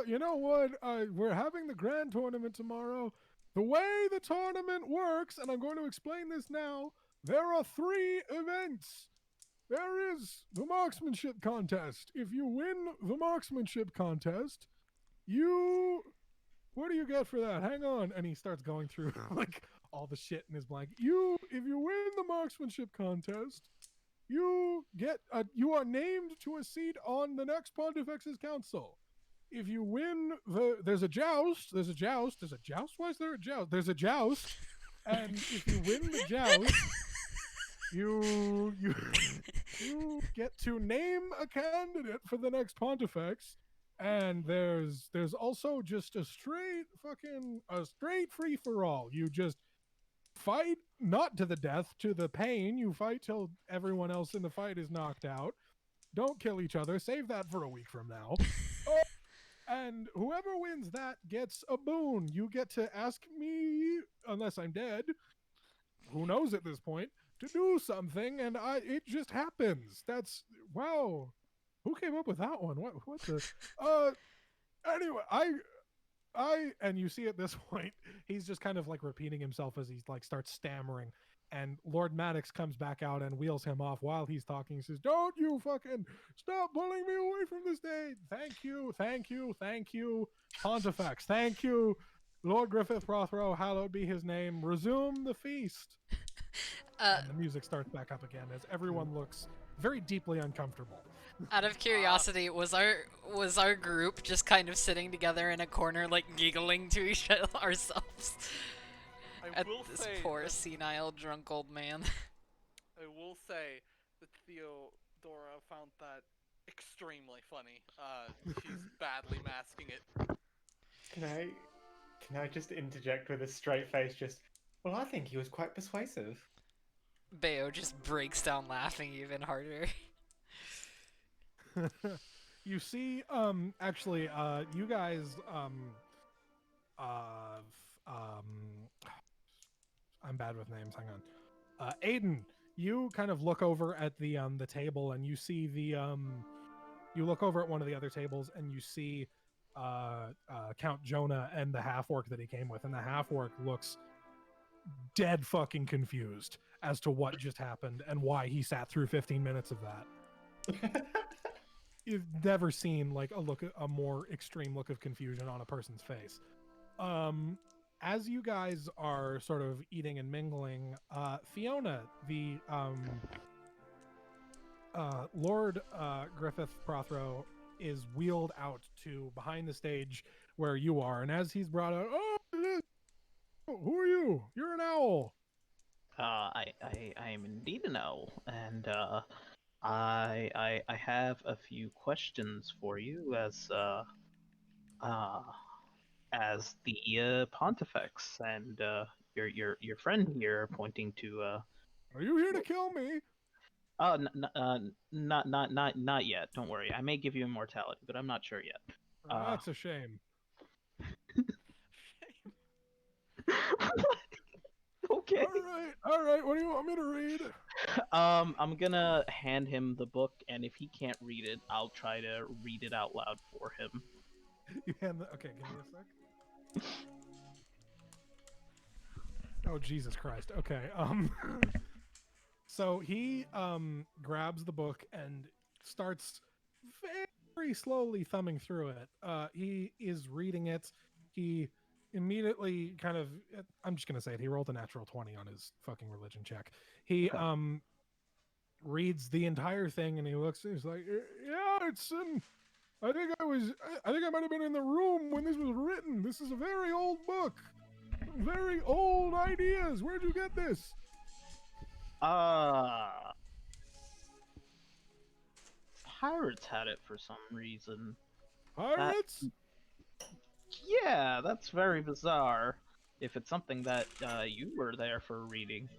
you know what? We're having the grand tournament tomorrow. The way the tournament works, and I'm going to explain this now, there are 3 events. There is the marksmanship contest. If you win the marksmanship contest, what do you get for that? Hang on. And he starts going through like all the shit in his blanket. If you win the marksmanship contest, you are named to a seat on the next Pontifex's council. If you win there's a joust. Why is there a joust? There's a joust. And if you win the joust, you get to name a candidate for the next Pontifex, and there's also just a straight free for all. You just fight not to the death, to the pain. You fight till everyone else in the fight is knocked out. Don't kill each other. Save that for a week from now. And whoever wins that gets a boon. You get to ask me, unless I'm dead, who knows at this point, to do something, and it just happens. That's wow. Who came up with that one? What the anyway, and you see at this point he's just kind of like repeating himself as he like starts stammering, and Lord Maddox comes back out and wheels him off while he's talking. He says, "Don't you fucking stop pulling me away from the stage. Thank you, Pontifex. Thank you, Lord Griffith Prothero, hallowed be his name. Resume the feast." And the music starts back up again as everyone looks very deeply uncomfortable. Out of curiosity, was our group just kind of sitting together in a corner, like giggling to each other ourselves at this poor senile drunk old man? I will say that Theodora found that extremely funny. She's badly masking it. Can I just interject with a straight face? Well, I think he was quite persuasive. Bayo just breaks down laughing even harder. You see, actually, you guys, I'm bad with names. Hang on. Aiden, you kind of look over at the table, and you see you look over at one of the other tables, and you see Count Jonah and the half-orc that he came with, and the half-orc looks dead fucking confused as to what just happened and why he sat through 15 minutes of that. You've never seen like a more extreme look of confusion on a person's face. As you guys are sort of eating and mingling, Fiona, the Lord Griffith Prothero, is wheeled out to behind the stage where you are, and as he's brought out, "Oh, who are you? You're an owl." I am indeed an owl, and I have a few questions for you uh, as the Pontifex and your friend here pointing to Are you here to kill me? not yet. Don't worry. I may give you immortality, but I'm not sure yet. That's a shame. Okay. All right. What do you want me to read? I'm gonna hand him the book, and if he can't read it, I'll try to read it out loud for him. Okay, give me a sec. Oh Jesus Christ. Okay. So he grabs the book and starts very slowly thumbing through it. He is reading it. He immediately kind of I'm just gonna say it. He rolled a natural 20 on his fucking religion check. He Okay. reads the entire thing and he looks. He's like, yeah, it's I think I might have been in the room when this was written. This is a very old book. Very old ideas. Where'd you get this? Pirates had it for some reason. Pirates? Yeah, that's very bizarre. If it's something that you were there for reading.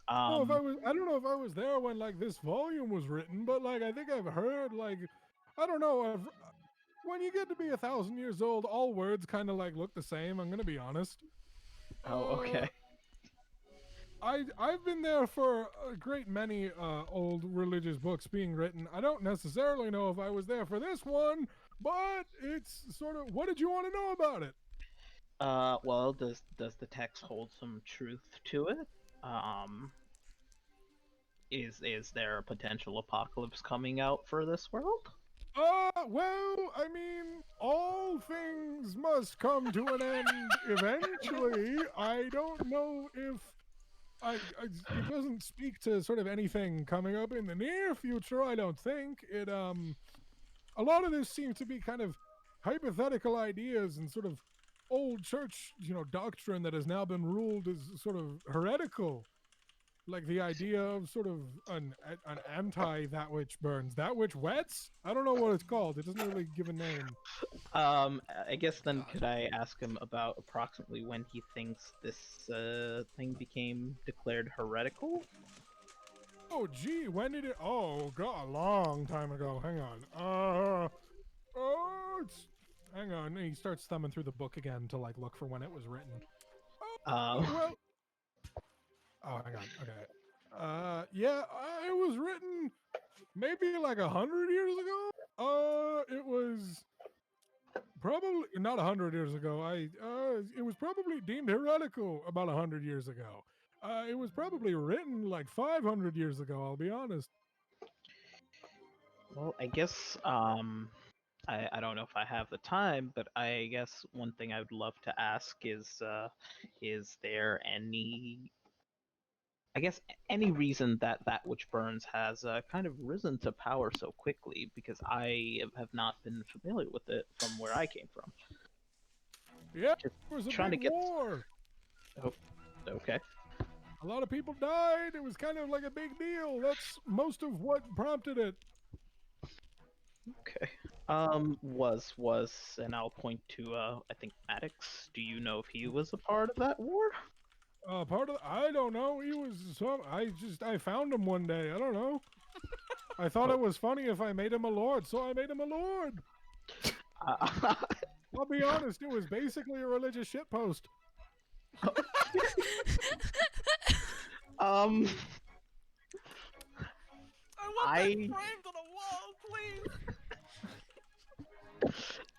I don't know if I was there when like this volume was written, but like I think I've heard like I don't know. When you get to be 1,000 years old, all words kind of like look the same. I'm gonna be honest. Oh, okay. I've been there for a great many old religious books being written. I don't necessarily know if I was there for this one, but it's sort of. What did you want to know about it? Well, does the text hold some truth to it? Um, is there a potential apocalypse coming out for this world? Well, I mean, all things must come to an end eventually. I don't know if it doesn't speak to sort of anything coming up in the near future. I don't think it. A lot of this seems to be kind of hypothetical ideas and sort of old church, doctrine that has now been ruled as sort of heretical. Like the idea of sort of an anti that which burns, that which wets. I don't know what it's called. It doesn't really give a name. I guess then God. could I ask him about approximately when he thinks this thing became declared heretical? Oh, gee, when did it? Oh, God, a long time ago. Hang on. Hang on. He starts thumbing through the book again to like look for when it was written. Well. Oh, hang on. Okay. Yeah, it was written maybe like 100 years ago. It was probably not 100 years ago. It was probably deemed heretical about 100 years ago. It was probably written like 500 years ago. I'll be honest. Well, I guess I don't know if I have the time, but I guess one thing I would love to ask is there any reason that that which burns has kind of risen to power so quickly? Because I have not been familiar with it from where I came from. Yeah, Just it was a trying to big get. war. Oh, okay. A lot of people died. It was kind of like a big deal. That's most of what prompted it. Okay. And I'll point to I think Maddox. Do you know if he was a part of that war? I don't know. He was some. I found him one day. I don't know. I thought it was funny if I made him a lord, so I made him a lord. Uh, I'll be honest. It was basically a religious shitpost. um, I want that I- framed on a wall, please.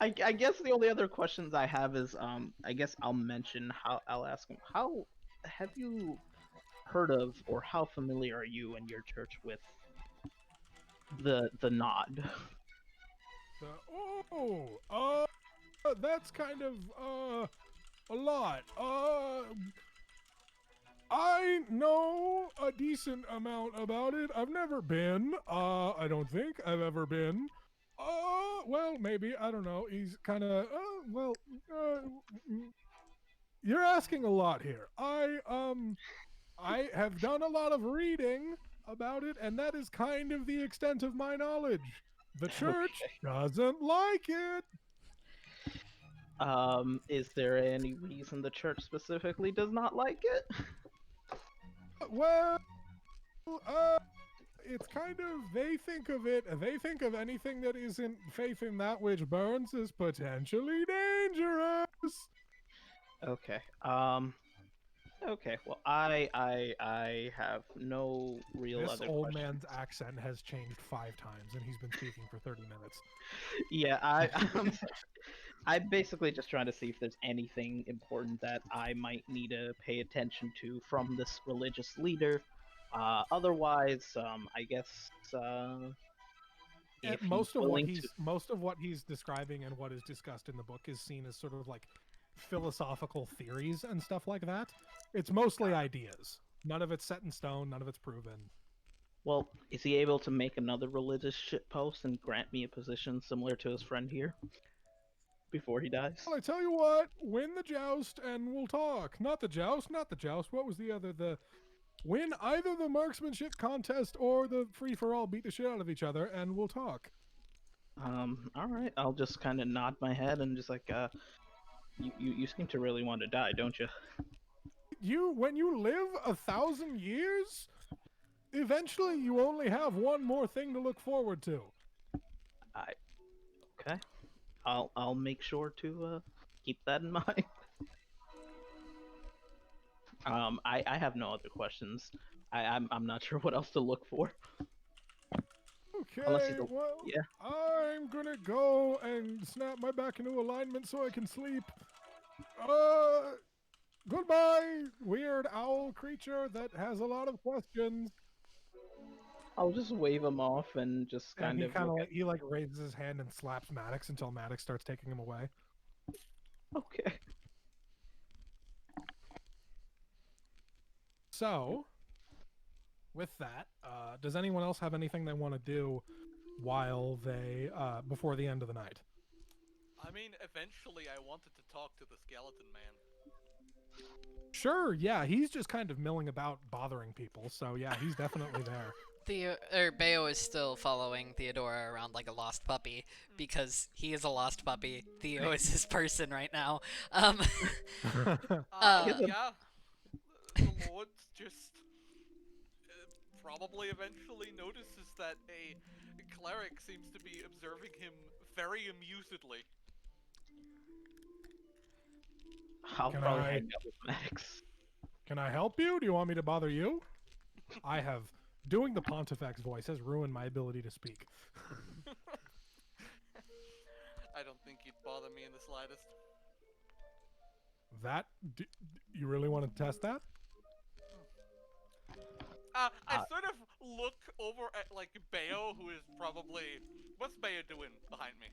I guess the only other questions I have is I guess I'll ask him how have you heard of or how familiar are you and your church with the nod? That's kind of a lot. I know a decent amount about it. I've never been. I don't think I've ever been. Well, maybe. I don't know. He's kind of, you're asking a lot here. I have done a lot of reading about it, and that is kind of the extent of my knowledge. The church doesn't like it. Is there any reason the church specifically does not like it? Well, uh, it's kind of they think of it. They think of anything that isn't faith in that which burns as potentially dangerous. Okay. Okay. Well, I have no real This other old questions. man's accent has changed 5 times, and he's been speaking for 30 minutes. Yeah, I'm basically just trying to see if there's anything important that I might need to pay attention to from this religious leader. Otherwise, I guess And if he's willing to. most of what he's describing and what is discussed in the book is seen as sort of like philosophical theories and stuff like that. It's mostly ideas. None of it's set in stone. None of it's proven. Well, is he able to make another religious shitpost and grant me a position similar to his friend here before he dies? Well, I tell you what, win the joust and we'll talk. Not the joust, not the joust. What was the other? The win either the marksmanship contest or the free for all. Beat the shit out of each other and we'll talk. All right. I'll just kind of nod my head and just like, you seem to really want to die, don't you? When you live 1,000 years, eventually you only have one more thing to look forward to. Okay. I'll make sure to keep that in mind. I have no other questions. I'm not sure what else to look for. Unless Okay, he's well, yeah. I'm gonna go and snap my back into alignment so I can sleep. Goodbye, weird owl creature that has a lot of questions. I'll just wave him off and just And kind he of kind of look like he like raises his hand and slaps Maddox until Maddox starts taking him away. okay. So, with that, does anyone else have anything they want to do while they before the end of the night? I mean, eventually I wanted to talk to the skeleton man. Sure, yeah, he's just kind of milling about bothering people, so yeah, he's definitely there. Bayo is still following Theodora around like a lost puppy because he is a lost puppy. Theo is his person right now. Yeah. The Lord just probably eventually notices that a cleric seems to be observing him very amusedly. I'll Can probably I- hang out with Max. Can I help you? Do you want me to bother you? I have doing the Pontifex voice has ruined my ability to speak. I don't think he'd bother me in the slightest. You really want to test that? I sort of look over at like Bayo, who is probably what's Bayo doing behind me?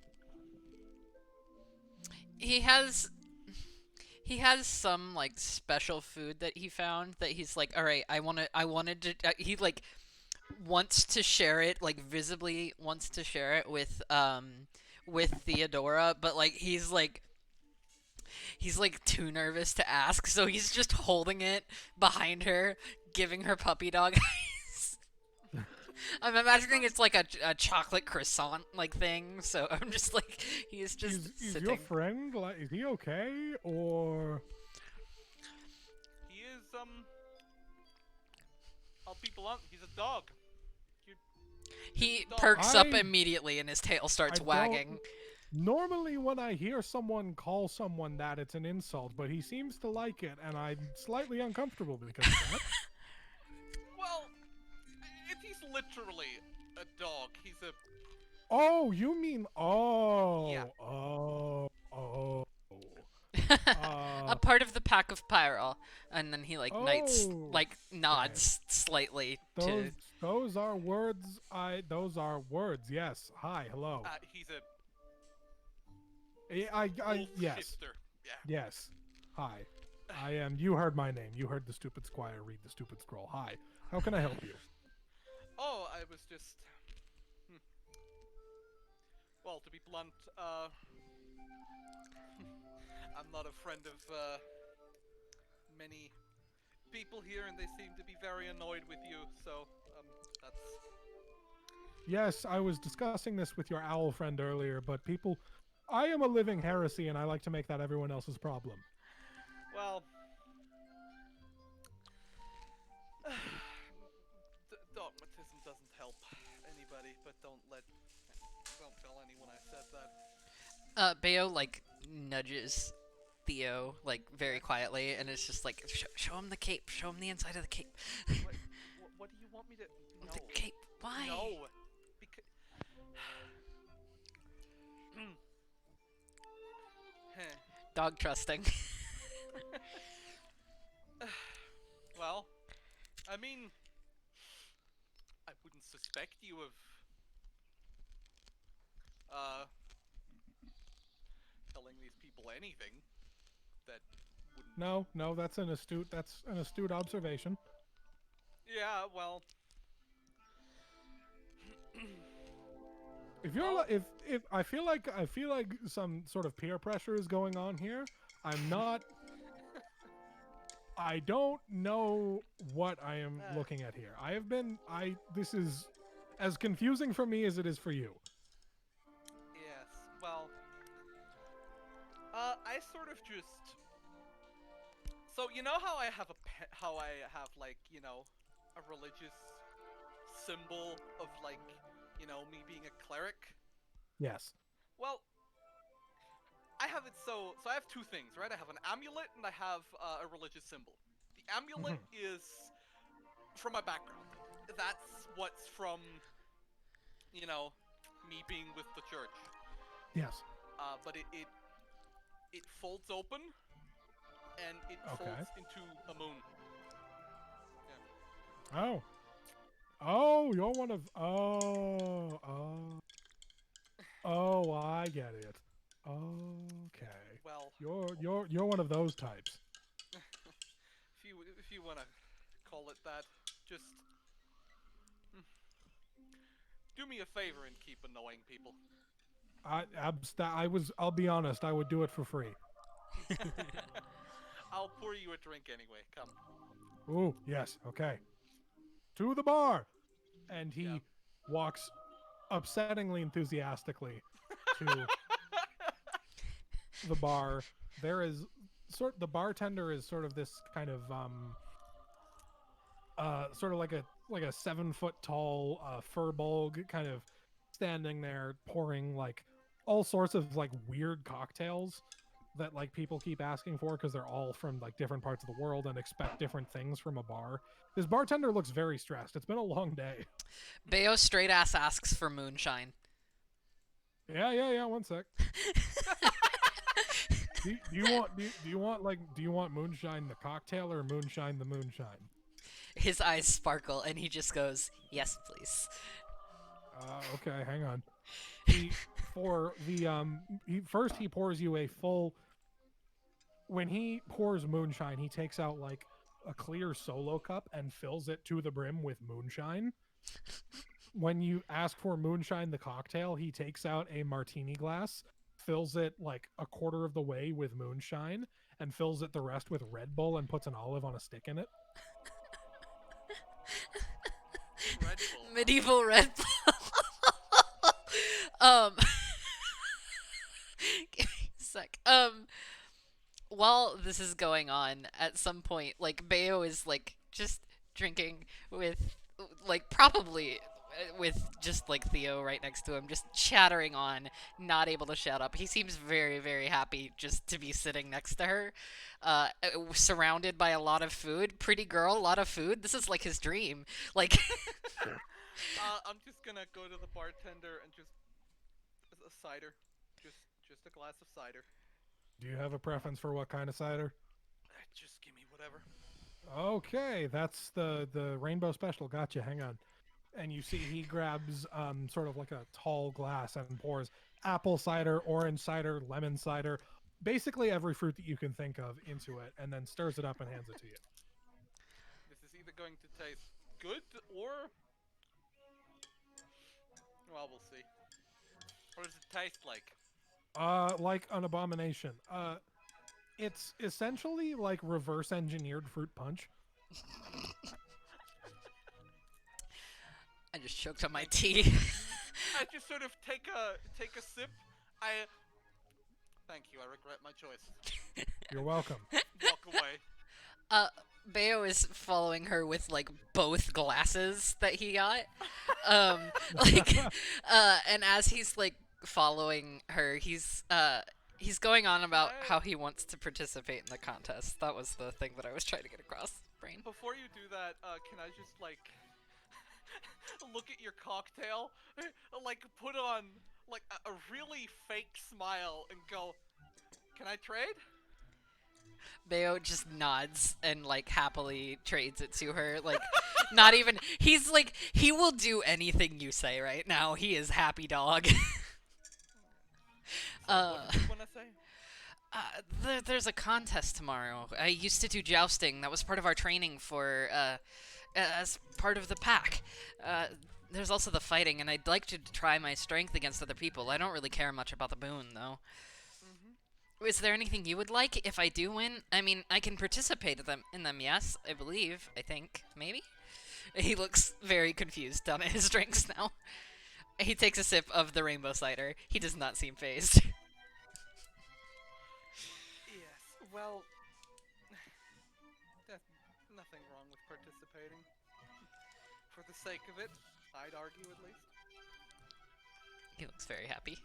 He has some like special food that he found that he's like, all right, I wanted to. He like wants to share it, like visibly wants to share it with Theodora, but like he's like too nervous to ask, so he's just holding it behind her, giving her puppy dog eyes. I'm imagining it's like a chocolate croissant like thing, so I'm just like he's just Is sitting. your friend like? Is he okay or? He is I'll be blunt. He's a dog. He Dog. perks up I- immediately and his tail starts I wagging. Normally, when I hear someone call someone that, it's an insult, but he seems to like it, and I'm slightly uncomfortable because of that. Well, if he's literally a dog, he's a Oh, you mean Yeah. A part of the pack of Pyral, and then he like Oh, nods slightly to. those are words. Those are words. Yes. Hi. Hello. he's a I wolf yes. shifter. Yeah. Yes. Hi. I am. You heard my name. You heard the stupid squire read the stupid scroll. Hi. How can I help you? Oh, I was just. Well, to be blunt, I'm not a friend of many people here, and they seem to be very annoyed with you. So that's Yes, I was discussing this with your owl friend earlier, but people. I am a living heresy, and I like to make that everyone else's problem. well. Dogmatism doesn't help anybody, but don't tell anyone I said that. Bayo like nudges Theo like very quietly, and it's just like show him the cape, show him the inside of the cape. What do you want me to? No. The cape. Why? No. Because. Dog trusting. Well, I mean, I wouldn't suspect you of telling these people anything that wouldn't. No, that's an astute observation. Yeah, well. If you're if I feel like some sort of peer pressure is going on here. I'm not. I don't know what I am looking at here. This is as confusing for me as it is for you. Yes. Well. I sort of just. So you know how I have like a religious symbol of like me being a cleric. Yes. Well, I have it so I have two things, right? I have an amulet and I have a religious symbol. The amulet is from my background. That's what's from me being with the church. Yes. But it folds open and it folds into a moon. Yeah. Oh. Oh, you're one of. Oh, I get it. Okay. Well, You're one of those types. if you wanna call it that, just do me a favor and keep annoying people. I'll be honest. I would do it for free. I'll pour you a drink anyway. Come. Ooh, yes. Okay. To the bar, and he walks upsettingly enthusiastically to the bar. There is the bartender is sort of this kind of sort of like a 7-foot tall furball kind of standing there pouring like all sorts of like weird cocktails that like people keep asking for because they're all from like different parts of the world and expect different things from a bar. This bartender looks very stressed. It's been a long day. Bayo straight ass asks for moonshine. Yeah. One sec. do you want moonshine the cocktail or moonshine the moonshine? His eyes sparkle and he just goes, "Yes, please." Okay, hang on. He pours you a full. When he pours moonshine, he takes out like a clear solo cup and fills it to the brim with moonshine. When you ask for moonshine the cocktail, he takes out a martini glass, fills it like a quarter of the way with moonshine, and fills it the rest with Red Bull and puts an olive on a stick in it. Red Bull. Medieval Red Bull. Give me a sec. While this is going on, at some point, like, Bayo is, like, just drinking with, like, probably with just, like, Theo right next to him, just chattering on, not able to shut up. He seems very, very happy just to be sitting next to her, surrounded by a lot of food. Pretty girl, a lot of food. This is, like, his dream. Like... I'm just gonna go to the bartender and just a cider, just a glass of cider. Do you have a preference for what kind of cider? Just give me whatever. Okay, that's the rainbow special. Gotcha. Hang on. And you see he grabs sort of like a tall glass and pours apple cider, orange cider, lemon cider, basically every fruit that you can think of into it, and then stirs it up and hands it to you. This is either going to taste good or... well, we'll see. What does it taste like? Like an abomination. It's essentially like reverse engineered fruit punch. I just choked on my Thank you. tea. I just sort of take a sip. I thank you. I regret my choice. You're welcome. Walk away. Bayo is following her with like both glasses that he got. Like, and as he's like following her, he's going on about I- how he wants to participate in the contest. That was the thing that I was trying to get across. Brain. Before you do that, can I just like look at your cocktail, like put on like a really fake smile and go, "Can I trade?" Bayo just nods and like happily trades it to her. Like, not even. He's like, he will do anything you say right now. He is happy dog. What did you want to say? There's a contest tomorrow. I used to do jousting. That was part of our training for, as part of the pack. There's also the fighting, and I'd like to try my strength against other people. I don't really care much about the boon, though. Is there anything you would like if I do win? I mean, I can participate in them, yes, I believe, I think, maybe? He looks very confused down at his drinks now. He takes a sip of the rainbow cider. He does not seem phased. Yes. Well, there's nothing wrong with participating. For the sake of it, I'd argue at least. He looks very happy.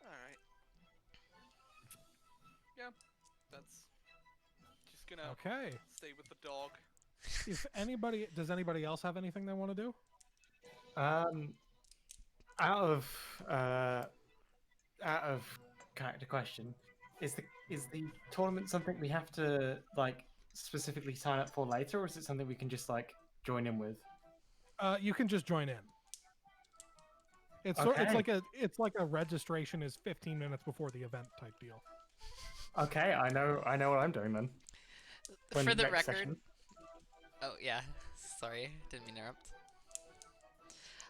Alright. Yeah, that's just gonna Okay. stay with the dog. Does anybody else have anything they want to do? Out of character question, is the tournament something we have to like specifically sign up for later, or is it something we can just like join in with? You can just join in. It's Okay. it's like a registration is 15 minutes before the event type deal. Okay, I know what I'm doing then. When For the next record... session. Oh, yeah. Sorry, didn't mean to interrupt.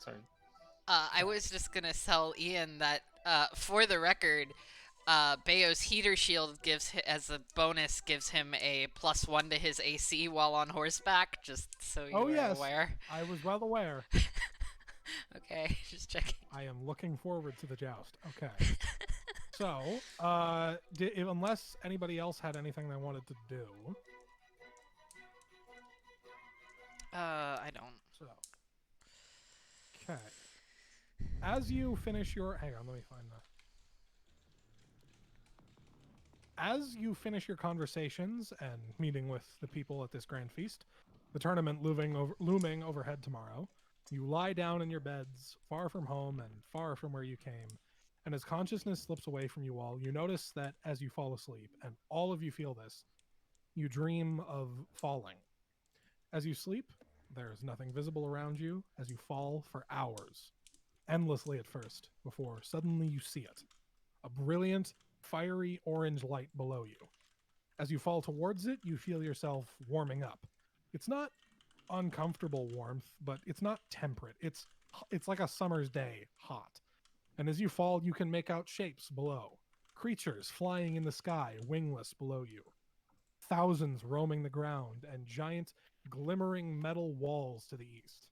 Sorry. I was just gonna tell Ian that, for the record, Bayo's heater shield as a bonus gives him a +1 to his AC while on horseback, just so you Oh are yes, aware. I was well aware. Okay, just checking. I am looking forward to the joust. Okay. So, unless anybody else had anything they wanted to do, I don't. so okay. As you finish your, hang on, let me find the. As you finish your conversations and meeting with the people at this grand feast, the tournament looming overhead tomorrow, you lie down in your beds, far from home and far from where you came. And as consciousness slips away from you all, you notice that as you fall asleep, and all of you feel this, you dream of falling. As you sleep, there's nothing visible around you as you fall for hours, endlessly at first, before suddenly you see it. A brilliant, fiery orange light below you. As you fall towards it, you feel yourself warming up. It's not uncomfortable warmth, but it's not temperate. It's like a summer's day, hot. And as you fall, you can make out shapes below. Creatures flying in the sky, wingless below you. Thousands roaming the ground, and giant, glimmering metal walls to the east.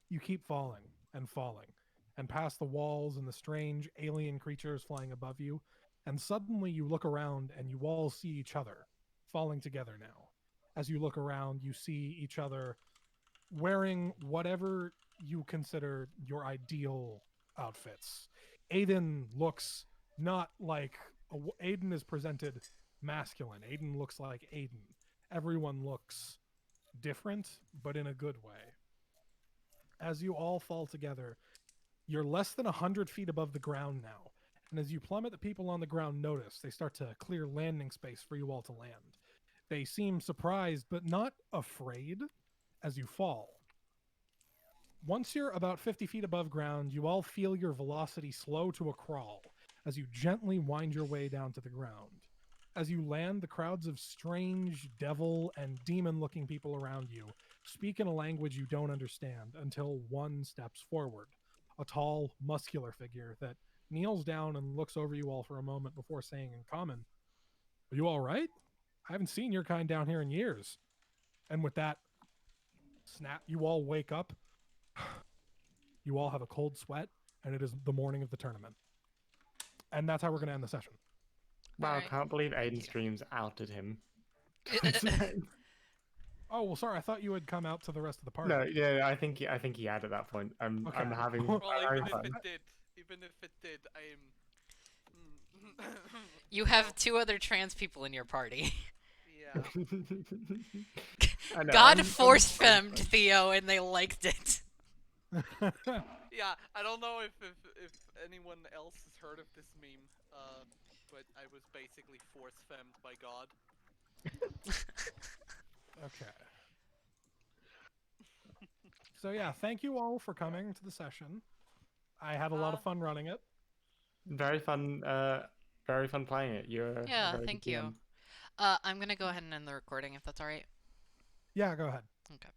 You keep falling, and past the walls and the strange alien creatures flying above you, and suddenly you look around and you all see each other, falling together now. As you look around, you see each other wearing whatever you consider your ideal outfits. Aiden looks not like Aiden is presented masculine. Aiden looks like Aiden. Everyone looks different, but in a good way. As you all fall together, you're less than 100 feet above the ground now. And as you plummet, the people on the ground notice. They start to clear landing space for you all to land. They seem surprised, but not afraid as you fall. Once you're about 50 feet above ground, you all feel your velocity slow to a crawl as you gently wind your way down to the ground. As you land, the crowds of strange, devil, and demon looking people around you speak in a language you don't understand until one steps forward, a tall, muscular figure that kneels down and looks over you all for a moment before saying in common, "Are you all right? I haven't seen your kind down here in years. And with that snap, you all wake up. You all have a cold sweat, and it is the morning of the tournament. And that's how we're going to end the session. Wow, I Alright. can't believe Thank Aiden's you. dreams outed him. Oh, well, sorry. I thought you had come out to the rest of the party. No, yeah, I think he had at that point. I'm Okay. having Well, Well, I'm even having if fun. it did, I am. You have 2 other trans people in your party. Yeah. I know, God I'm force having femmed fun. Theo, and they liked it. Yeah, I don't know if anyone else has heard of this meme, but I was basically force femmed by God. Okay. So yeah, thank you all for coming to the session. I had a lot of fun running it. Very fun playing it. You're a Yeah, very thank good you. DM. I'm gonna go ahead and end the recording if that's alright. Yeah, go ahead. Okay.